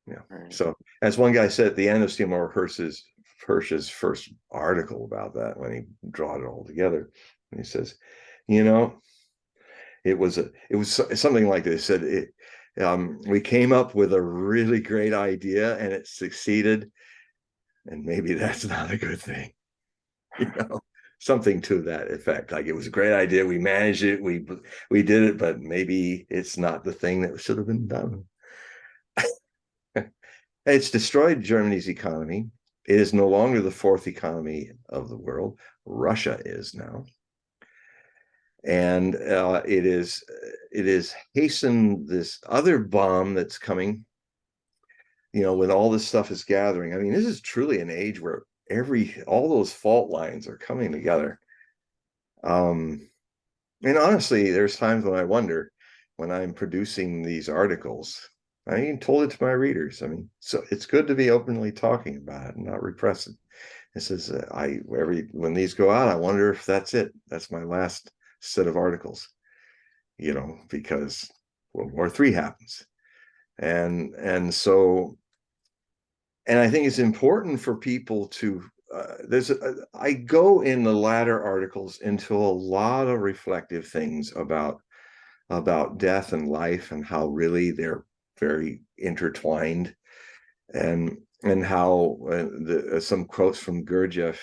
S2: Yeah.
S1: Right.
S2: So as one guy said at the end of Seymour Hersh's first article about that, when he drawed it all together, and he says, you know, it was something like this. Said we came up with a really great idea and it succeeded, and maybe that's not a good thing. You know, something to that effect. Like, it was a great idea, we managed it, we did it, but maybe it's not the thing that should have been done. It's destroyed Germany's economy. It is no longer the fourth economy of the world. Russia is now. And it is hastened this other bomb that's coming, when all this stuff is gathering. I mean, this is truly an age where all those fault lines are coming together. And honestly, there's times when I wonder, when I'm producing these articles, I even told it to my readers. I mean, so it's good to be openly talking about it and not repress it. It says, when these go out, I wonder if that's it. That's my last set of articles, because World War III happens. And so, and I think it's important for people to, I go in the latter articles into a lot of reflective things about death and life, and how really they're very intertwined, and how some quotes from Gurdjieff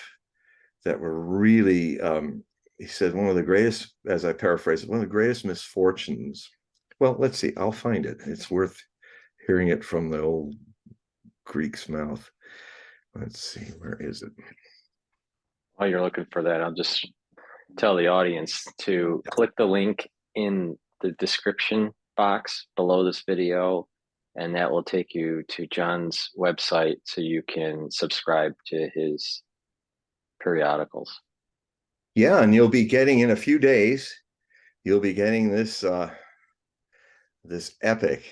S2: that were really, he said, one of the greatest, as I paraphrase it, one of the greatest misfortunes. Well, let's see, I'll find it. It's worth hearing it from the old Greek's mouth. Let's see, where is it?
S1: While you're looking for that, I'll just tell the audience to click the link in the description box below this video, and that will take you to John's website so you can subscribe to his periodicals.
S2: Yeah, and you'll be getting, in a few days, you'll be getting this epic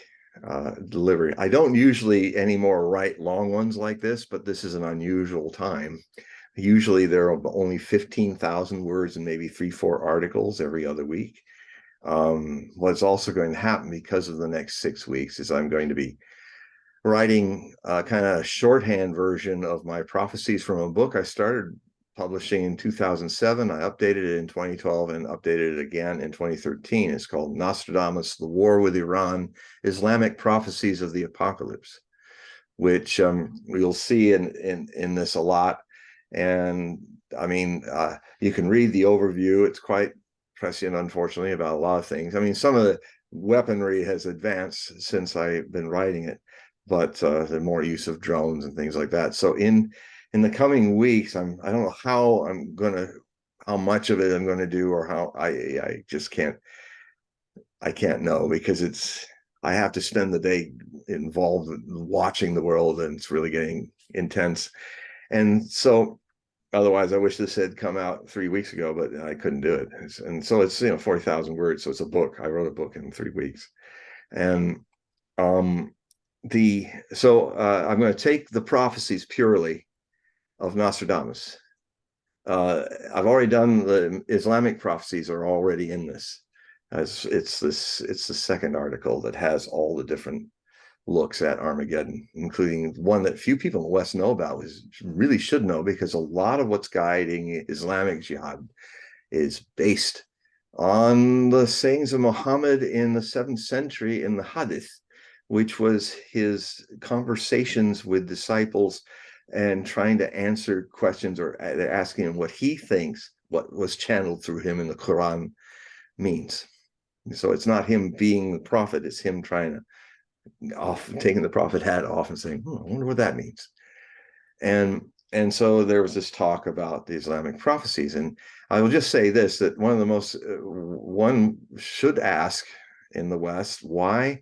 S2: delivery. I don't usually anymore write long ones like this, but this is an unusual time. Usually there are only 15,000 words and maybe 3-4 articles every other week. What's also going to happen because of the next 6 weeks is I'm going to be writing a kind of shorthand version of my prophecies from a book I started publishing in 2007. I updated it in 2012 and updated it again in 2013. It's called Nostradamus, The War with Iran, Islamic Prophecies of the Apocalypse, which you'll see in this a lot. And I mean, you can read the overview. It's quite prescient, unfortunately, about a lot of things. I mean, some of the weaponry has advanced since I've been writing it, but the more use of drones and things like that. So in the coming weeks, I don't know how much of it I'm going to do, or how I just can't, I can't know, because I have to spend the day involved watching the world, and it's really getting intense. And so otherwise, I wish this had come out 3 weeks ago, but I couldn't do it. And so it's 40,000 words, so it's a book. I wrote a book in 3 weeks. And I'm going to take the prophecies purely of Nostradamus. I've already done the Islamic prophecies, are already in this. As it's the second article that has all the different looks at Armageddon, including one that few people in the West know about, really should know, because a lot of what's guiding Islamic jihad is based on the sayings of Muhammad in the 7th century in the Hadith, which was his conversations with disciples and trying to answer questions, or asking him what he thinks what was channeled through him in the Quran means. So it's not him being the prophet, it's him trying to taking the prophet hat off and saying, I wonder what that means. And so there was this talk about the Islamic prophecies. And I will just say this, that one of the most, one should ask in the West, why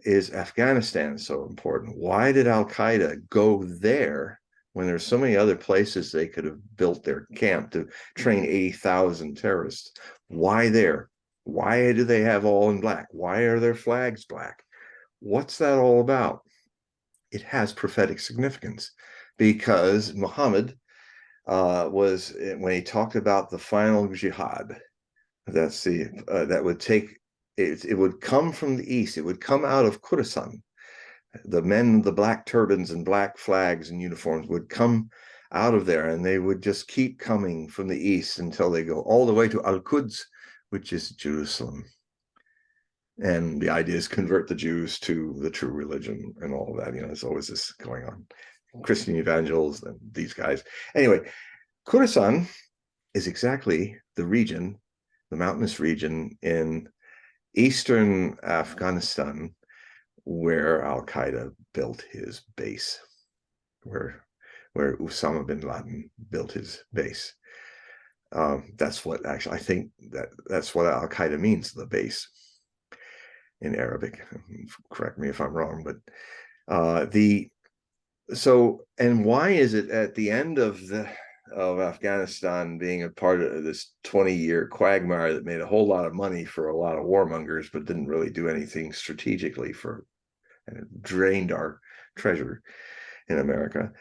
S2: is Afghanistan so important? Why did Al-Qaeda go there when there's so many other places they could have built their camp to train 80,000 terrorists? Why there? Why do they have all in black? Why are their flags black? What's that all about? It has prophetic significance, because Muhammad was, when he talked about the final jihad, that would take, it would come from the east, it would come out of Khorasan. The men, the black turbans and black flags and uniforms would come out of there, and they would just keep coming from the east until they go all the way to Al-Quds, which is Jerusalem. And the idea is convert the Jews to the true religion and all of that. There's always this going on. Christian evangelicals and these guys. Anyway, Khorasan is exactly the region, the mountainous region in eastern Afghanistan, where Al-Qaeda built his base, where Osama bin Laden built his base. That's what actually, I think that's what Al-Qaeda means, the base in Arabic. Correct me if I'm wrong, but and why is it at the end of Afghanistan being a part of this 20-year quagmire that made a whole lot of money for a lot of warmongers, but didn't really do anything strategically and it drained our treasure in America?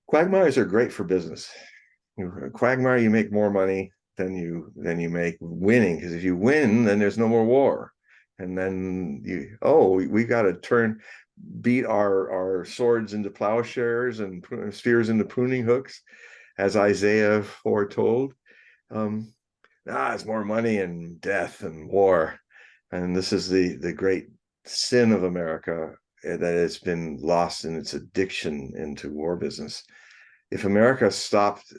S2: Quagmires are great for business. Quagmire, you make more money than you make winning, because if you win, then there's no more war, and then we got to beat our swords into plowshares and spears into pruning hooks, as Isaiah foretold. It's more money and death and war, and this is the great sin of America, that it's been lost in its addiction into war business. If America stopped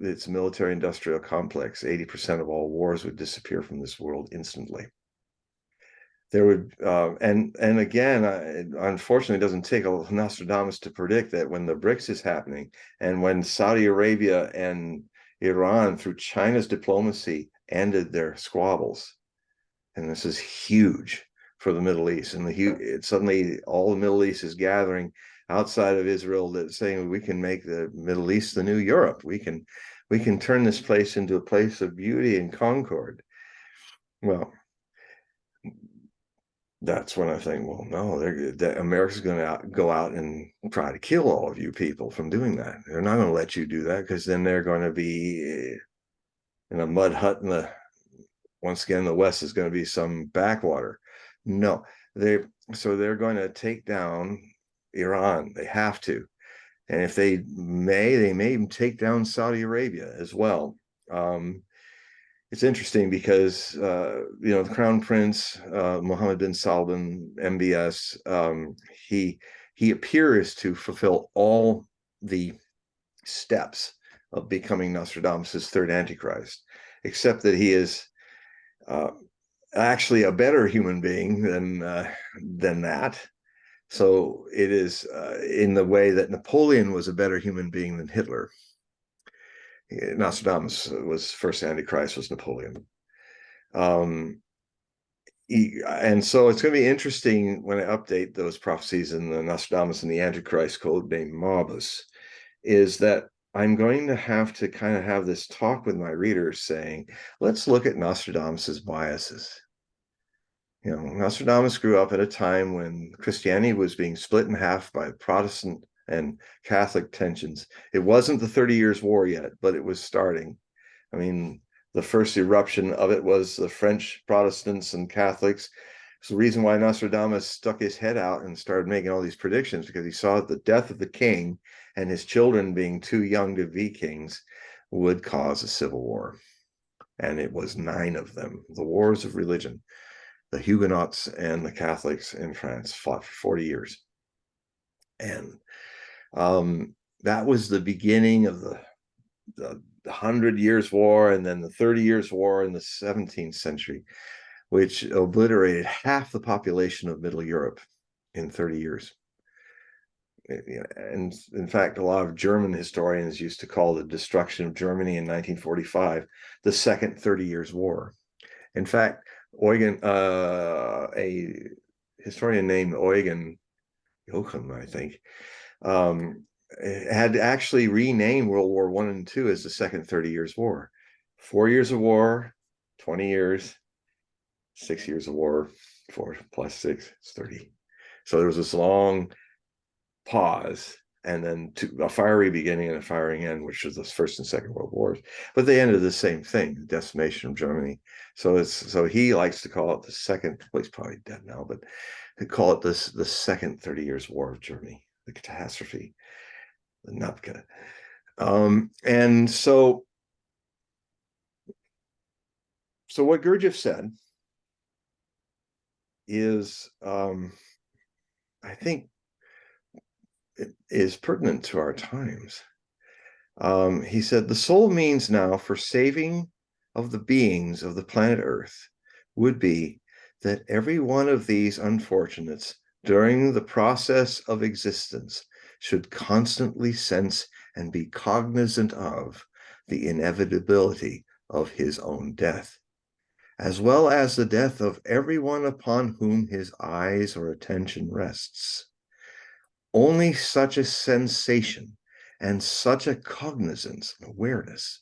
S2: its military-industrial complex, 80% of all wars would disappear from this world instantly. There would, and again, unfortunately, it doesn't take a Nostradamus to predict that when the BRICS is happening, and when Saudi Arabia and Iran, through China's diplomacy, ended their squabbles, and this is huge for the Middle East, and suddenly all the Middle East is gathering outside of Israel, that saying we can make the Middle East the new Europe. We can turn this place into a place of beauty and concord. Well, that's when I think, well, no, America's going to go out and try to kill all of you people from doing that. They're not going to let you do that, because then they're going to be in a mud hut once again, the West is going to be some backwater. No, they're going to take down Iran. They have to. And if they may even take down Saudi Arabia as well. It's interesting because, the Crown Prince, Mohammed bin Salman, MBS, he appears to fulfill all the steps of becoming Nostradamus' third Antichrist, except that he is actually a better human being than that. So it is in the way that Napoleon was a better human being than Hitler. Nostradamus was first Antichrist, was Napoleon. And so it's going to be interesting when I update those prophecies in the Nostradamus and the Antichrist code named Mobus, is that I'm going to have to kind of have this talk with my readers saying, let's look at Nostradamus's biases. Nostradamus grew up at a time when Christianity was being split in half by Protestant and Catholic tensions. It wasn't the 30 Years' War yet, but it was starting. I mean, the first eruption of it was the French Protestants and Catholics. It's the reason why Nostradamus stuck his head out and started making all these predictions, because he saw that the death of the king and his children being too young to be kings would cause a civil war. And it was 9 of them, the wars of religion. The Huguenots and the Catholics in France fought for 40 years. And that was the beginning of the 100 Years' War, and then the 30 Years' War in the 17th century, which obliterated half the population of Middle Europe in 30 years. And in fact, a lot of German historians used to call the destruction of Germany in 1945 the second 30 Years' War. In fact, Eugen, a historian named Eugen Joachim, I think, had actually renamed World War I and II as the second 30 Years' War. 4 years of war, 20 years, 6 years of war, 4 plus 6 is 30. So there was this long pause, and then a fiery beginning and a firing end, which was the First and Second World Wars. But they ended the same thing, the decimation of Germany. So he likes to call it the second, well, he's probably dead now, but they call it the second 30 Years' War of Germany, the catastrophe, the Nupka. And so what Gurdjieff said is, I think, it is pertinent to our times. He said, the sole means now for saving of the beings of the planet Earth would be that every one of these unfortunates during the process of existence should constantly sense and be cognizant of the inevitability of his own death, as well as the death of everyone upon whom his eyes or attention rests. Only such a sensation and such a cognizance, awareness,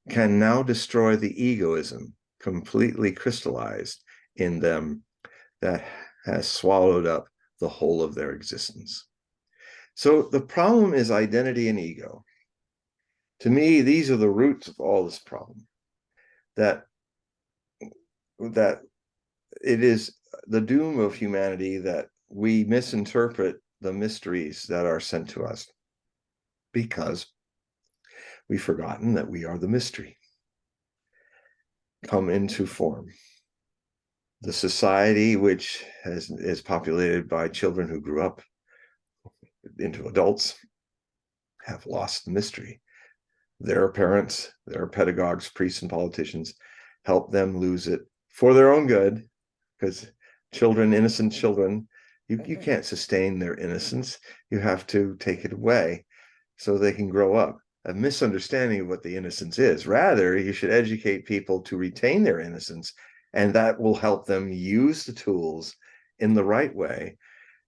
S2: can now destroy the egoism completely crystallized in them that has swallowed up the whole of their existence. So the problem is identity and ego. To me, these are the roots of all this problem. That it is the doom of humanity that we misinterpret the mysteries that are sent to us because we've forgotten that we are the mystery come into form. The society which is populated by children who grew up into adults have lost the mystery. Their parents, their pedagogues, priests, and politicians help them lose it for their own good, because children, innocent children, you can't sustain their innocence. You have to take it away so they can grow up. A misunderstanding of what the innocence is. Rather, you should educate people to retain their innocence, and that will help them use the tools in the right way,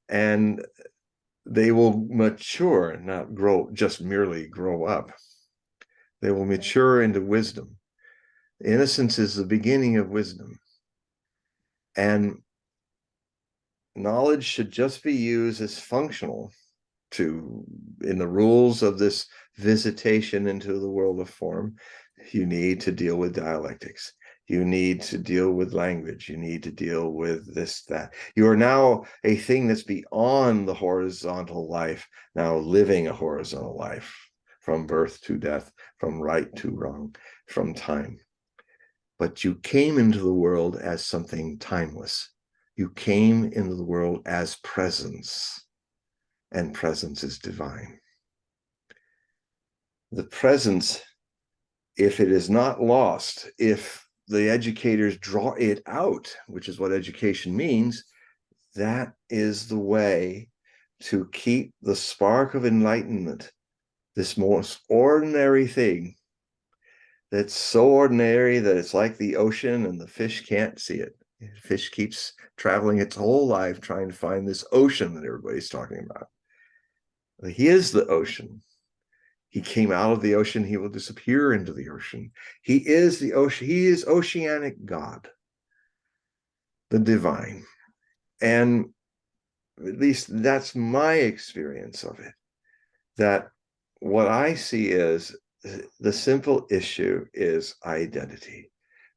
S2: and they will mature, not grow, just merely grow up. They will mature into wisdom. Innocence is the beginning of wisdom. And knowledge should just be used as functional in the rules of this visitation into the world of form. You need to deal with dialectics. You need to deal with language. You need to deal with this, that. You are now a thing that's beyond the horizontal life, now living a horizontal life, from birth to death, from right to wrong, from time. But you came into the world as something timeless. You came into the world as presence, and presence is divine. The presence, if it is not lost, if the educators draw it out, which is what education means, that is the way to keep the spark of enlightenment, this most ordinary thing that's so ordinary that it's like the ocean and the fish can't see it. The fish keeps traveling its whole life trying to find this ocean that everybody's talking about. He is the ocean. He came out of the ocean. He will disappear into the ocean. He is the ocean. He is oceanic God, the divine. And at least that's my experience of it, that what I see is the simple issue is identity.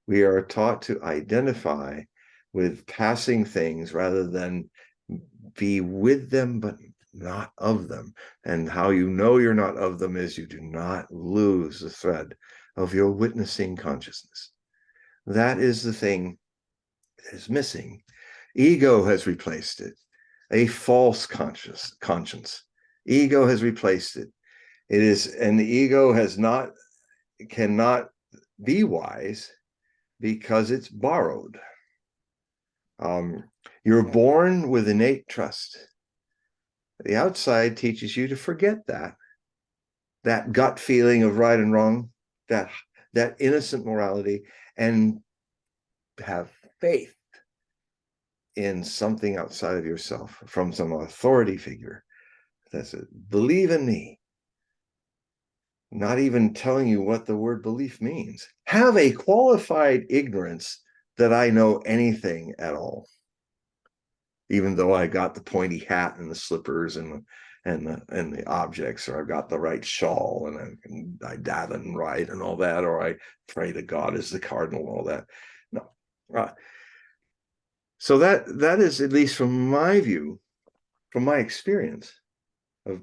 S2: We are taught to identify with passing things rather than be with them, but not of them. And how you know you're not of them is you do not lose the thread of your witnessing consciousness. That is the thing that is missing. Ego has replaced it. A false conscience. Ego has replaced it. It is, and the ego cannot be wise because it's borrowed. You're born with innate trust. The outside teaches you to forget that gut feeling of right and wrong, that innocent morality, and have faith in something outside of yourself, from some authority figure that says, believe in me. Not even telling you what the word belief means. Have a qualified ignorance that I know anything at all, even though I got the pointy hat and the slippers and the objects, or I've got the right shawl and I daven right and all that, or I pray to God as the cardinal and all that. No. So that is, at least from my view, from my experience of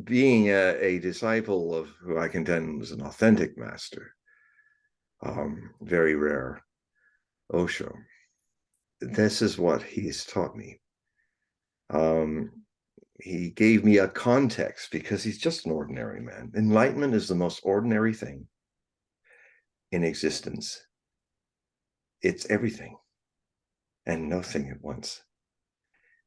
S2: being a disciple of who I contend was an authentic master, very rare, Osho. This is what he's taught me. He gave me a context because he's just an ordinary man. Enlightenment is the most ordinary thing in existence. It's everything and nothing at once.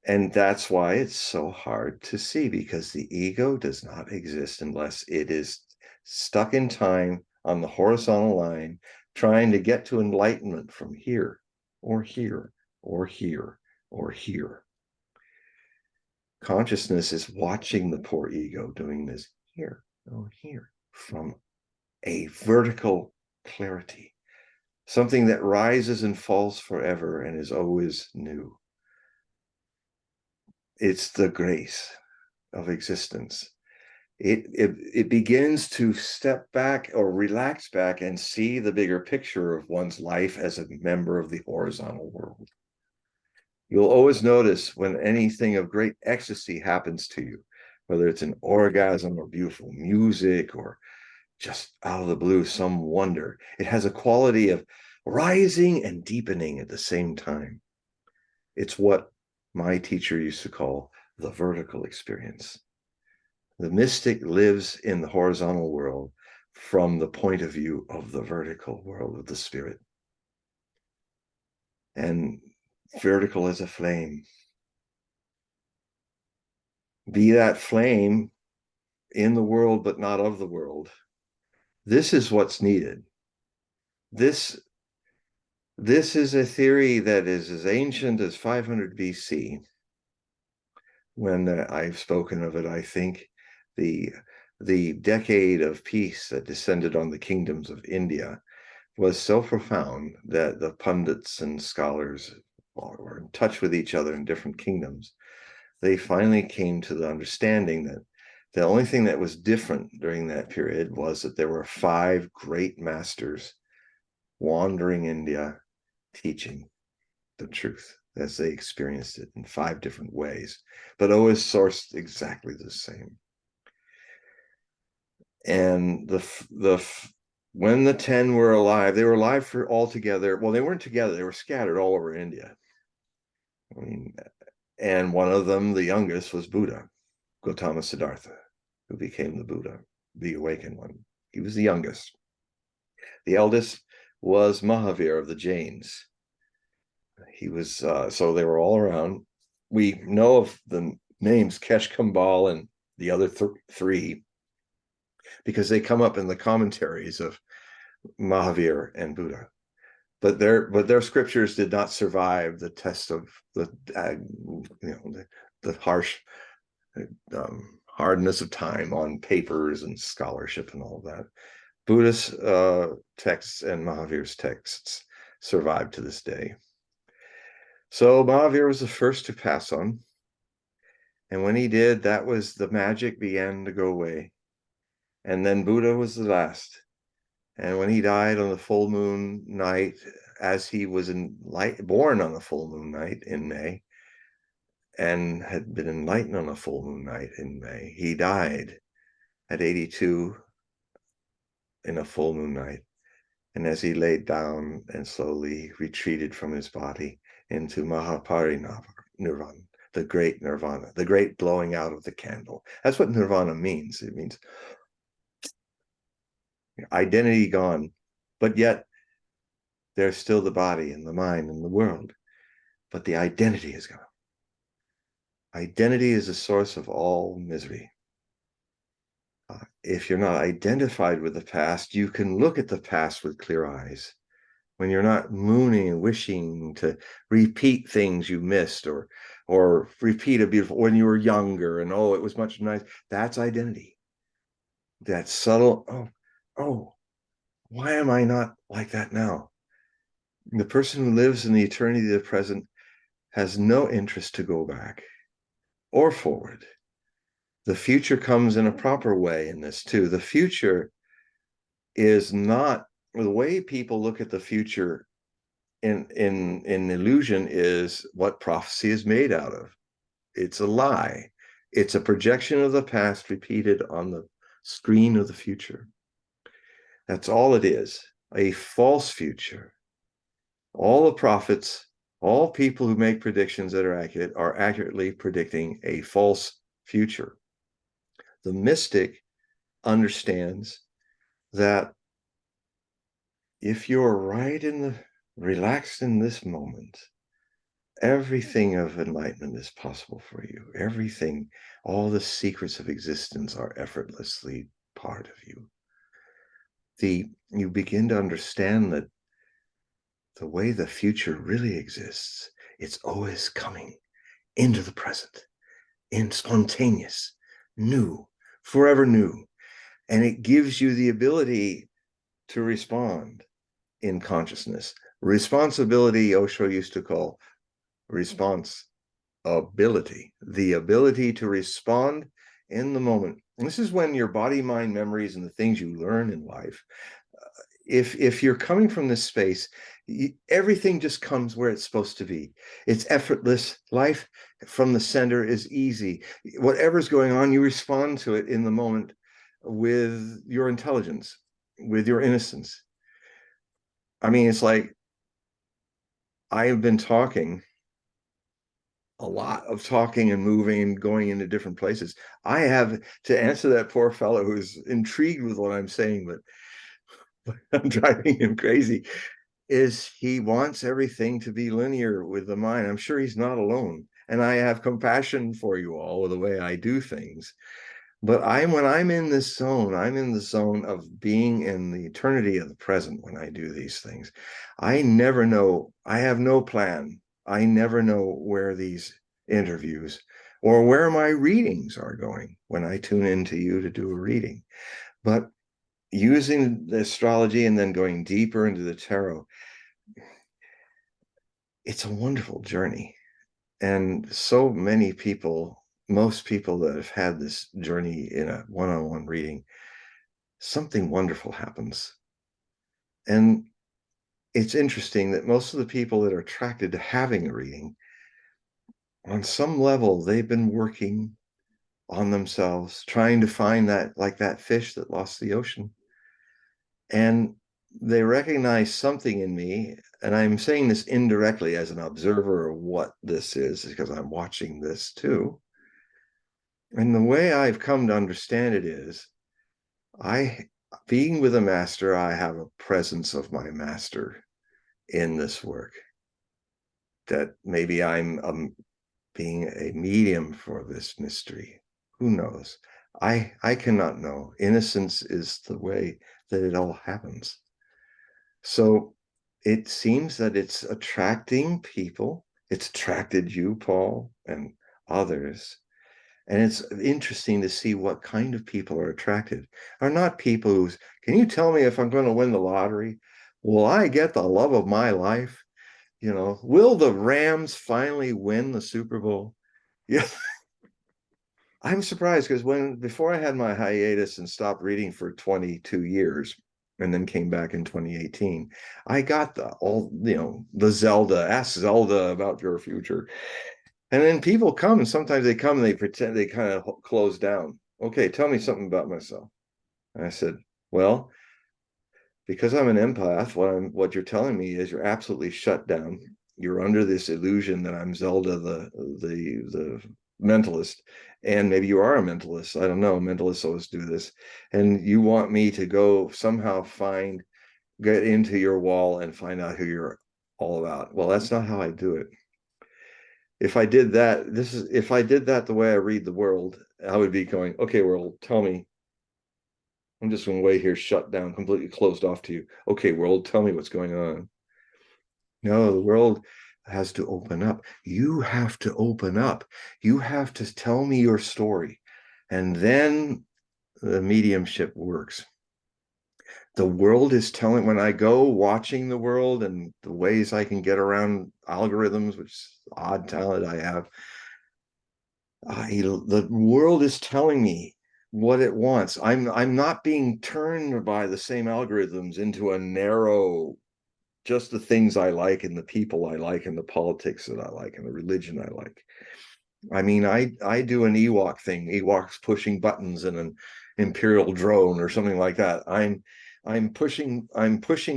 S2: And that's why it's so hard to see, because the ego does not exist unless it is stuck in time on the horizontal line, trying to get to enlightenment from here, or here, or here, or here. Consciousness is watching the poor ego doing this here, or here, from a vertical clarity, something that rises and falls forever and is always new. It's the grace of existence. It begins to step back or relax back and see the bigger picture of one's life as a member of the horizontal world. You'll always notice when anything of great ecstasy happens to you, whether it's an orgasm or beautiful music or just out of the blue, some wonder, it has a quality of rising and deepening at the same time. It's what my teacher used to call the vertical experience. The mystic lives in the horizontal world from the point of view of the vertical world of the spirit. And vertical as a flame. Be that flame in the world, but not of the world. This is what's needed. This is a theory that is as ancient as 500 BC. When I've spoken of it, I think the decade of peace that descended on the kingdoms of India was so profound that the pundits and scholars were in touch with each other in different kingdoms. They finally came to the understanding that the only thing that was different during that period was that there were 5 great masters wandering India, teaching the truth as they experienced it in 5 different ways, but always sourced exactly the same. And when the 10 were alive, they were alive for all together. Well, they weren't together; they were scattered all over India. I mean, and one of them, the youngest, was Buddha, Gautama Siddhartha, who became the Buddha, the awakened one. He was the youngest. The eldest was Mahavir of the Jains. He was, so they were all around. We know of the names Kesh Kambal and the other 3 because they come up in the commentaries of Mahavir and Buddha. But their scriptures did not survive the test of the harsh hardness of time on papers and scholarship and all that. Buddhist texts and Mahavir's texts survive to this day. So Mahavir was the first to pass on. And when he did, that was the magic began to go away. And then Buddha was the last. And when he died on the full moon night, as he was born on the full moon night in May, and had been enlightened on a full moon night in May, he died at 82 in a full moon night. And as he laid down and slowly retreated from his body into Mahaparinirvana, the great nirvana, the great blowing out of the candle. That's what nirvana means. It means identity gone, but yet there's still the body and the mind and the world, but the identity is gone. Identity is the source of all misery. If you're not identified with the past, you can look at the past with clear eyes. When you're not mooning and wishing to repeat things you missed or repeat a beautiful, when you were younger and, oh, it was much nice. That's identity. That subtle, oh, why am I not like that now? The person who lives in the eternity of the present has no interest to go back or forward. The future comes in a proper way in this too. The future is not the way people look at the future in illusion is what prophecy is made out of. It's a lie. It's a projection of the past repeated on the screen of the future. That's all it is, a false future. All the prophets, all people who make predictions that are accurately predicting a false future. The mystic understands that if you're relaxed in this moment, everything of enlightenment is possible for you. Everything, all the secrets of existence are effortlessly part of you. You begin to understand that the way the future really exists, it's always coming into the present, in spontaneous, new, forever new. And it gives you the ability to respond in consciousness. Responsibility, Osho used to call response ability, the ability to respond in the moment. And this is when your body, mind, memories, and the things you learn in life, if you're coming from this space, everything just comes where it's supposed to be. It's effortless. Life from the center is easy. Whatever's going on, you respond to it in the moment with your intelligence, with your innocence. I mean, it's like I have been talking a lot of talking and moving and going into different places. I have to answer that poor fellow who's intrigued with what I'm saying, but I'm driving him crazy, is he wants everything to be linear with the mind. I'm sure he's not alone. And I have compassion for you all with the way I do things. But when I'm in this zone, I'm in the zone of being in the eternity of the present when I do these things. I never know. I have no plan. I never know where these interviews or where my readings are going when I tune into you to do a reading. But using the astrology and then going deeper into the tarot, it's a wonderful journey. And so many people, most people that have had this journey in a one-on-one reading, something wonderful happens. And it's interesting that most of the people that are attracted to having a reading, on some level, they've been working on themselves, trying to find that, like that fish that lost the ocean. And they recognize something in me. And I'm saying this indirectly as an observer of what this is, because I'm watching this too. And the way I've come to understand it is, being with a master, I have a presence of my master in this work. That maybe I'm being a medium for this mystery. Who knows? I cannot know. Innocence is the way that it all happens. So it seems that it's attracting people. It's attracted you, Paul, and others. And it's interesting to see what kind of people are attracted. Are not people who's, can you tell me if I'm going to win the lottery? Will I get the love of my life? You know, will the Rams finally win the Super Bowl? Yeah. I'm surprised because before I had my hiatus and stopped reading for 22 years and then came back in 2018, I got the Zelda, ask Zelda about your future. And then people come, and sometimes they come and they pretend, they kind of close down. Okay, tell me something about myself. And I said, well, because I'm an empath, what you're telling me is you're absolutely shut down. You're under this illusion that I'm Zelda, the mentalist, and maybe you are a mentalist. I don't know. Mentalists always do this, and you want me to go somehow get into your wall and find out who you're all about. Well, that's not how I do it. If I did that, if I did that the way I read the world, I would be going, okay, world, tell me. I'm just going to wait here, shut down, completely closed off to you. Okay, world, tell me what's going on. No, the world has to open up. You have to open up. You have to tell me your story. And then the mediumship works. The world is telling, when I go watching the world and the ways I can get around algorithms, which is odd talent I have, the world is telling me what it wants. I'm not being turned by the same algorithms into a narrow, just the things I like and the people I like and the politics that I like and the religion I like. I mean, I do an Ewok thing, Ewoks pushing buttons in an Imperial drone or something like that. I'm pushing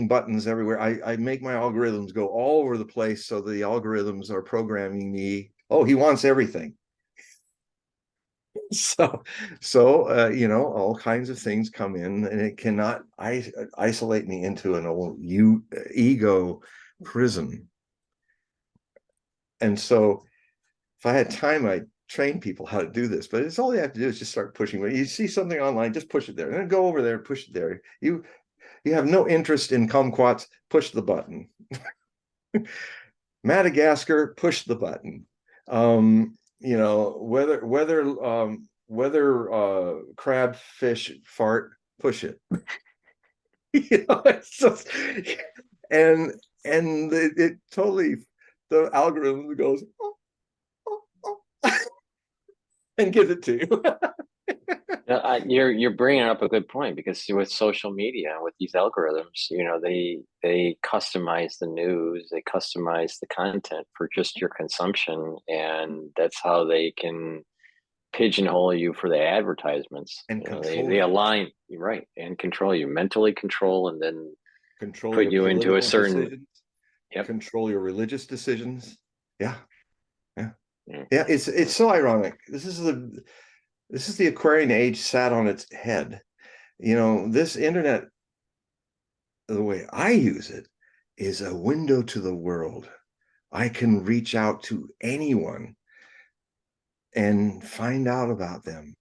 S2: buttons everywhere. I make my algorithms go all over the place so the algorithms are programming me. Oh, he wants everything. So all kinds of things come in, and it cannot isolate me into an old ego prison. And so if I had time, I'd train people how to do this, but it's all you have to do is just start pushing. When you see something online, just push it there, and then go over there, push it there. You have no interest in kumquats, push the button. Madagascar, push the button. You know, whether crabfish fart, push it. You know, it's just, and it totally, the algorithm goes oh, oh, oh, and gives it to you.
S1: You're bringing up a good point, because with social media, with these algorithms, they customize the news, they customize the content for just your consumption, and that's how they can pigeonhole you for the advertisements.
S2: And
S1: They
S2: control you.
S1: align you, right, and control you, mentally control, and then
S2: Control
S1: put
S2: your
S1: you into a
S2: political
S1: certain.
S2: decisions.
S1: Yep.
S2: Control your religious decisions. Yeah. Yeah.
S1: Mm.
S2: Yeah. It's so ironic. This is the Aquarian age sat on its head. You know, this internet, the way I use it, is a window to the world. I can reach out to anyone and find out about them.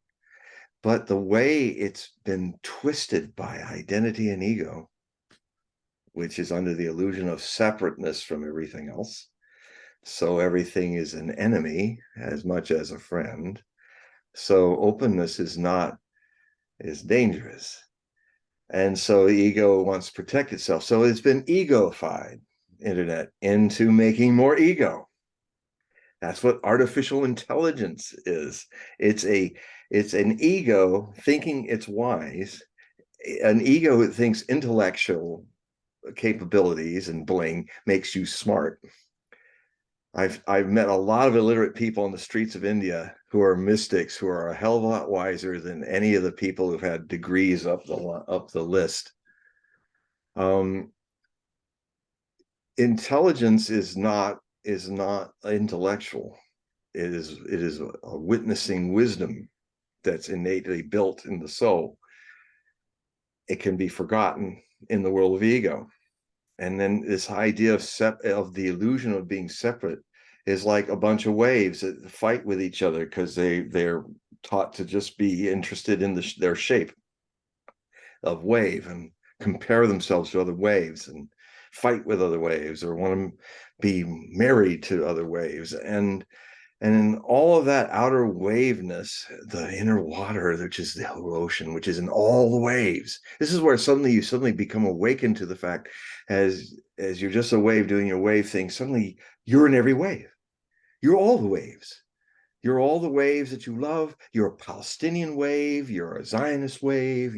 S2: But the way it's been twisted by identity and ego, which is under the illusion of separateness from everything else. So everything is an enemy as much as a friend. So openness is dangerous. And so ego wants to protect itself. So it's been egoified, internet, into making more ego. That's what artificial intelligence is. It's an ego thinking it's wise, an ego that thinks intellectual capabilities and bling makes you smart. I've met a lot of illiterate people on the streets of India who are mystics, who are a hell of a lot wiser than any of the people who've had degrees up the list. Intelligence is not intellectual. It is a witnessing wisdom that's innately built in the soul. It can be forgotten in the world of ego. And then this idea of the illusion of being separate is like a bunch of waves that fight with each other because they're taught to just be interested in their shape of wave and compare themselves to other waves and fight with other waves or want to be married to other waves. And in all of that outer waveness, the inner water, which is the ocean, which is in all the waves. This is where you suddenly become awakened to the fact, as you're just a wave doing your wave thing, suddenly you're in every wave. You're all the waves. You're all the waves that you love. You're a Palestinian wave. You're a Zionist wave.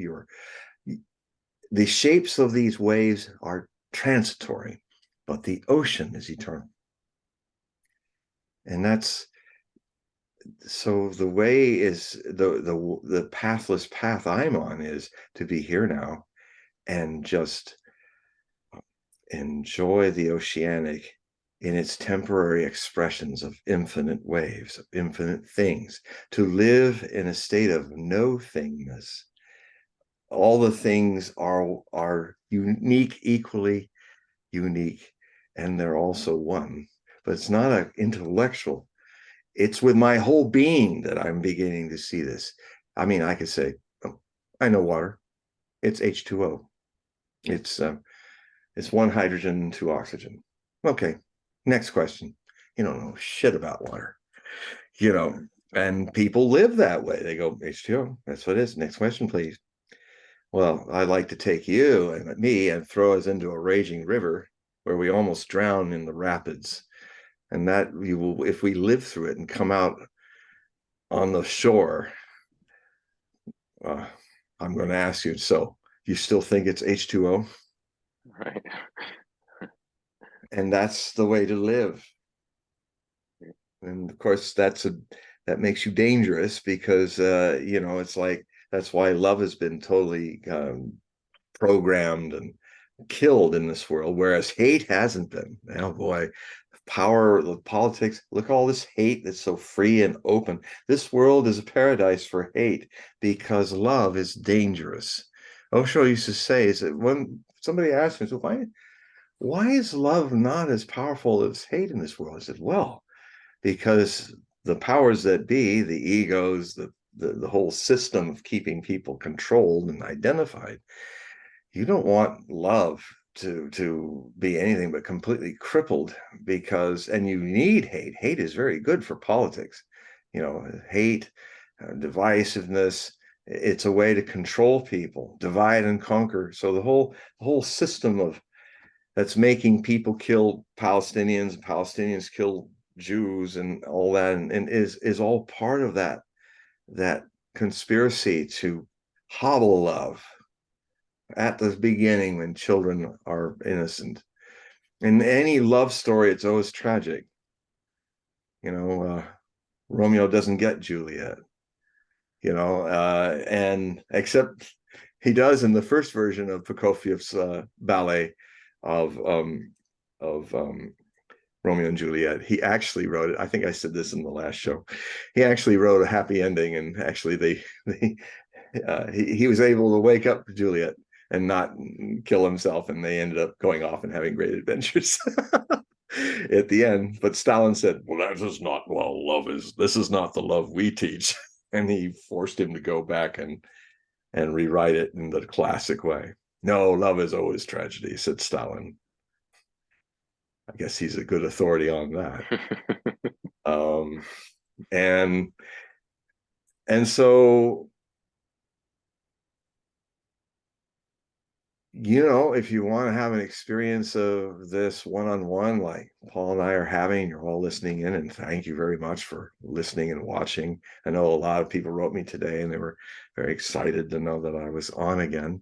S2: The shapes of these waves are transitory, but the ocean is eternal. And that's so the way is the pathless path I'm on is to be here now and just enjoy the oceanic in its temporary expressions of infinite waves, of infinite things, to live in a state of no thingness. All the things are unique, equally unique, and they're also one. But it's not an intellectual. It's with my whole being that I'm beginning to see this. I mean, I could say, oh, I know water. It's H2O. It's one hydrogen, two oxygen. Okay, next question. You don't know shit about water, and people live that way. They go, H2O, that's what it is. Next question, please. Well, I'd like to take you and me and throw us into a raging river where we almost drown in the rapids. And that we will, if we live through it and come out on the shore, I'm going to ask you, so you still think it's H2O?
S1: Right.
S2: And that's the way to live. And of course, that makes you dangerous because, it's like, that's why love has been totally programmed and killed in this world, whereas hate hasn't been. Oh boy, power, the politics, look at all this hate that's so free and open. This world is a paradise for hate because love is dangerous. Osho used to say, is that when somebody asked me, so why is love not as powerful as hate in this world? I said, well, because the powers that be, the egos, the whole system of keeping people controlled and identified, you don't want love to be anything but completely crippled, because, and you need hate. Hate is very good for politics. Hate, divisiveness, it's a way to control people, divide and conquer. So the whole system of that's making people kill Palestinians, Palestinians kill Jews, and all that, and is all part of that conspiracy to hobble love at the beginning when children are innocent. In any love story, it's always tragic. Romeo doesn't get Juliet, and except he does in the first version of Prokofiev's ballet of Romeo and Juliet. He actually wrote it. I think I said this in the last show. He actually wrote a happy ending, and actually he was able to wake up Juliet and not kill himself, and they ended up going off and having great adventures at the end. But Stalin said, well, this is not the love we teach. And he forced him to go back and rewrite it in the classic way. No, love is always tragedy, said Stalin. I guess he's a good authority on that. And so, if you want to have an experience of this one-on-one, like Paul and I are having, you're all listening in, and thank you very much for listening and watching. I know a lot of people wrote me today, and they were very excited to know that I was on again.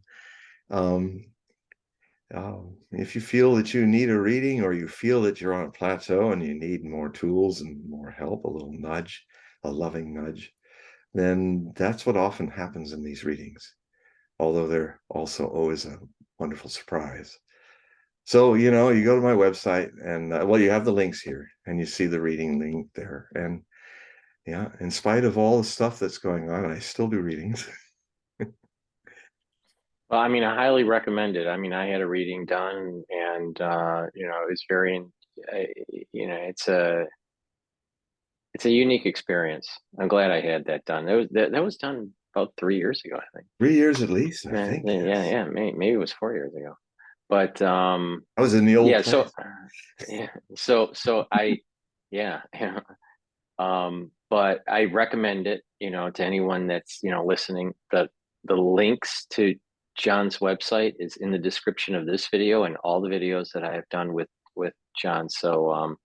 S2: If you feel that you need a reading, or you feel that you're on a plateau and you need more tools and more help, a little nudge, a loving nudge, then that's what often happens in these readings, although they're also always a wonderful surprise. So, you go to my website, and you have the links here, and you see the reading link there. And yeah, in spite of all the stuff that's going on, I still do readings.
S1: Well, I mean, I highly recommend it. I mean, I had a reading done, and it was very, it's a unique experience. I'm glad I had that done. That was done about 3 years ago, I think.
S2: 3 years at least, I think.
S1: Yeah,
S2: Yes.
S1: yeah. Maybe it was 4 years ago. But
S2: I was in the old
S1: yeah.
S2: place.
S1: So I, yeah, yeah. But I recommend it, to anyone that's, listening. The links to John's website is in the description of this video and all the videos that I have done with John. So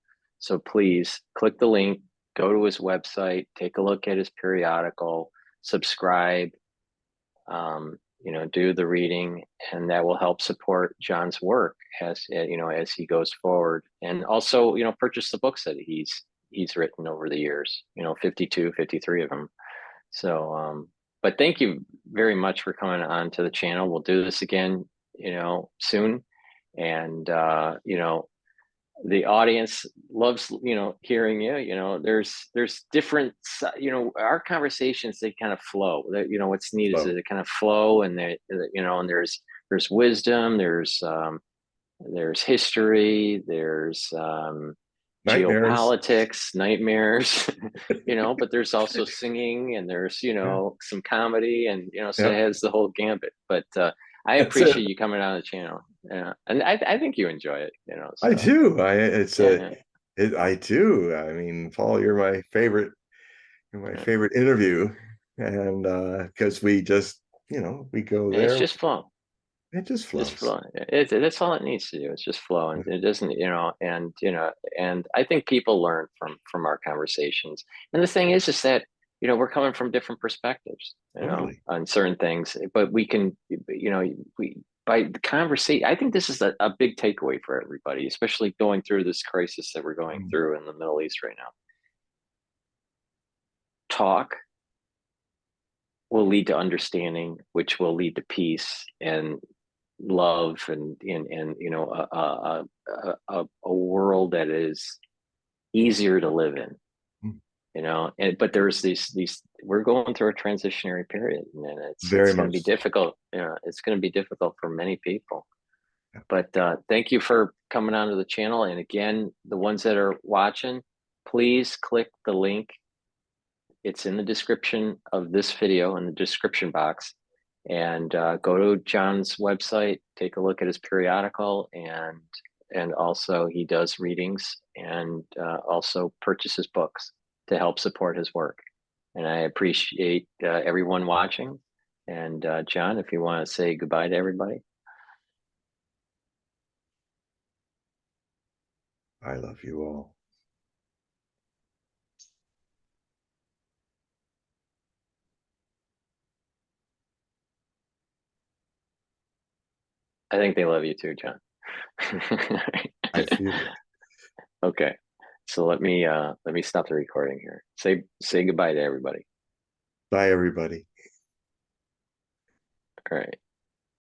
S1: please click the link, go to his website, take a look at his periodical, subscribe, do the reading, and that will help support John's work as he goes forward. And also, purchase the books that he's written over the years, 52, 53 of them. So, but thank you very much for coming on to the channel. We'll do this again, soon. And, the audience loves, hearing you. There's different, our conversations, they kind of flow. What's neat is that they kind of flow, and and there's wisdom, there's history, there's
S2: Nightmares.
S1: geopolitics, nightmares, but there's also singing, and there's, some comedy, and, so it
S2: Yeah,
S1: has the whole gambit. But I
S2: that's it.
S1: appreciate you coming on the channel. Yeah. And I think you enjoy it,
S2: I
S1: so
S2: do.
S1: yeah,
S2: I do. I mean, Paul, you're my favorite. You're my
S1: yeah.
S2: favorite interview, and because we just, we go
S1: It's
S2: there,
S1: just flow.
S2: it just
S1: Just
S2: flows.
S1: flow. That's all it needs to do. It's just flow, and it doesn't, and I think people learn from our conversations. And the thing is that, we're coming from different perspectives,
S2: Totally.
S1: on certain things, but we can, we by the conversation. I think this is a big takeaway for everybody, especially going through this crisis that we're going
S2: Mm.
S1: through in the Middle East right now. Talk will lead to understanding, which will lead to peace and love, and a world that is easier to live in.
S2: Mm.
S1: But there's these we're going through a transitionary period, and it's
S2: Very
S1: going to
S2: much
S1: be
S2: so.
S1: difficult. It's going to be difficult for many people.
S2: Yeah.
S1: But thank you for coming onto the channel. And again, the ones that are watching, please click the link It's in the description of this video in the description box. And go to John's website, take a look at his periodical, and also he does readings, and also purchases books to help support his work. And I appreciate everyone watching. And John, if you want to say goodbye to everybody.
S2: I love you all.
S1: I think they love you too, John.
S2: I feel it.
S1: Okay. So let me stop the recording here. Say goodbye to everybody.
S2: Bye, everybody.
S1: All right.